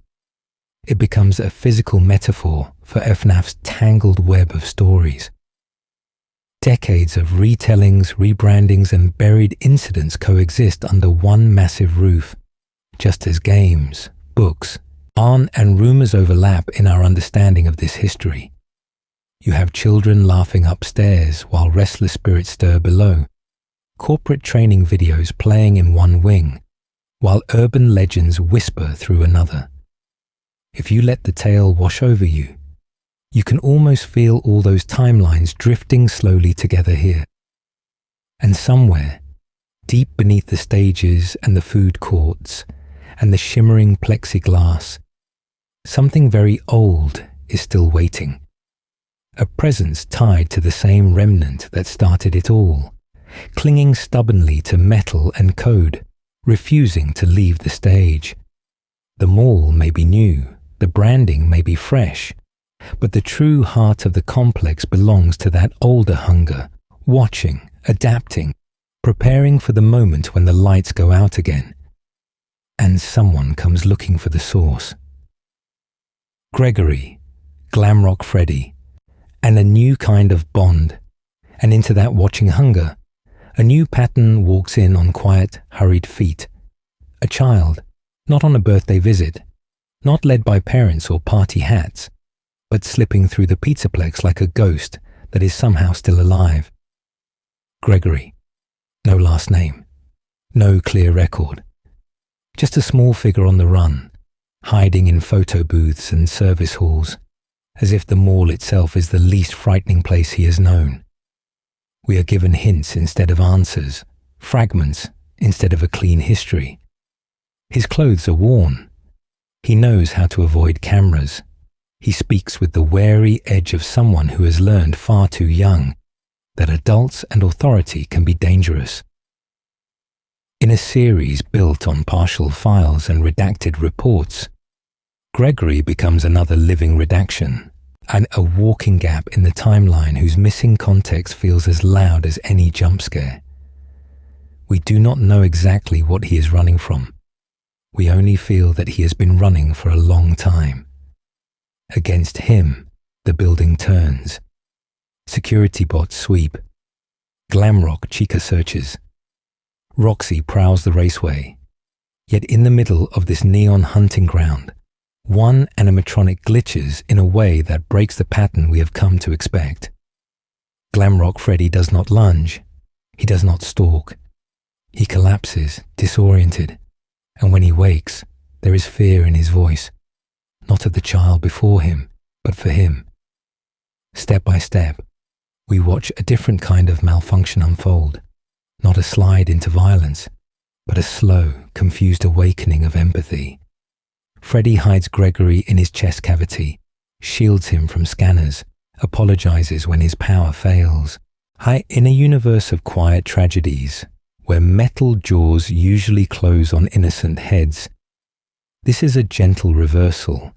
It becomes a physical metaphor for FNAF's tangled web of stories. Decades of retellings, rebrandings, and buried incidents coexist under one massive roof, just as games, books, yarn, and rumors overlap in our understanding of this history. You have children laughing upstairs while restless spirits stir below, corporate training videos playing in one wing, while urban legends whisper through another. If you let the tale wash over you, you can almost feel all those timelines drifting slowly together here. And somewhere, deep beneath the stages and the food courts and the shimmering plexiglass, something very old is still waiting. A presence tied to the same remnant that started it all, clinging stubbornly to metal and code, refusing to leave the stage. The mall may be new, the branding may be fresh, but the true heart of the complex belongs to that older hunger, watching, adapting, preparing for the moment when the lights go out again, and someone comes looking for the source. Gregory, Glamrock Freddy, and a new kind of bond, and into that watching hunger, a new pattern walks in on quiet, hurried feet. A child, not on a birthday visit, not led by parents or party hats, but slipping through the Pizzaplex like a ghost that is somehow still alive. Gregory, no last name, no clear record, just a small figure on the run, hiding in photo booths and service halls, as if the mall itself is the least frightening place he has known. We are given hints instead of answers, fragments instead of a clean history. His clothes are worn. He knows how to avoid cameras. He speaks with the wary edge of someone who has learned far too young that adults and authority can be dangerous. In a series built on partial files and redacted reports, Gregory becomes another living redaction, and a walking gap in the timeline whose missing context feels as loud as any jump scare. We do not know exactly what he is running from. We only feel that he has been running for a long time. Against him, the building turns. Security bots sweep. Glamrock Chica searches. Roxy prowls the raceway. Yet in the middle of this neon hunting ground, one animatronic glitches in a way that breaks the pattern we have come to expect. Glamrock Freddy does not lunge. He does not stalk. He collapses, disoriented, and when he wakes, there is fear in his voice, not of the child before him, but for him. Step by step, we watch a different kind of malfunction unfold, not a slide into violence, but a slow, confused awakening of empathy. Freddy hides Gregory in his chest cavity, shields him from scanners, apologizes when his power fails. In a universe of quiet tragedies, where metal jaws usually close on innocent heads, this is a gentle reversal,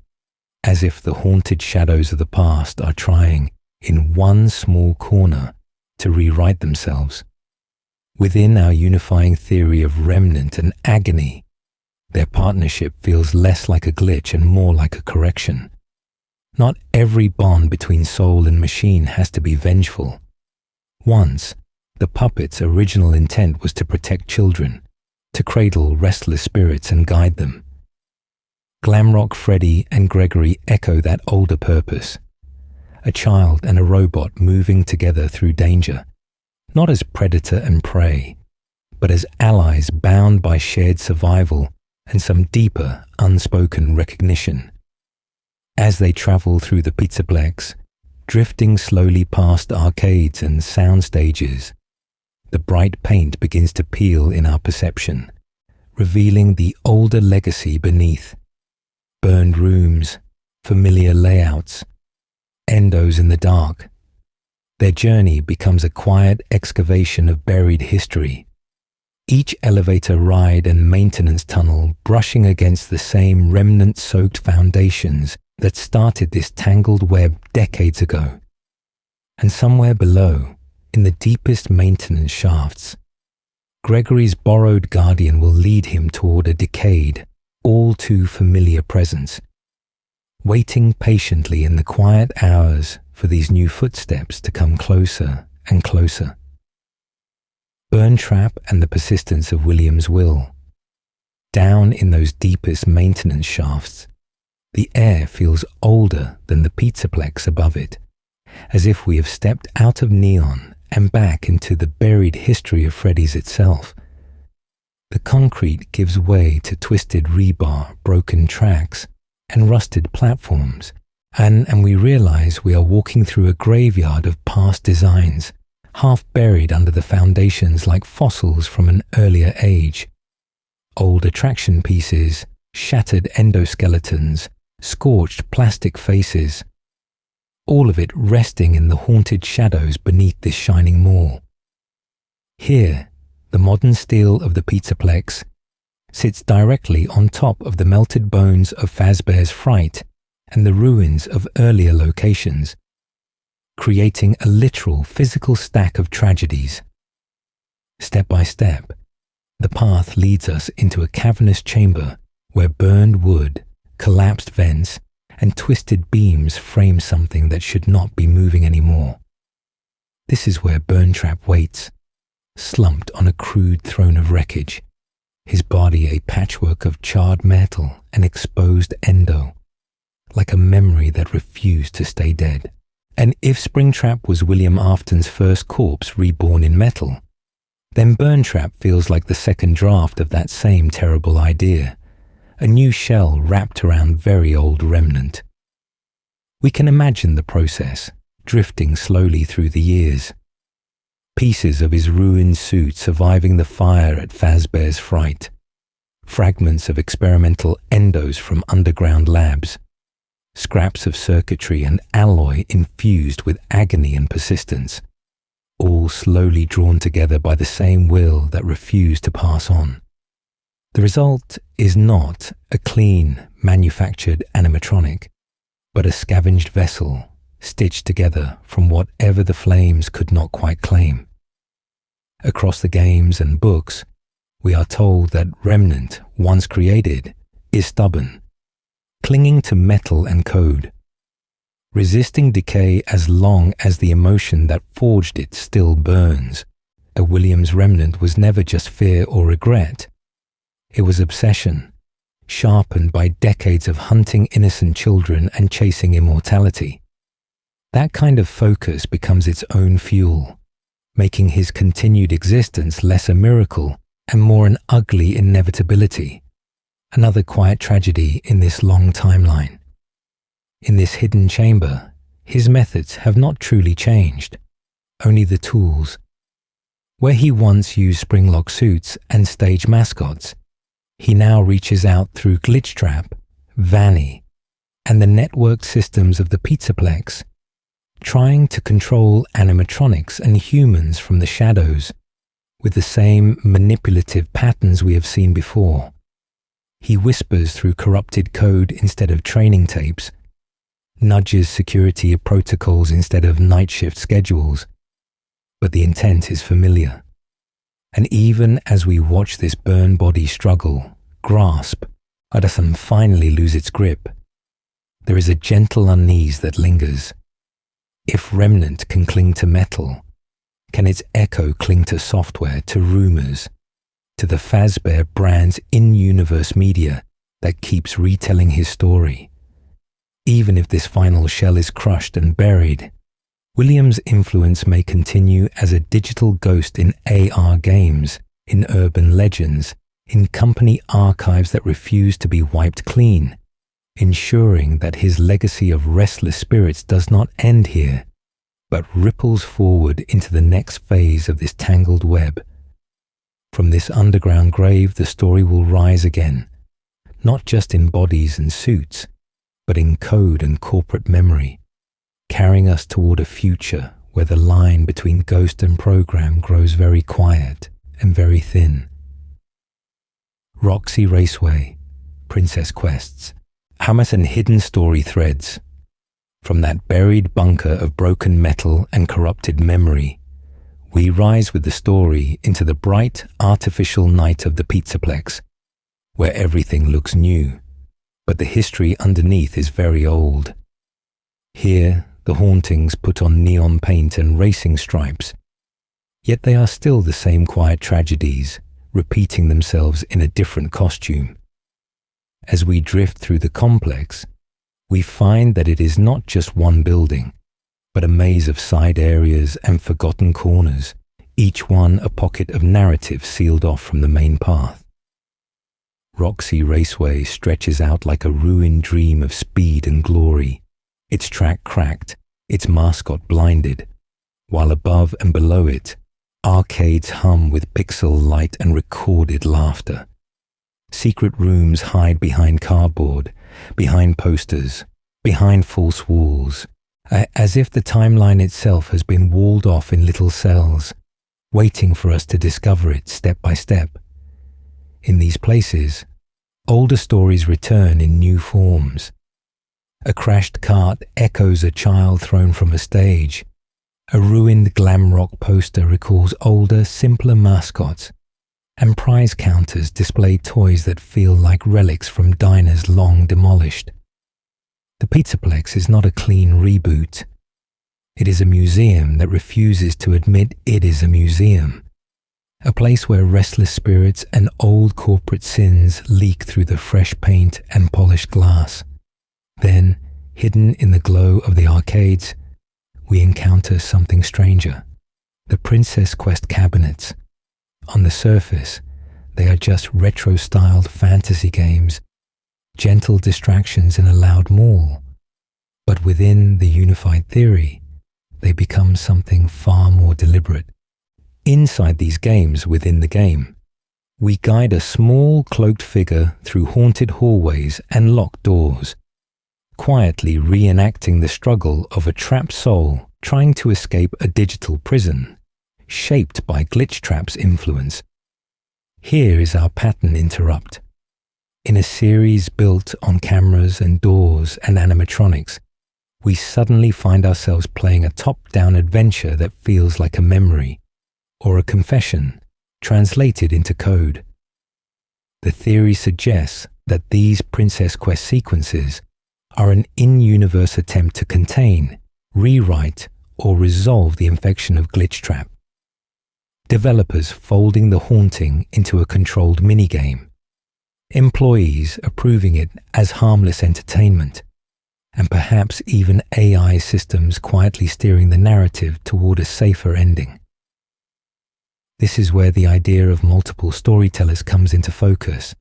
as if the haunted shadows of the past are trying, in one small corner, to rewrite themselves. Within our unifying theory of remnant and agony, their partnership feels less like a glitch and more like a correction. Not every bond between soul and machine has to be vengeful. Once, the puppet's original intent was to protect children, to cradle restless spirits and guide them. Glamrock Freddy and Gregory echo that older purpose. A child and a robot moving together through danger, not as predator and prey, but as allies bound by shared survival and some deeper, unspoken recognition. As they travel through the Pizzaplex, Drifting slowly past arcades and sound stages, the bright paint begins to peel in our perception, revealing the older legacy beneath. Burned rooms, familiar layouts, endos in the dark. Their journey becomes a quiet excavation of buried history. Each elevator ride and maintenance tunnel brushing against the same remnant-soaked foundations that started this tangled web decades ago. And somewhere below, in the deepest maintenance shafts, Gregory's borrowed guardian will lead him toward a decayed, all too familiar presence, waiting patiently in the quiet hours for these new footsteps to come closer and closer. Burntrap and the persistence of William's will. Down in those deepest maintenance shafts, the air feels older than the pizzaplex above it, as if we have stepped out of neon and back into the buried history of Freddy's itself. The concrete gives way to twisted rebar, broken tracks, and rusted platforms, and we realize we are walking through a graveyard of past designs, half buried under the foundations like fossils from an earlier age. Old attraction pieces, shattered endoskeletons, scorched plastic faces, all of it resting in the haunted shadows beneath this shining mall. Here, the modern steel of the pizzaplex sits directly on top of the melted bones of Fazbear's Fright and the ruins of earlier locations, creating a literal physical stack of tragedies. Step by step, the path leads us into a cavernous chamber where burned wood, collapsed vents, and twisted beams frame something that should not be moving anymore. This is where Burntrap waits, slumped on a crude throne of wreckage, his body a patchwork of charred metal and exposed endo, like a memory that refused to stay dead. And if Springtrap was William Afton's first corpse reborn in metal, then Burntrap feels like the second draft of that same terrible idea, a new shell wrapped around very old remnant. We can imagine the process, drifting slowly through the years. Pieces of his ruined suit surviving the fire at Fazbear's Fright, fragments of experimental endos from underground labs, scraps of circuitry and alloy infused with agony and persistence, all slowly drawn together by the same will that refused to pass on. The result is not a clean, manufactured animatronic, but a scavenged vessel stitched together from whatever the flames could not quite claim. Across the games and books, we are told that Remnant, once created, is stubborn, clinging to metal and code, resisting decay as long as the emotion that forged it still burns. A Williams Remnant was never just fear or regret. It was obsession, sharpened by decades of hunting innocent children and chasing immortality. That kind of focus becomes its own fuel, making his continued existence less a miracle and more an ugly inevitability, another quiet tragedy in this long timeline. In this hidden chamber, his methods have not truly changed, only the tools. Where he once used springlock suits and stage mascots, he now reaches out through Glitchtrap, Vanny, and the networked systems of the Pizzaplex, trying to control animatronics and humans from the shadows with the same manipulative patterns we have seen before. He whispers through corrupted code instead of training tapes, nudges security protocols instead of night shift schedules, but the intent is familiar. And even as we watch this burn body struggle, grasp, and finally lose its grip, there is a gentle unease that lingers. If Remnant can cling to metal, can its echo cling to software, to rumors, to the Fazbear brand's in-universe media that keeps retelling his story? Even if this final shell is crushed and buried, Williams' influence may continue as a digital ghost in AR games, in urban legends, in company archives that refuse to be wiped clean, ensuring that his legacy of restless spirits does not end here, but ripples forward into the next phase of this tangled web. From this underground grave, the story will rise again, not just in bodies and suits, but in code and corporate memory, carrying us toward a future where the line between ghost and program grows very quiet and very thin. Roxy Raceway, Princess Quests, Hamas and hidden story threads. From that buried bunker of broken metal and corrupted memory, we rise with the story into the bright, artificial night of the Pizzaplex, where everything looks new, but the history underneath is very old. Here, the hauntings put on neon paint and racing stripes, yet they are still the same quiet tragedies, repeating themselves in a different costume. As we drift through the complex, we find that it is not just one building, but a maze of side areas and forgotten corners, each one a pocket of narrative sealed off from the main path. Roxy Raceway stretches out like a ruined dream of speed and glory, its track cracked, its mascot blinded, while above and below it, arcades hum with pixel light and recorded laughter. Secret rooms hide behind cardboard, behind posters, behind false walls, as if the timeline itself has been walled off in little cells, waiting for us to discover it step by step. In these places, older stories return in new forms. A crashed cart echoes a child thrown from a stage. A ruined glam rock poster recalls older, simpler mascots, and prize counters display toys that feel like relics from diners long demolished. The Pizzaplex is not a clean reboot. It is a museum that refuses to admit it is a museum. A place where restless spirits and old corporate sins leak through the fresh paint and polished glass. Then, hidden in the glow of the arcades, we encounter something stranger. The Princess Quest cabinets. On the surface, they are just retro-styled fantasy games, gentle distractions in a loud mall. But within the unified theory, they become something far more deliberate. Inside these games within the game, we guide a small cloaked figure through haunted hallways and locked doors, quietly reenacting the struggle of a trapped soul trying to escape a digital prison, shaped by Glitch Trap's influence. Here is our pattern interrupt. In a series built on cameras and doors and animatronics, we suddenly find ourselves playing a top-down adventure that feels like a memory, or a confession, translated into code. The theory suggests that these Princess Quest sequences are an in-universe attempt to contain, rewrite, or resolve the infection of Glitch Trap. Developers folding the haunting into a controlled minigame, employees approving it as harmless entertainment, and perhaps even AI systems quietly steering the narrative toward a safer ending. This is where the idea of multiple storytellers comes into focus.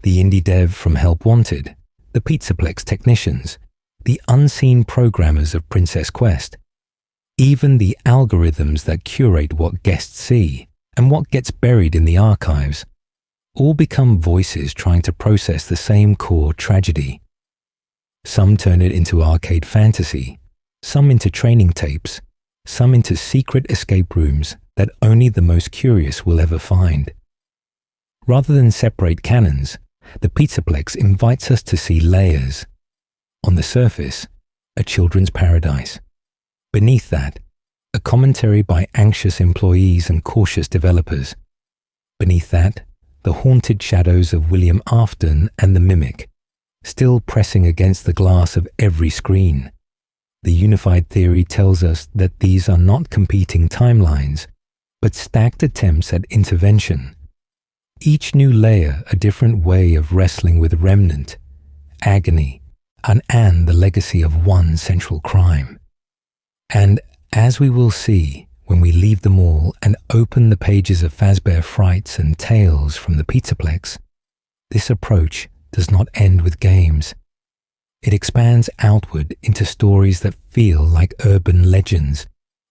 The indie dev from Help Wanted, the Pizzaplex technicians, the unseen programmers of Princess Quest, even the algorithms that curate what guests see and what gets buried in the archives, all become voices trying to process the same core tragedy. Some turn it into arcade fantasy, some into training tapes, some into secret escape rooms that only the most curious will ever find. Rather than separate canons, the Pizzaplex invites us to see layers. On the surface, a children's paradise. Beneath that, a commentary by anxious employees and cautious developers. Beneath that, the haunted shadows of William Afton and the Mimic, still pressing against the glass of every screen. The unified theory tells us that these are not competing timelines, but stacked attempts at intervention. Each new layer a different way of wrestling with remnant, agony, and the legacy of one central crime. And as we will see when we leave the mall and open the pages of Fazbear Frights and Tales from the Pizzaplex, this approach does not end with games. It expands outward into stories that feel like urban legends,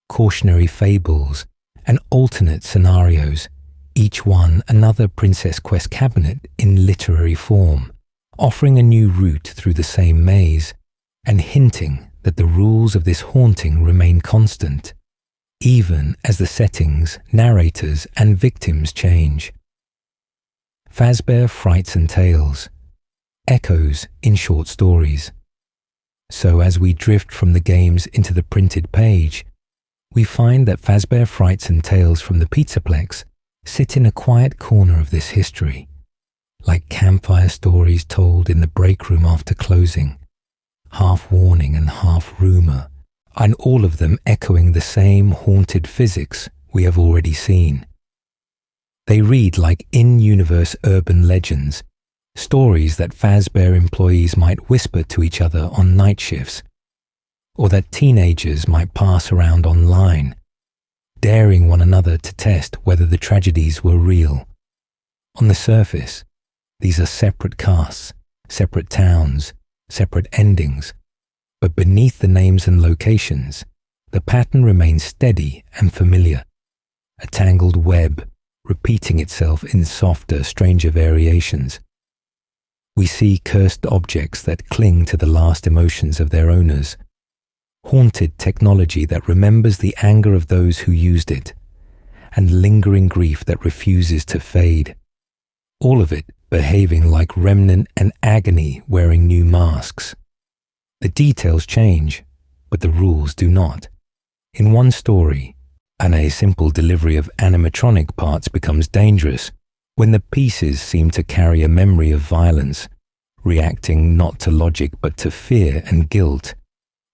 cautionary fables, and alternate scenarios, each one another Princess Quest cabinet in literary form, offering a new route through the same maze, and hinting that the rules of this haunting remain constant, even as the settings, narrators, and victims change. Fazbear Frights and Tales, echoes in short stories. So as we drift from the games into the printed page, we find that Fazbear Frights and Tales from the Pizzaplex sit in a quiet corner of this history, like campfire stories told in the break room after closing, half warning and half rumor, and all of them echoing the same haunted physics we have already seen. They read like in-universe urban legends, stories that Fazbear employees might whisper to each other on night shifts, or that teenagers might pass around online, daring one another to test whether the tragedies were real. On the surface, these are separate casts, separate towns, separate endings, but beneath the names and locations, the pattern remains steady and familiar, a tangled web repeating itself in softer, stranger variations. We see cursed objects that cling to the last emotions of their owners, haunted technology that remembers the anger of those who used it, and lingering grief that refuses to fade, all of it behaving like remnant and agony wearing new masks. The details change, but the rules do not. In one story, a simple delivery of animatronic parts becomes dangerous when the pieces seem to carry a memory of violence, reacting not to logic but to fear and guilt,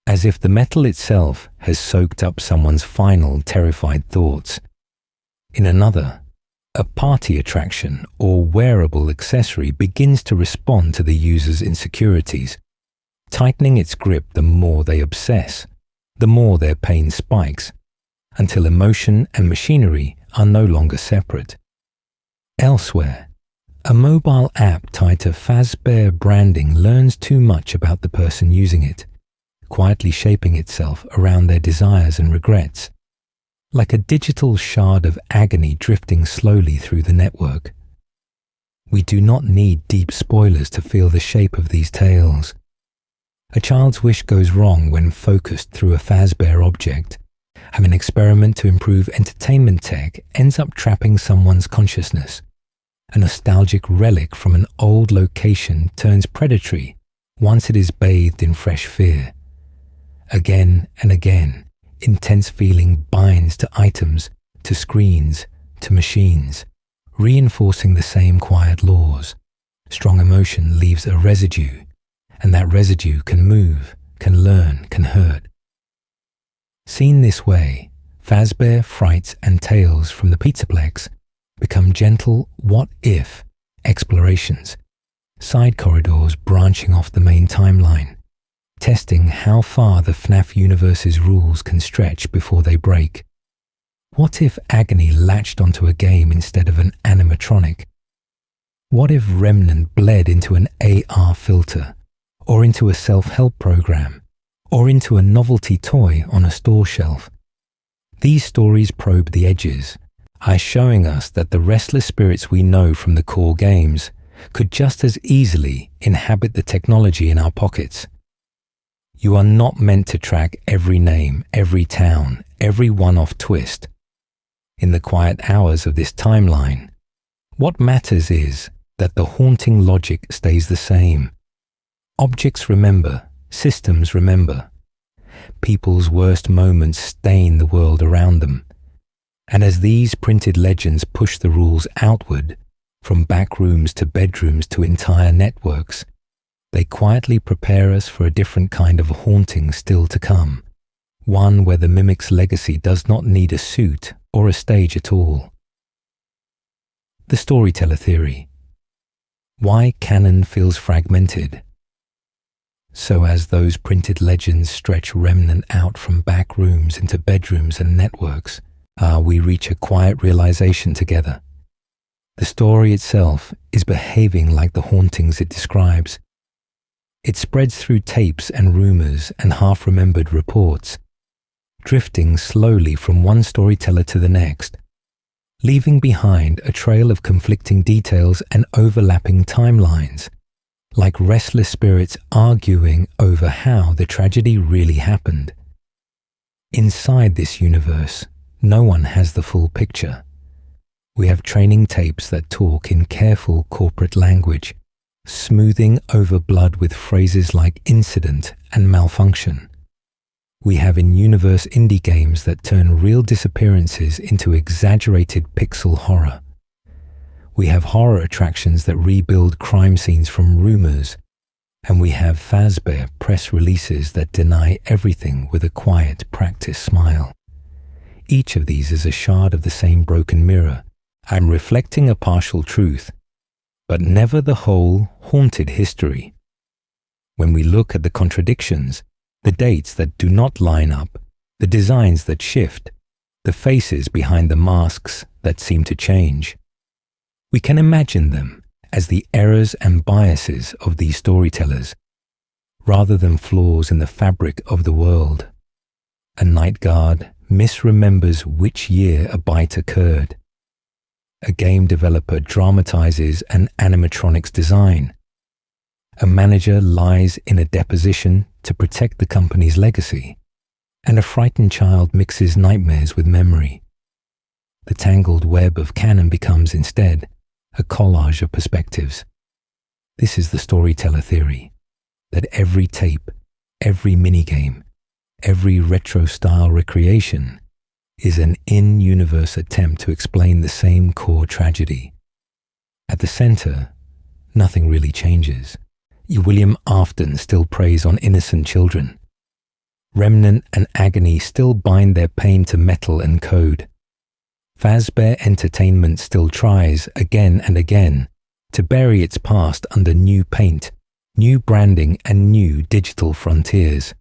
as if the metal itself has soaked up someone's final terrified thoughts. In another, a party attraction or wearable accessory begins to respond to the user's insecurities, tightening its grip the more they obsess, the more their pain spikes, until emotion and machinery are no longer separate. Elsewhere, a mobile app tied to Fazbear branding learns too much about the person using it, quietly shaping itself around their desires and regrets, like a digital shard of agony drifting slowly through the network. We do not need deep spoilers to feel the shape of these tales. A child's wish goes wrong when focused through a Fazbear object, and an experiment to improve entertainment tech ends up trapping someone's consciousness. A nostalgic relic from an old location turns predatory once it is bathed in fresh fear. Again and again, intense feeling binds to items, to screens, to machines, reinforcing the same quiet laws. Strong emotion leaves a residue, and that residue can move, can learn, can hurt. Seen this way, Fazbear Frights and Tales from the Pizzaplex become gentle what-if explorations, side corridors branching off the main timeline, testing how far the FNAF universe's rules can stretch before they break. What if agony latched onto a game instead of an animatronic? What if Remnant bled into an AR filter, or into a self-help program, or into a novelty toy on a store shelf? These stories probe the edges, showing us that the restless spirits we know from the core games could just as easily inhabit the technology in our pockets. You are not meant to track every name, every town, every one-off twist. In the quiet hours of this timeline, what matters is that the haunting logic stays the same. Objects remember, systems remember. People's worst moments stain the world around them. And as these printed legends push the rules outward, from back rooms to bedrooms to entire networks, they quietly prepare us for a different kind of haunting still to come, one where the mimic's legacy does not need a suit or a stage at all. The storyteller theory. Why canon feels fragmented. So as those printed legends stretch Remnant out from back rooms into bedrooms and networks, we reach a quiet realization together. The story itself is behaving like the hauntings it describes. It spreads through tapes and rumors and half-remembered reports, drifting slowly from one storyteller to the next, leaving behind a trail of conflicting details and overlapping timelines, like restless spirits arguing over how the tragedy really happened. Inside this universe, no one has the full picture. We have training tapes that talk in careful corporate language, smoothing over blood with phrases like incident and malfunction. We have in-universe indie games that turn real disappearances into exaggerated pixel horror. We have horror attractions that rebuild crime scenes from rumors, and we have Fazbear press releases that deny everything with a quiet, practiced smile. Each of these is a shard of the same broken mirror. I'm reflecting a partial truth, but never the whole, haunted history. When we look at the contradictions, the dates that do not line up, the designs that shift, the faces behind the masks that seem to change, we can imagine them as the errors and biases of these storytellers, rather than flaws in the fabric of the world. A night guard misremembers which year a bite occurred. A game developer dramatizes an animatronics design. A manager lies in a deposition to protect the company's legacy, and a frightened child mixes nightmares with memory. The tangled web of canon becomes instead a collage of perspectives. This is the storyteller theory, that every tape, every minigame, every retro-style recreation is an in-universe attempt to explain the same core tragedy. At the center, nothing really changes. William Afton still preys on innocent children. Remnant and Agony still bind their pain to metal and code. Fazbear Entertainment still tries, again and again, to bury its past under new paint, new branding and new digital frontiers.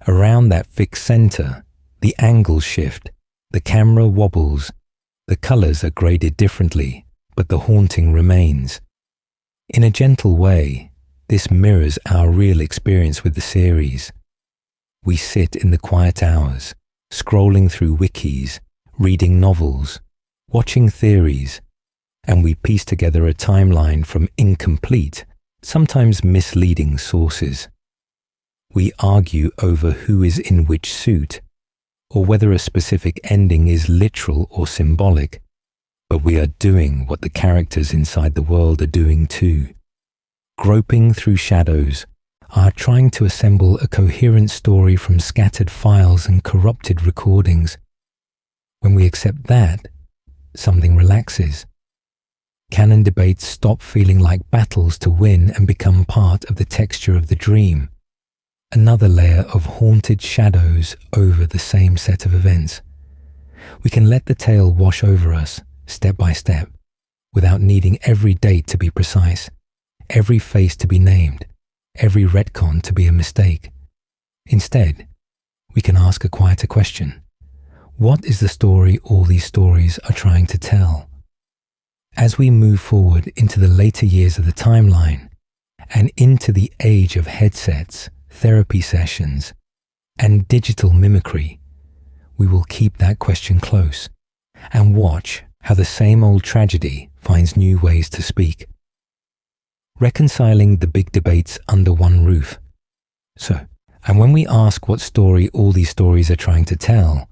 Around that fixed center, the angles shift, the camera wobbles, the colors are graded differently, but the haunting remains. In a gentle way, this mirrors our real experience with the series. We sit in the quiet hours, scrolling through wikis, reading novels, watching theories, and we piece together a timeline from incomplete, sometimes misleading sources. We argue over who is in which suit, or whether a specific ending is literal or symbolic, but we are doing what the characters inside the world are doing too. Groping through shadows, are trying to assemble a coherent story from scattered files and corrupted recordings. When we accept that, something relaxes. Canon debates stop feeling like battles to win and become part of the texture of the dream. Another layer of haunted shadows over the same set of events. We can let the tale wash over us, step by step, without needing every date to be precise, every face to be named, every retcon to be a mistake. Instead, we can ask a quieter question. What is the story all these stories are trying to tell? As we move forward into the later years of the timeline and into the age of headsets, therapy sessions, and digital mimicry, we will keep that question close and watch how the same old tragedy finds new ways to speak. Reconciling the big debates under one roof. And when we ask what story all these stories are trying to tell,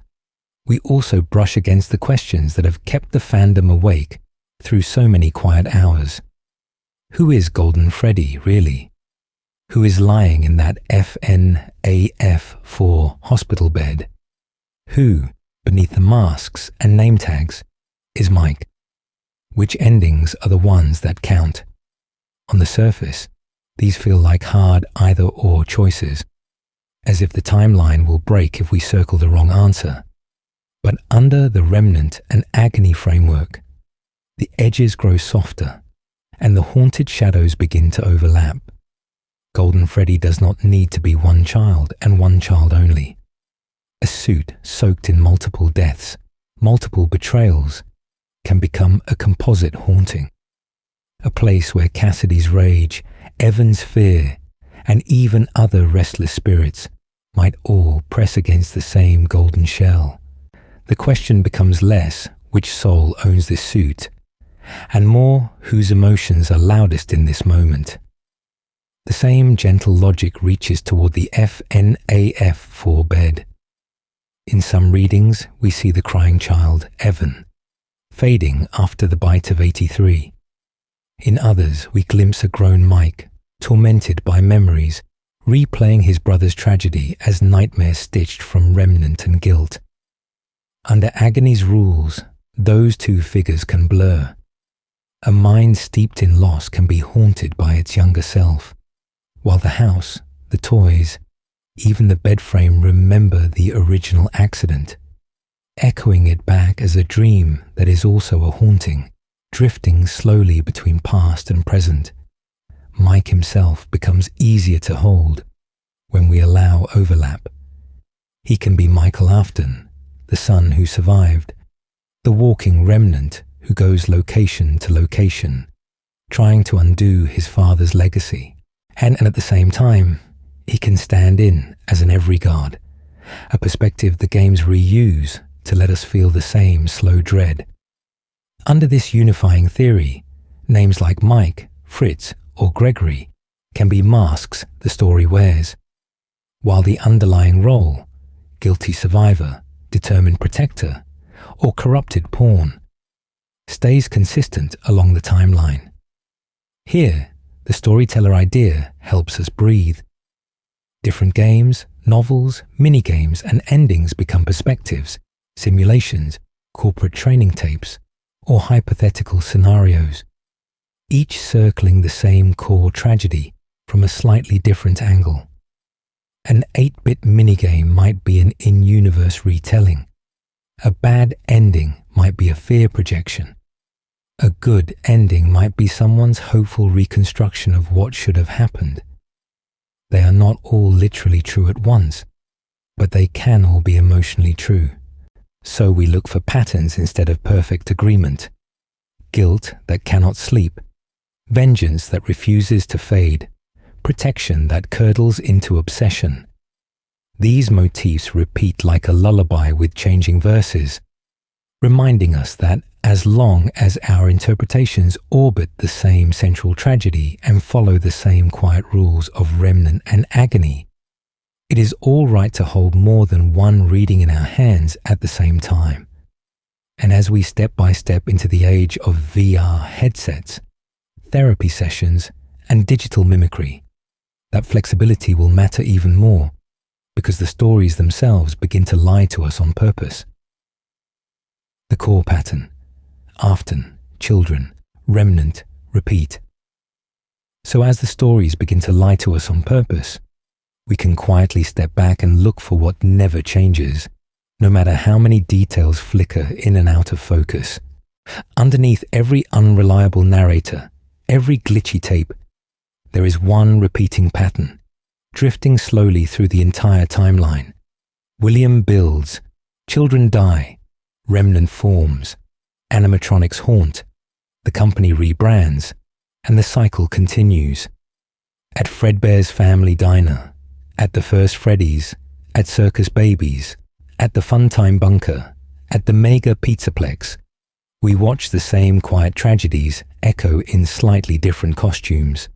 we also brush against the questions that have kept the fandom awake through so many quiet hours. Who is Golden Freddy, really? Who is lying in that FNAF4 hospital bed? Who, beneath the masks and name tags, is Mike? Which endings are the ones that count? On the surface, these feel like hard either-or choices, as if the timeline will break if we circle the wrong answer. But under the Remnant and Agony framework, the edges grow softer, and the haunted shadows begin to overlap. Golden Freddy does not need to be one child and one child only. A suit soaked in multiple deaths, multiple betrayals, can become a composite haunting. A place where Cassidy's rage, Evan's fear, and even other restless spirits might all press against the same golden shell. The question becomes less which soul owns this suit, and more whose emotions are loudest in this moment. The same gentle logic reaches toward the FNAF 4 bed. In some readings, we see the crying child, Evan, fading after the bite of 83. In others, we glimpse a grown Mike, tormented by memories, replaying his brother's tragedy as nightmares stitched from remnant and guilt. Under agony's rules, those two figures can blur. A mind steeped in loss can be haunted by its younger self, while the house, the toys, even the bed frame remember the original accident, echoing it back as a dream that is also a haunting, drifting slowly between past and present. Mike himself becomes easier to hold when we allow overlap. He can be Michael Afton, the son who survived, the walking remnant who goes location to location, trying to undo his father's legacy. And at the same time, he can stand in as an every guard, a perspective the games reuse to let us feel the same slow dread. Under this unifying theory, names like Mike, Fritz, or Gregory can be masks the story wears, while the underlying role, guilty survivor, determined protector, or corrupted pawn, stays consistent along the timeline. Here, the storyteller idea helps us breathe. Different games, novels, minigames, and endings become perspectives, simulations, corporate training tapes, or hypothetical scenarios, each circling the same core tragedy from a slightly different angle. An 8-bit minigame might be an in-universe retelling. A bad ending might be a fear projection. A good ending might be someone's hopeful reconstruction of what should have happened. They are not all literally true at once, but they can all be emotionally true. So we look for patterns instead of perfect agreement. Guilt that cannot sleep, vengeance that refuses to fade, protection that curdles into obsession. These motifs repeat like a lullaby with changing verses, reminding us that as long as our interpretations orbit the same central tragedy and follow the same quiet rules of remnant and agony, it is all right to hold more than one reading in our hands at the same time. And as we step by step into the age of VR headsets, therapy sessions, and digital mimicry, that flexibility will matter even more, because the stories themselves begin to lie to us on purpose. The core pattern: Afton, children, remnant, repeat. So as the stories begin to lie to us on purpose, we can quietly step back and look for what never changes, no matter how many details flicker in and out of focus. Underneath every unreliable narrator, every glitchy tape, there is one repeating pattern, drifting slowly through the entire timeline. William builds, children die, remnant forms, animatronics haunt, the company rebrands, and the cycle continues. At Fredbear's Family Diner, at the first Freddy's, at Circus Babies, at the Funtime Bunker, at the Mega Pizzaplex, we watch the same quiet tragedies echo in slightly different costumes.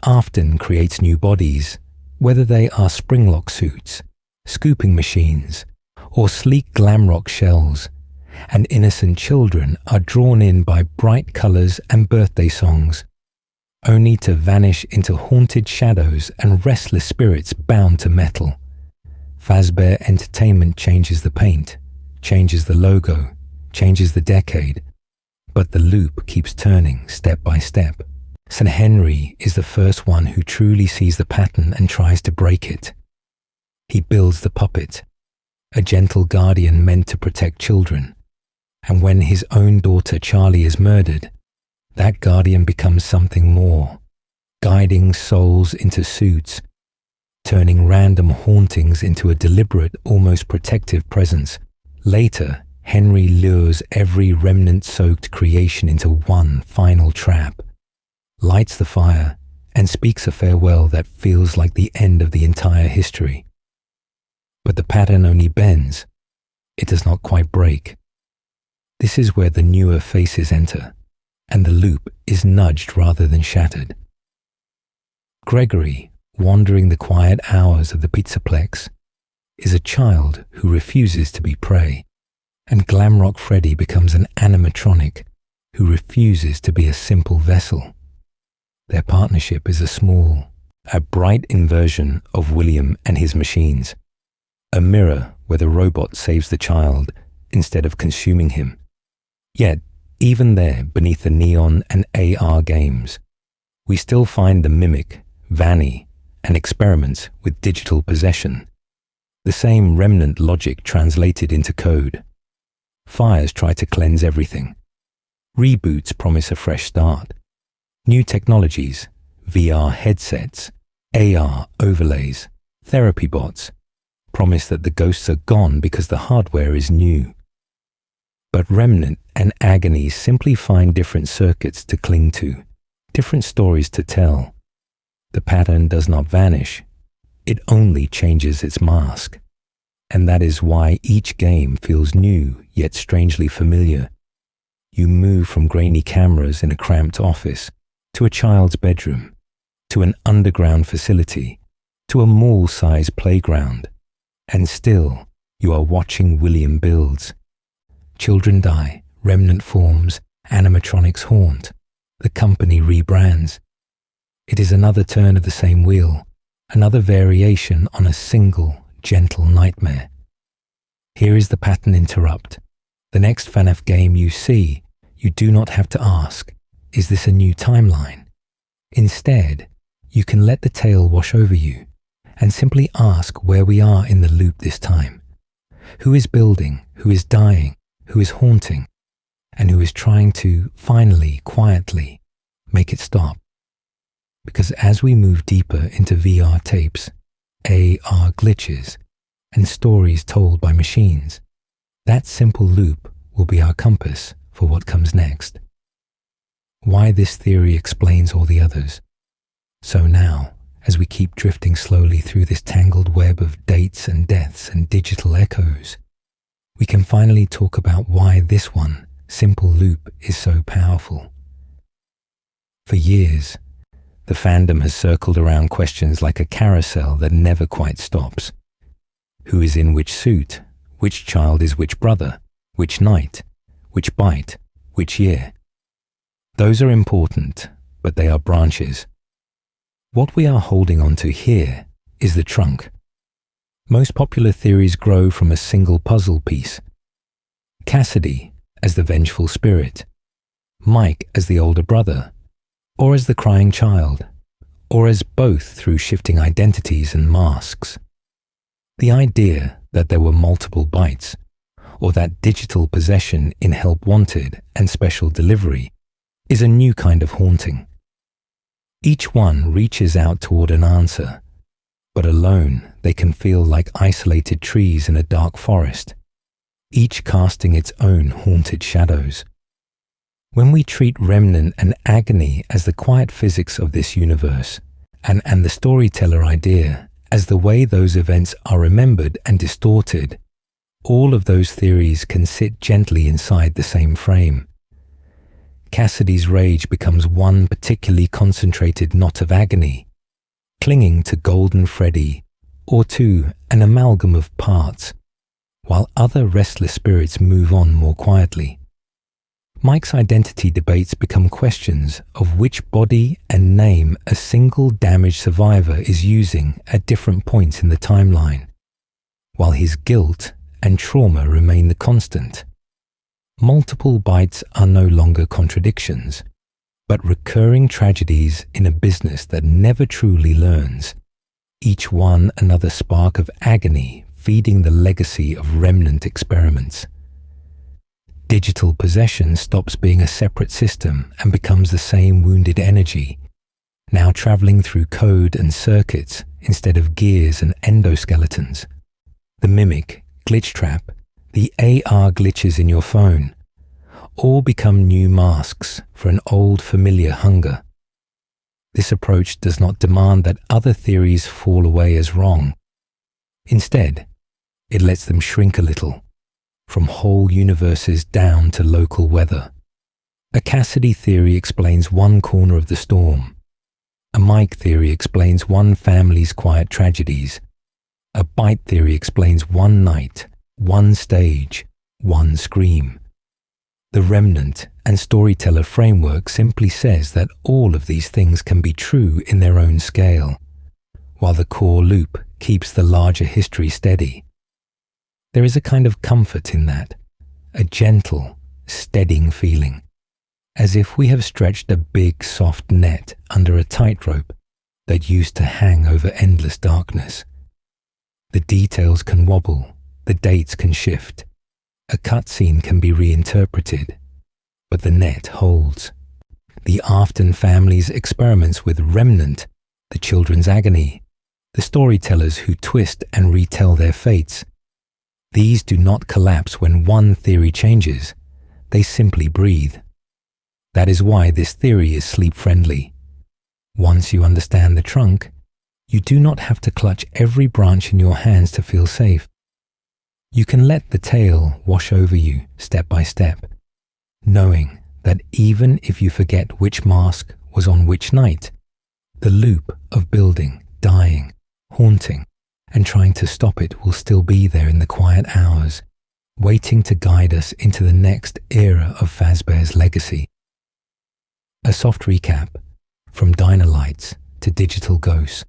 Afton creates new bodies, whether they are springlock suits, scooping machines, or sleek glam rock shells, and innocent children are drawn in by bright colors and birthday songs, only to vanish into haunted shadows and restless spirits bound to metal. Fazbear Entertainment changes the paint, changes the logo, changes the decade, but the loop keeps turning step by step. St. Henry is the first one who truly sees the pattern and tries to break it. He builds the puppet, a gentle guardian meant to protect children, and when his own daughter Charlie is murdered, that guardian becomes something more, guiding souls into suits, turning random hauntings into a deliberate, almost protective presence. Later, Henry lures every remnant-soaked creation into one final trap, lights the fire, and speaks a farewell that feels like the end of the entire history. But the pattern only bends. It does not quite break. This is where the newer faces enter, and the loop is nudged rather than shattered. Gregory, wandering the quiet hours of the Pizzaplex, is a child who refuses to be prey, and Glamrock Freddy becomes an animatronic who refuses to be a simple vessel. Their partnership is a bright inversion of William and his machines, a mirror where the robot saves the child instead of consuming him. Yet, even there, beneath the neon and AR games, we still find the mimic, Vanny, and experiments with digital possession. The same remnant logic translated into code. Fires try to cleanse everything. Reboots promise a fresh start. New technologies, VR headsets, AR overlays, therapy bots, promise that the ghosts are gone because the hardware is new. But Remnant and Agony simply find different circuits to cling to, different stories to tell. The pattern does not vanish. It only changes its mask. And that is why each game feels new yet strangely familiar. You move from grainy cameras in a cramped office to a child's bedroom, to an underground facility, to a mall-sized playground. And still, you are watching William builds. Children die, Remnant forms, animatronics haunt. The company rebrands. It is another turn of the same wheel, another variation on a single, gentle nightmare. Here is the pattern interrupt. The next FNAF game you see, you do not have to ask, is this a new timeline? Instead, you can let the tale wash over you and simply ask where we are in the loop this time. Who is building, who is dying, who is haunting, and who is trying to, finally, quietly, make it stop. Because as we move deeper into VR tapes, AR glitches, and stories told by machines, that simple loop will be our compass for what comes next. Why this theory explains all the others. So now, as we keep drifting slowly through this tangled web of dates and deaths and digital echoes, we can finally talk about why this one, simple loop, is so powerful. For years, the fandom has circled around questions like a carousel that never quite stops. Who is in which suit? Which child is which brother? Which night? Which bite? Which year? Those are important, but they are branches. What we are holding on to here is the trunk. Most popular theories grow from a single puzzle piece. Cassidy as the vengeful spirit, Mike as the older brother, or as the crying child, or as both through shifting identities and masks. The idea that there were multiple bites, or that digital possession in Help Wanted and Special Delivery, is a new kind of haunting. Each one reaches out toward an answer, but alone they can feel like isolated trees in a dark forest, each casting its own haunted shadows. When we treat Remnant and Agony as the quiet physics of this universe, and the storyteller idea as the way those events are remembered and distorted, all of those theories can sit gently inside the same frame. Cassidy's rage becomes one particularly concentrated knot of agony, clinging to Golden Freddy, or to an amalgam of parts, while other restless spirits move on more quietly. Mike's identity debates become questions of which body and name a single damaged survivor is using at different points in the timeline, while his guilt and trauma remain the constant. Multiple bites are no longer contradictions, but recurring tragedies in a business that never truly learns, each one another spark of agony feeding the legacy of Remnant experiments. Digital possession stops being a separate system and becomes the same wounded energy, now traveling through code and circuits instead of gears and endoskeletons. The mimic, glitch trap, the AR glitches in your phone, all become new masks for an old familiar hunger. This approach does not demand that other theories fall away as wrong. Instead, it lets them shrink a little, from whole universes down to local weather. A Cassidy theory explains one corner of the storm. A Mike theory explains one family's quiet tragedies. A Bite theory explains one night, one stage, one scream. The remnant and storyteller framework simply says that all of these things can be true in their own scale, while the core loop keeps the larger history steady. There is a kind of comfort in that, a gentle, steadying feeling, as if we have stretched a big soft net under a tightrope that used to hang over endless darkness. The details can wobble, the dates can shift, a cutscene can be reinterpreted, but the net holds. The Afton family's experiments with Remnant, the children's agony, the storytellers who twist and retell their fates, these do not collapse when one theory changes, they simply breathe. That is why this theory is sleep-friendly. Once you understand the trunk, you do not have to clutch every branch in your hands to feel safe. You can let the tale wash over you step by step, knowing that even if you forget which mask was on which night, the loop of building, dying, haunting, and trying to stop it will still be there in the quiet hours, waiting to guide us into the next era of Fazbear's legacy. A soft recap, from diner lights to digital ghosts.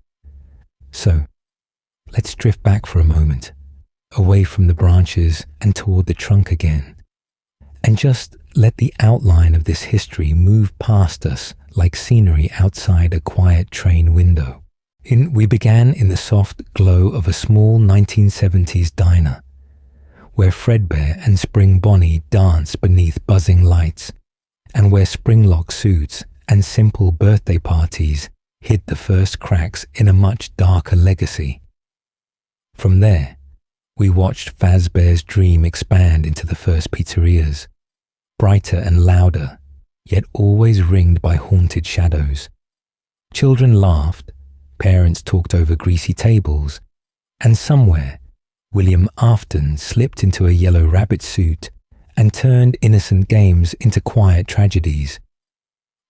So, let's drift back for a moment, away from the branches and toward the trunk again, and just let the outline of this history move past us like scenery outside a quiet train window. We began in the soft glow of a small 1970s diner, where Fredbear and Spring Bonnie danced beneath buzzing lights, and where Springlock suits and simple birthday parties hid the first cracks in a much darker legacy. From there, we watched Fazbear's dream expand into the first pizzerias, brighter and louder, yet always ringed by haunted shadows. Children laughed, parents talked over greasy tables, and somewhere, William Afton slipped into a yellow rabbit suit and turned innocent games into quiet tragedies.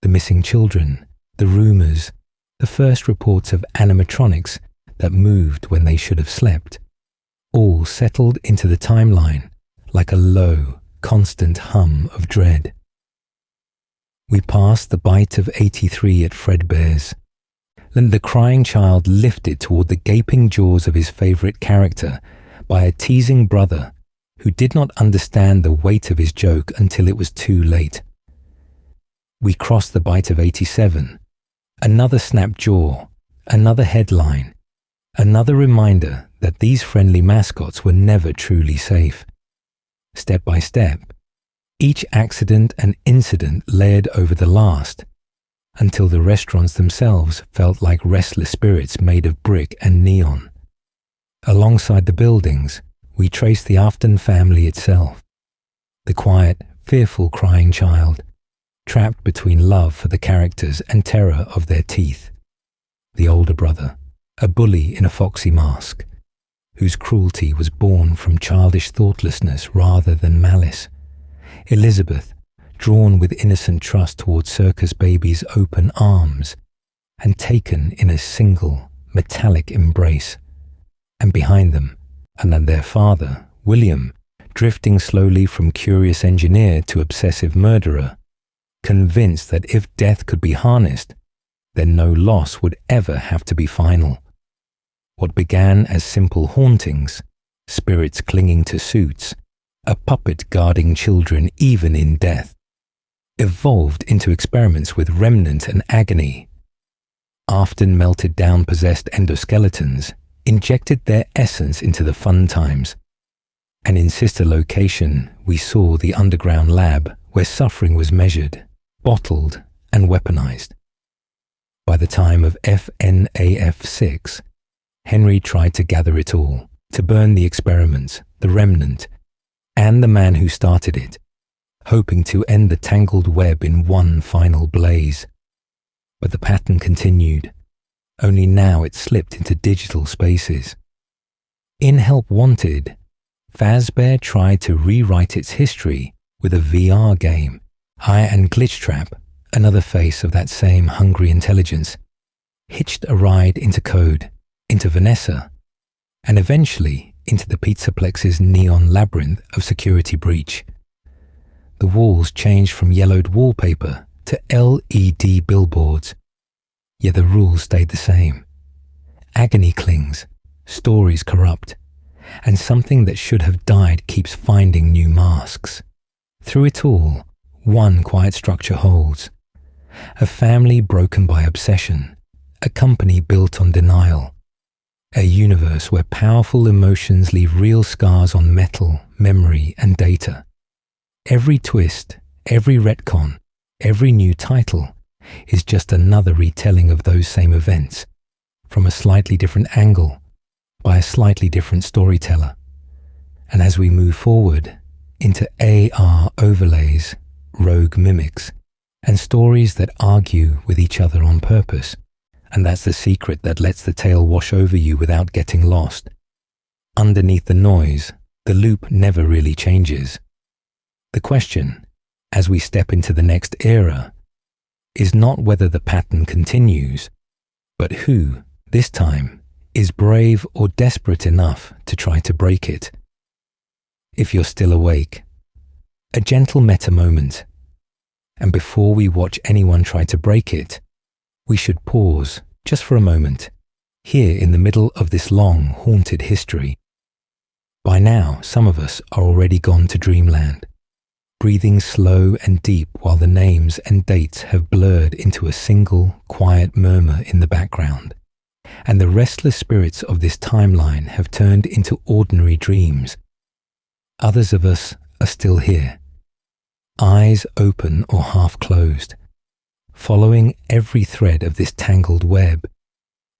The missing children, the rumors, the first reports of animatronics that moved when they should have slept, all settled into the timeline like a low, constant hum of dread. We passed the bite of 83 at Fredbear's. Then the crying child lifted toward the gaping jaws of his favorite character by a teasing brother who did not understand the weight of his joke until it was too late. We crossed the bite of 87, another snapped jaw, another headline, another reminder that these friendly mascots were never truly safe. Step by step, each accident and incident layered over the last, until the restaurants themselves felt like restless spirits made of brick and neon. Alongside the buildings, we traced the Afton family itself, the quiet, fearful crying child, trapped between love for the characters and terror of their teeth. The older brother, a bully in a foxy mask, whose cruelty was born from childish thoughtlessness rather than malice. Elizabeth, drawn with innocent trust towards Circus Baby's open arms, and taken in a single, metallic embrace. And behind them, and then their father, William, drifting slowly from curious engineer to obsessive murderer, convinced that if death could be harnessed, then no loss would ever have to be final. What began as simple hauntings, spirits clinging to suits, a puppet guarding children even in death, evolved into experiments with remnant and agony. Afton melted down possessed endoskeletons, injected their essence into the fun times. And in sister location, we saw the underground lab where suffering was measured, bottled, and weaponized. By the time of FNAF 6, Henry tried to gather it all, to burn the experiments, the remnant, and the man who started it, hoping to end the tangled web in one final blaze. But the pattern continued, only now it slipped into digital spaces. In Help Wanted, Fazbear tried to rewrite its history with a VR game. And Glitchtrap, another face of that same hungry intelligence, hitched a ride into Code, into Vanessa, and eventually into the Pizzaplex's neon labyrinth of security breach. The walls changed from yellowed wallpaper to LED billboards, yet the rules stayed the same. Agony clings, stories corrupt, and something that should have died keeps finding new masks. Through it all, one quiet structure holds. A family broken by obsession, a company built on denial, a universe where powerful emotions leave real scars on metal, memory, and data. Every twist, every retcon, every new title is just another retelling of those same events, from a slightly different angle, by a slightly different storyteller. And as we move forward into AR overlays, rogue mimics, and stories that argue with each other on purpose, and that's the secret that lets the tale wash over you without getting lost. Underneath the noise, the loop never really changes. The question, as we step into the next era, is not whether the pattern continues, but who, this time, is brave or desperate enough to try to break it. If you're still awake, a gentle meta moment, and before we watch anyone try to break it, we should pause just for a moment, here in the middle of this long, haunted history. By now, some of us are already gone to dreamland, breathing slow and deep while the names and dates have blurred into a single, quiet murmur in the background, and the restless spirits of this timeline have turned into ordinary dreams. Others of us are still here, eyes open or half closed, following every thread of this tangled web,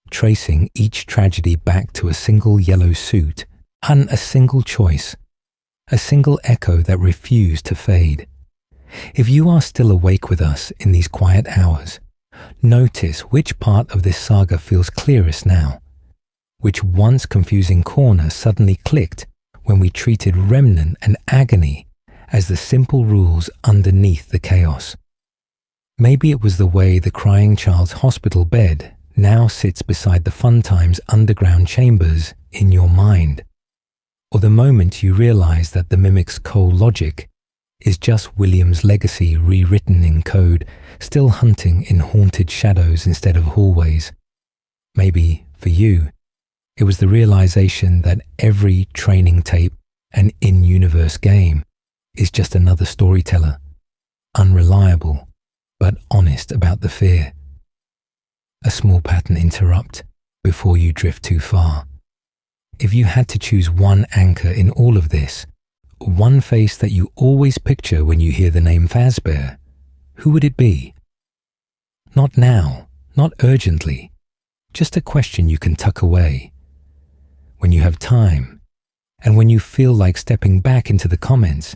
tracing each tragedy back to a single yellow suit and a single choice, a single echo that refused to fade. If you are still awake with us in these quiet hours, notice which part of this saga feels clearest now, which once confusing corner suddenly clicked when we treated remnant and agony as the simple rules underneath the chaos. Maybe it was the way the crying child's hospital bed now sits beside the Fun Times underground chambers in your mind, or the moment you realize that the mimic's cold logic is just William's legacy rewritten in code, still hunting in haunted shadows instead of hallways. Maybe, for you, it was the realization that every training tape and in-universe game is just another storyteller, unreliable, but honest about the fear. A small pattern interrupt before you drift too far. If you had to choose one anchor in all of this, one face that you always picture when you hear the name Fazbear, who would it be? Not now, not urgently, just a question you can tuck away. When you have time, and when you feel like stepping back into the comments,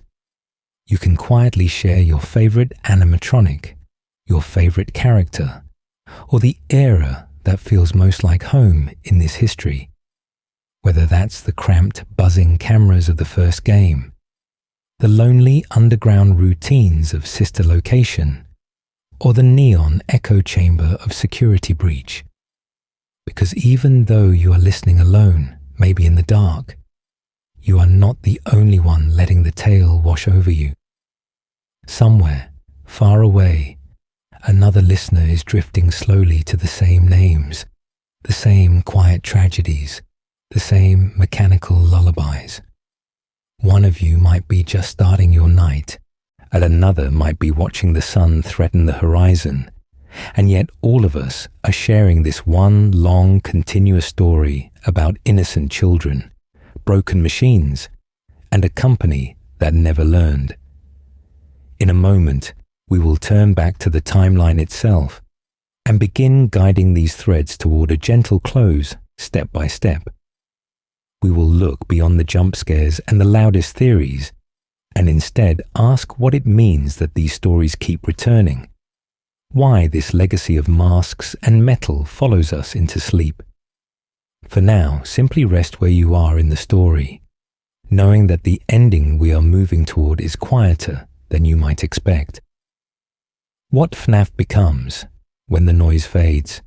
you can quietly share your favorite animatronic, your favorite character, or the era that feels most like home in this history. Whether that's the cramped, buzzing cameras of the first game, the lonely underground routines of Sister Location, or the neon echo chamber of Security Breach. Because even though you are listening alone, maybe in the dark, you are not the only one letting the tale wash over you. Somewhere, far away, another listener is drifting slowly to the same names, the same quiet tragedies, the same mechanical lullabies. One of you might be just starting your night, and another might be watching the sun threaten the horizon, and yet all of us are sharing this one long, continuous story about innocent children, broken machines, and a company that never learned. In a moment, we will turn back to the timeline itself and begin guiding these threads toward a gentle close, step by step. We will look beyond the jump scares and the loudest theories, and instead ask what it means that these stories keep returning, why this legacy of masks and metal follows us into sleep. For now, simply rest where you are in the story, knowing that the ending we are moving toward is quieter than you might expect. What FNAF becomes when the noise fades.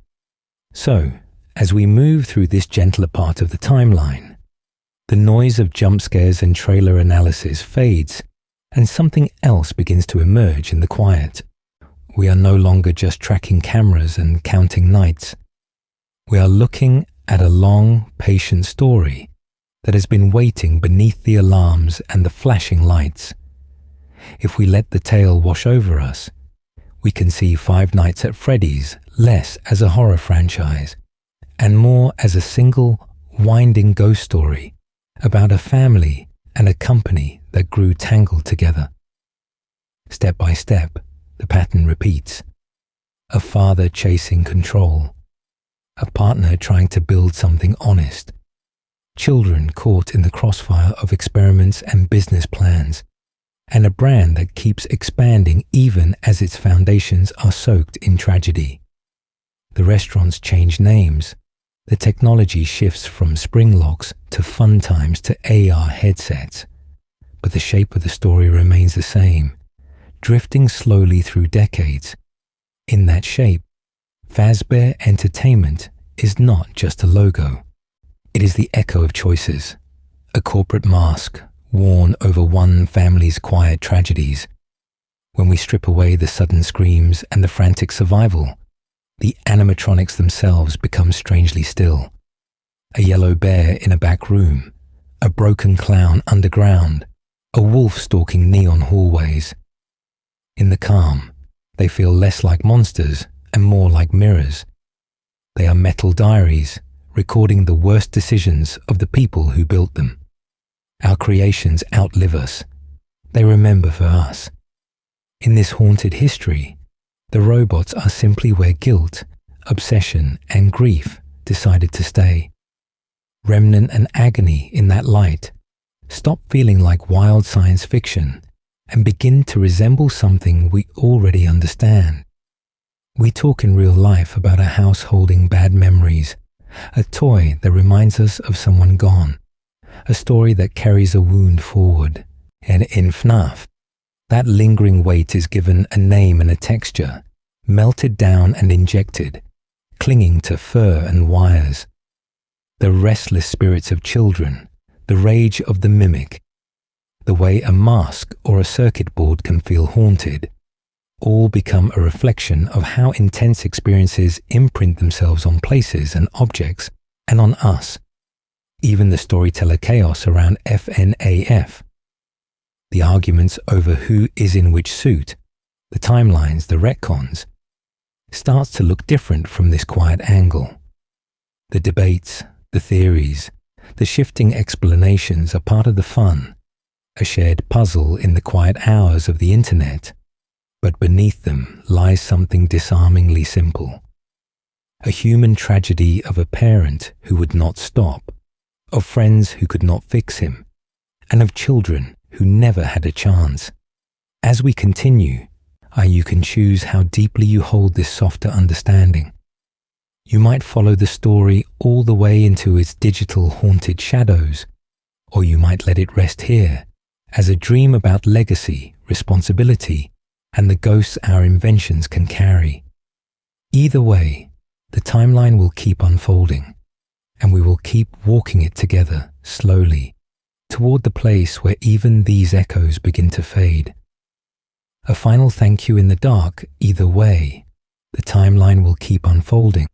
So, as we move through this gentler part of the timeline, the noise of jump scares and trailer analysis fades, and something else begins to emerge in the quiet. We are no longer just tracking cameras and counting nights. We are looking at a long, patient story that has been waiting beneath the alarms and the flashing lights. If we let the tale wash over us, we can see Five Nights at Freddy's less as a horror franchise and more as a single, winding ghost story about a family and a company that grew tangled together. Step by step, the pattern repeats. A father chasing control, a partner trying to build something honest, children caught in the crossfire of experiments and business plans, and a brand that keeps expanding even as its foundations are soaked in tragedy. The restaurants change names. The technology shifts from spring locks to fun times to AR headsets. But the shape of the story remains the same, drifting slowly through decades. In that shape, Fazbear Entertainment is not just a logo. It is the echo of choices, a corporate mask worn over one family's quiet tragedies. When we strip away the sudden screams and the frantic survival, the animatronics themselves become strangely still. A yellow bear in a back room, a broken clown underground, a wolf stalking neon hallways. In the calm, they feel less like monsters and more like mirrors. They are metal diaries, recording the worst decisions of the people who built them. Our creations outlive us. They remember for us. In this haunted history, the robots are simply where guilt, obsession, and grief decided to stay. Remnant and agony in that light stop feeling like wild science fiction and begin to resemble something we already understand. We talk in real life about a house holding bad memories, a toy that reminds us of someone gone, a story that carries a wound forward. And in FNAF, that lingering weight is given a name and a texture, melted down and injected, clinging to fur and wires. The restless spirits of children, the rage of the mimic, the way a mask or a circuit board can feel haunted, all become a reflection of how intense experiences imprint themselves on places and objects and on us. Even the storyteller chaos around FNAF, the arguments over who is in which suit, the timelines, the retcons, starts to look different from this quiet angle. The debates, the theories, the shifting explanations are part of the fun, a shared puzzle in the quiet hours of the internet. But beneath them lies something disarmingly simple. A human tragedy of a parent who would not stop, of friends who could not fix him, and of children who never had a chance. As we continue, you can choose how deeply you hold this softer understanding. You might follow the story all the way into its digital haunted shadows, or you might let it rest here as a dream about legacy, responsibility, and the ghosts our inventions can carry. Either way, the timeline will keep unfolding, and we will keep walking it together slowly toward the place where even these echoes begin to fade. A final thank you in the dark. Either way, the timeline will keep unfolding,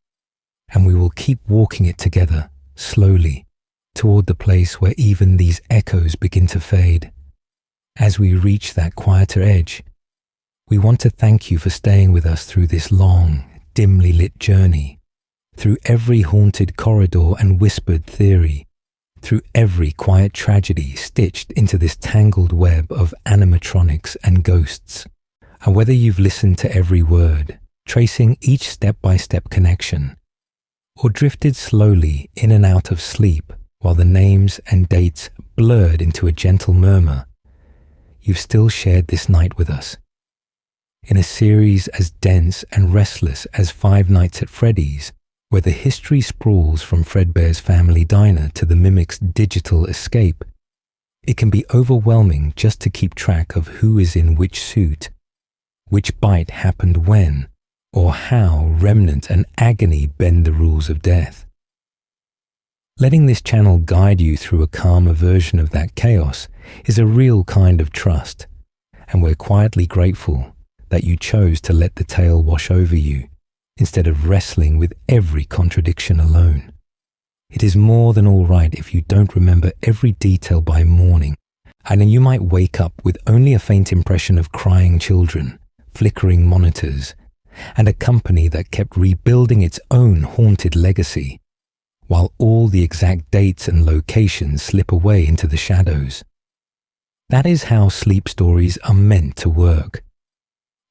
and we will keep walking it together slowly toward the place where even these echoes begin to fade. As we reach that quieter edge, we want to thank you for staying with us through this long, dimly lit journey, through every haunted corridor and whispered theory, through every quiet tragedy stitched into this tangled web of animatronics and ghosts. And whether you've listened to every word, tracing each step-by-step connection, or drifted slowly in and out of sleep while the names and dates blurred into a gentle murmur, you've still shared this night with us. in a series as dense and restless as Five Nights at Freddy's, where the history sprawls from Fredbear's family diner to the mimic's digital escape, it can be overwhelming just to keep track of who is in which suit, which bite happened when, or how remnant and agony bend the rules of death. Letting this channel guide you through a calmer version of that chaos is a real kind of trust, and we're quietly grateful that you chose to let the tale wash over you instead of wrestling with every contradiction alone. It is more than all right if you don't remember every detail by morning, and you might wake up with only a faint impression of crying children, flickering monitors, and a company that kept rebuilding its own haunted legacy, while all the exact dates and locations slip away into the shadows. That is how sleep stories are meant to work.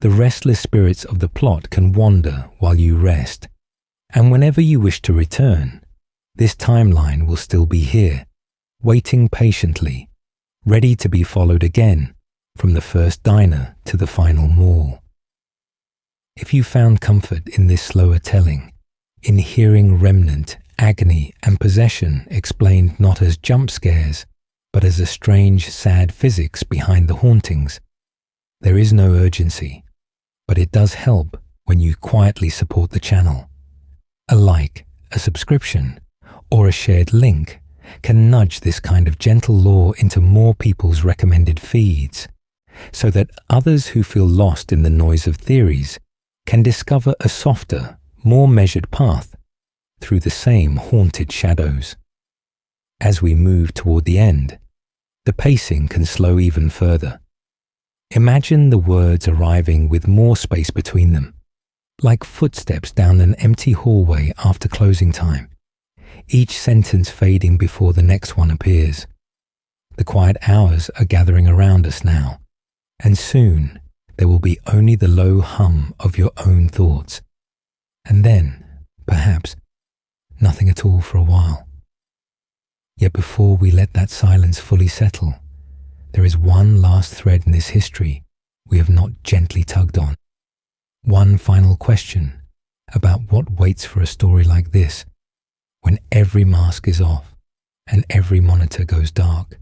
The restless spirits of the plot can wander while you rest, and whenever you wish to return, this timeline will still be here, waiting patiently, ready to be followed again from the first diner to the final mall. If you found comfort in this slower telling, in hearing remnant, agony, and possession explained not as jump scares, but as a strange, sad physics behind the hauntings, there is no urgency, but it does help when you quietly support the channel. A like, a subscription, or a shared link can nudge this kind of gentle lore into more people's recommended feeds, so that others who feel lost in the noise of theories can discover a softer, more measured path through the same haunted shadows. As we move toward the end, the pacing can slow even further. Imagine the words arriving with more space between them, like footsteps down an empty hallway after closing time, each sentence fading before the next one appears. The quiet hours are gathering around us now, and soon there will be only the low hum of your own thoughts, and then, perhaps, nothing at all for a while. Yet before we let that silence fully settle, there is one last thread in this history we have not gently tugged on. One final question about what waits for a story like this when every mask is off and every monitor goes dark.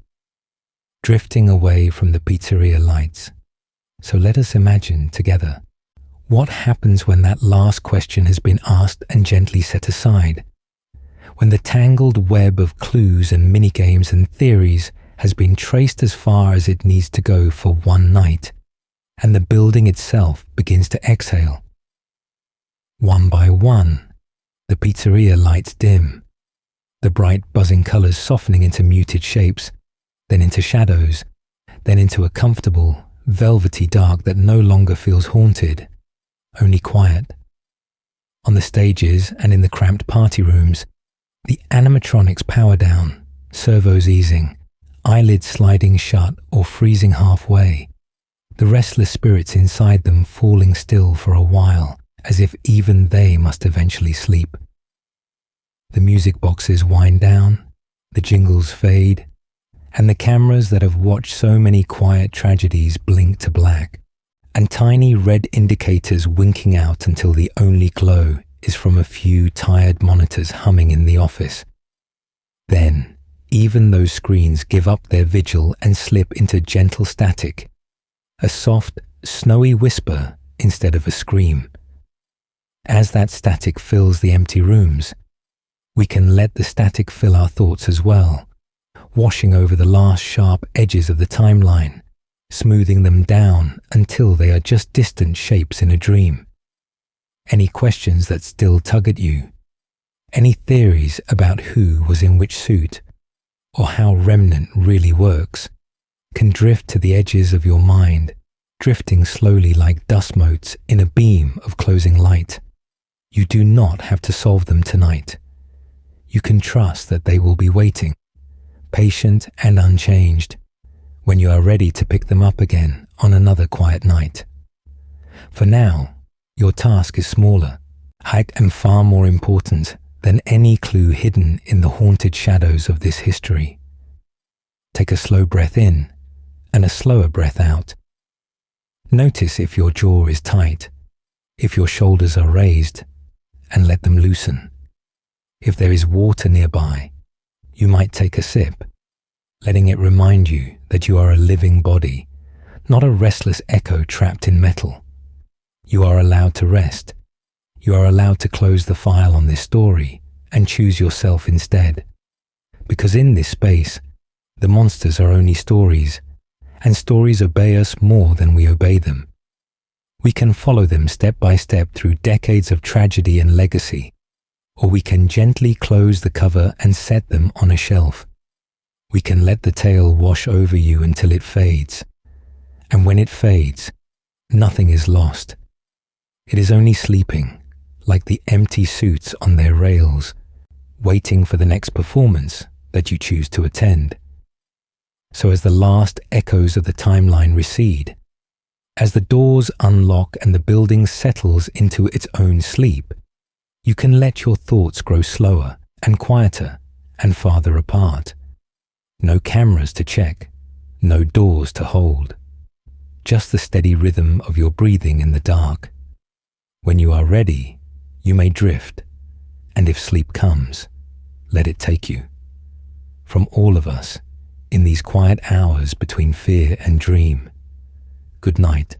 Drifting away from the pizzeria lights. So let us imagine together what happens when that last question has been asked and gently set aside, when the tangled web of clues and minigames and theories has been traced as far as it needs to go for one night, and the building itself begins to exhale. One by one, the pizzeria lights dim, the bright buzzing colors softening into muted shapes, then into shadows, then into a comfortable, velvety dark that no longer feels haunted, only quiet. On the stages and in the cramped party rooms, the animatronics power down, servos easing, eyelids sliding shut or freezing halfway, the restless spirits inside them falling still for a while, as if even they must eventually sleep. The music boxes wind down, the jingles fade, and the cameras that have watched so many quiet tragedies blink to black, and tiny red indicators winking out until the only glow is from a few tired monitors humming in the office. Then, even those screens give up their vigil and slip into gentle static, a soft, snowy whisper instead of a scream. As that static fills the empty rooms, we can let the static fill our thoughts as well, washing over the last sharp edges of the timeline, smoothing them down until they are just distant shapes in a dream. Any questions that still tug at you, any theories about who was in which suit, or how remnant really works, can drift to the edges of your mind, drifting slowly like dust motes in a beam of closing light. You do not have to solve them tonight. You can trust that they will be waiting, patient and unchanged, when you are ready to pick them up again on another quiet night. For now, your task is smaller, and far more important than any clue hidden in the haunted shadows of this history. Take a slow breath in and a slower breath out. Notice if your jaw is tight, if your shoulders are raised, and let them loosen. If there is water nearby, you might take a sip, letting it remind you that you are a living body, not a restless echo trapped in metal. You are allowed to rest. You are allowed to close the file on this story and choose yourself instead. Because in this space, the monsters are only stories, and stories obey us more than we obey them. We can follow them step by step through decades of tragedy and legacy, or we can gently close the cover and set them on a shelf. We can let the tale wash over you until it fades. And when it fades, nothing is lost. It is only sleeping, like the empty suits on their rails, waiting for the next performance that you choose to attend. So as the last echoes of the timeline recede, as the doors unlock and the building settles into its own sleep, you can let your thoughts grow slower and quieter and farther apart. No cameras to check, no doors to hold. Just the steady rhythm of your breathing in the dark. When you are ready, you may drift, and if sleep comes, let it take you. From all of us, in these quiet hours between fear and dream, good night.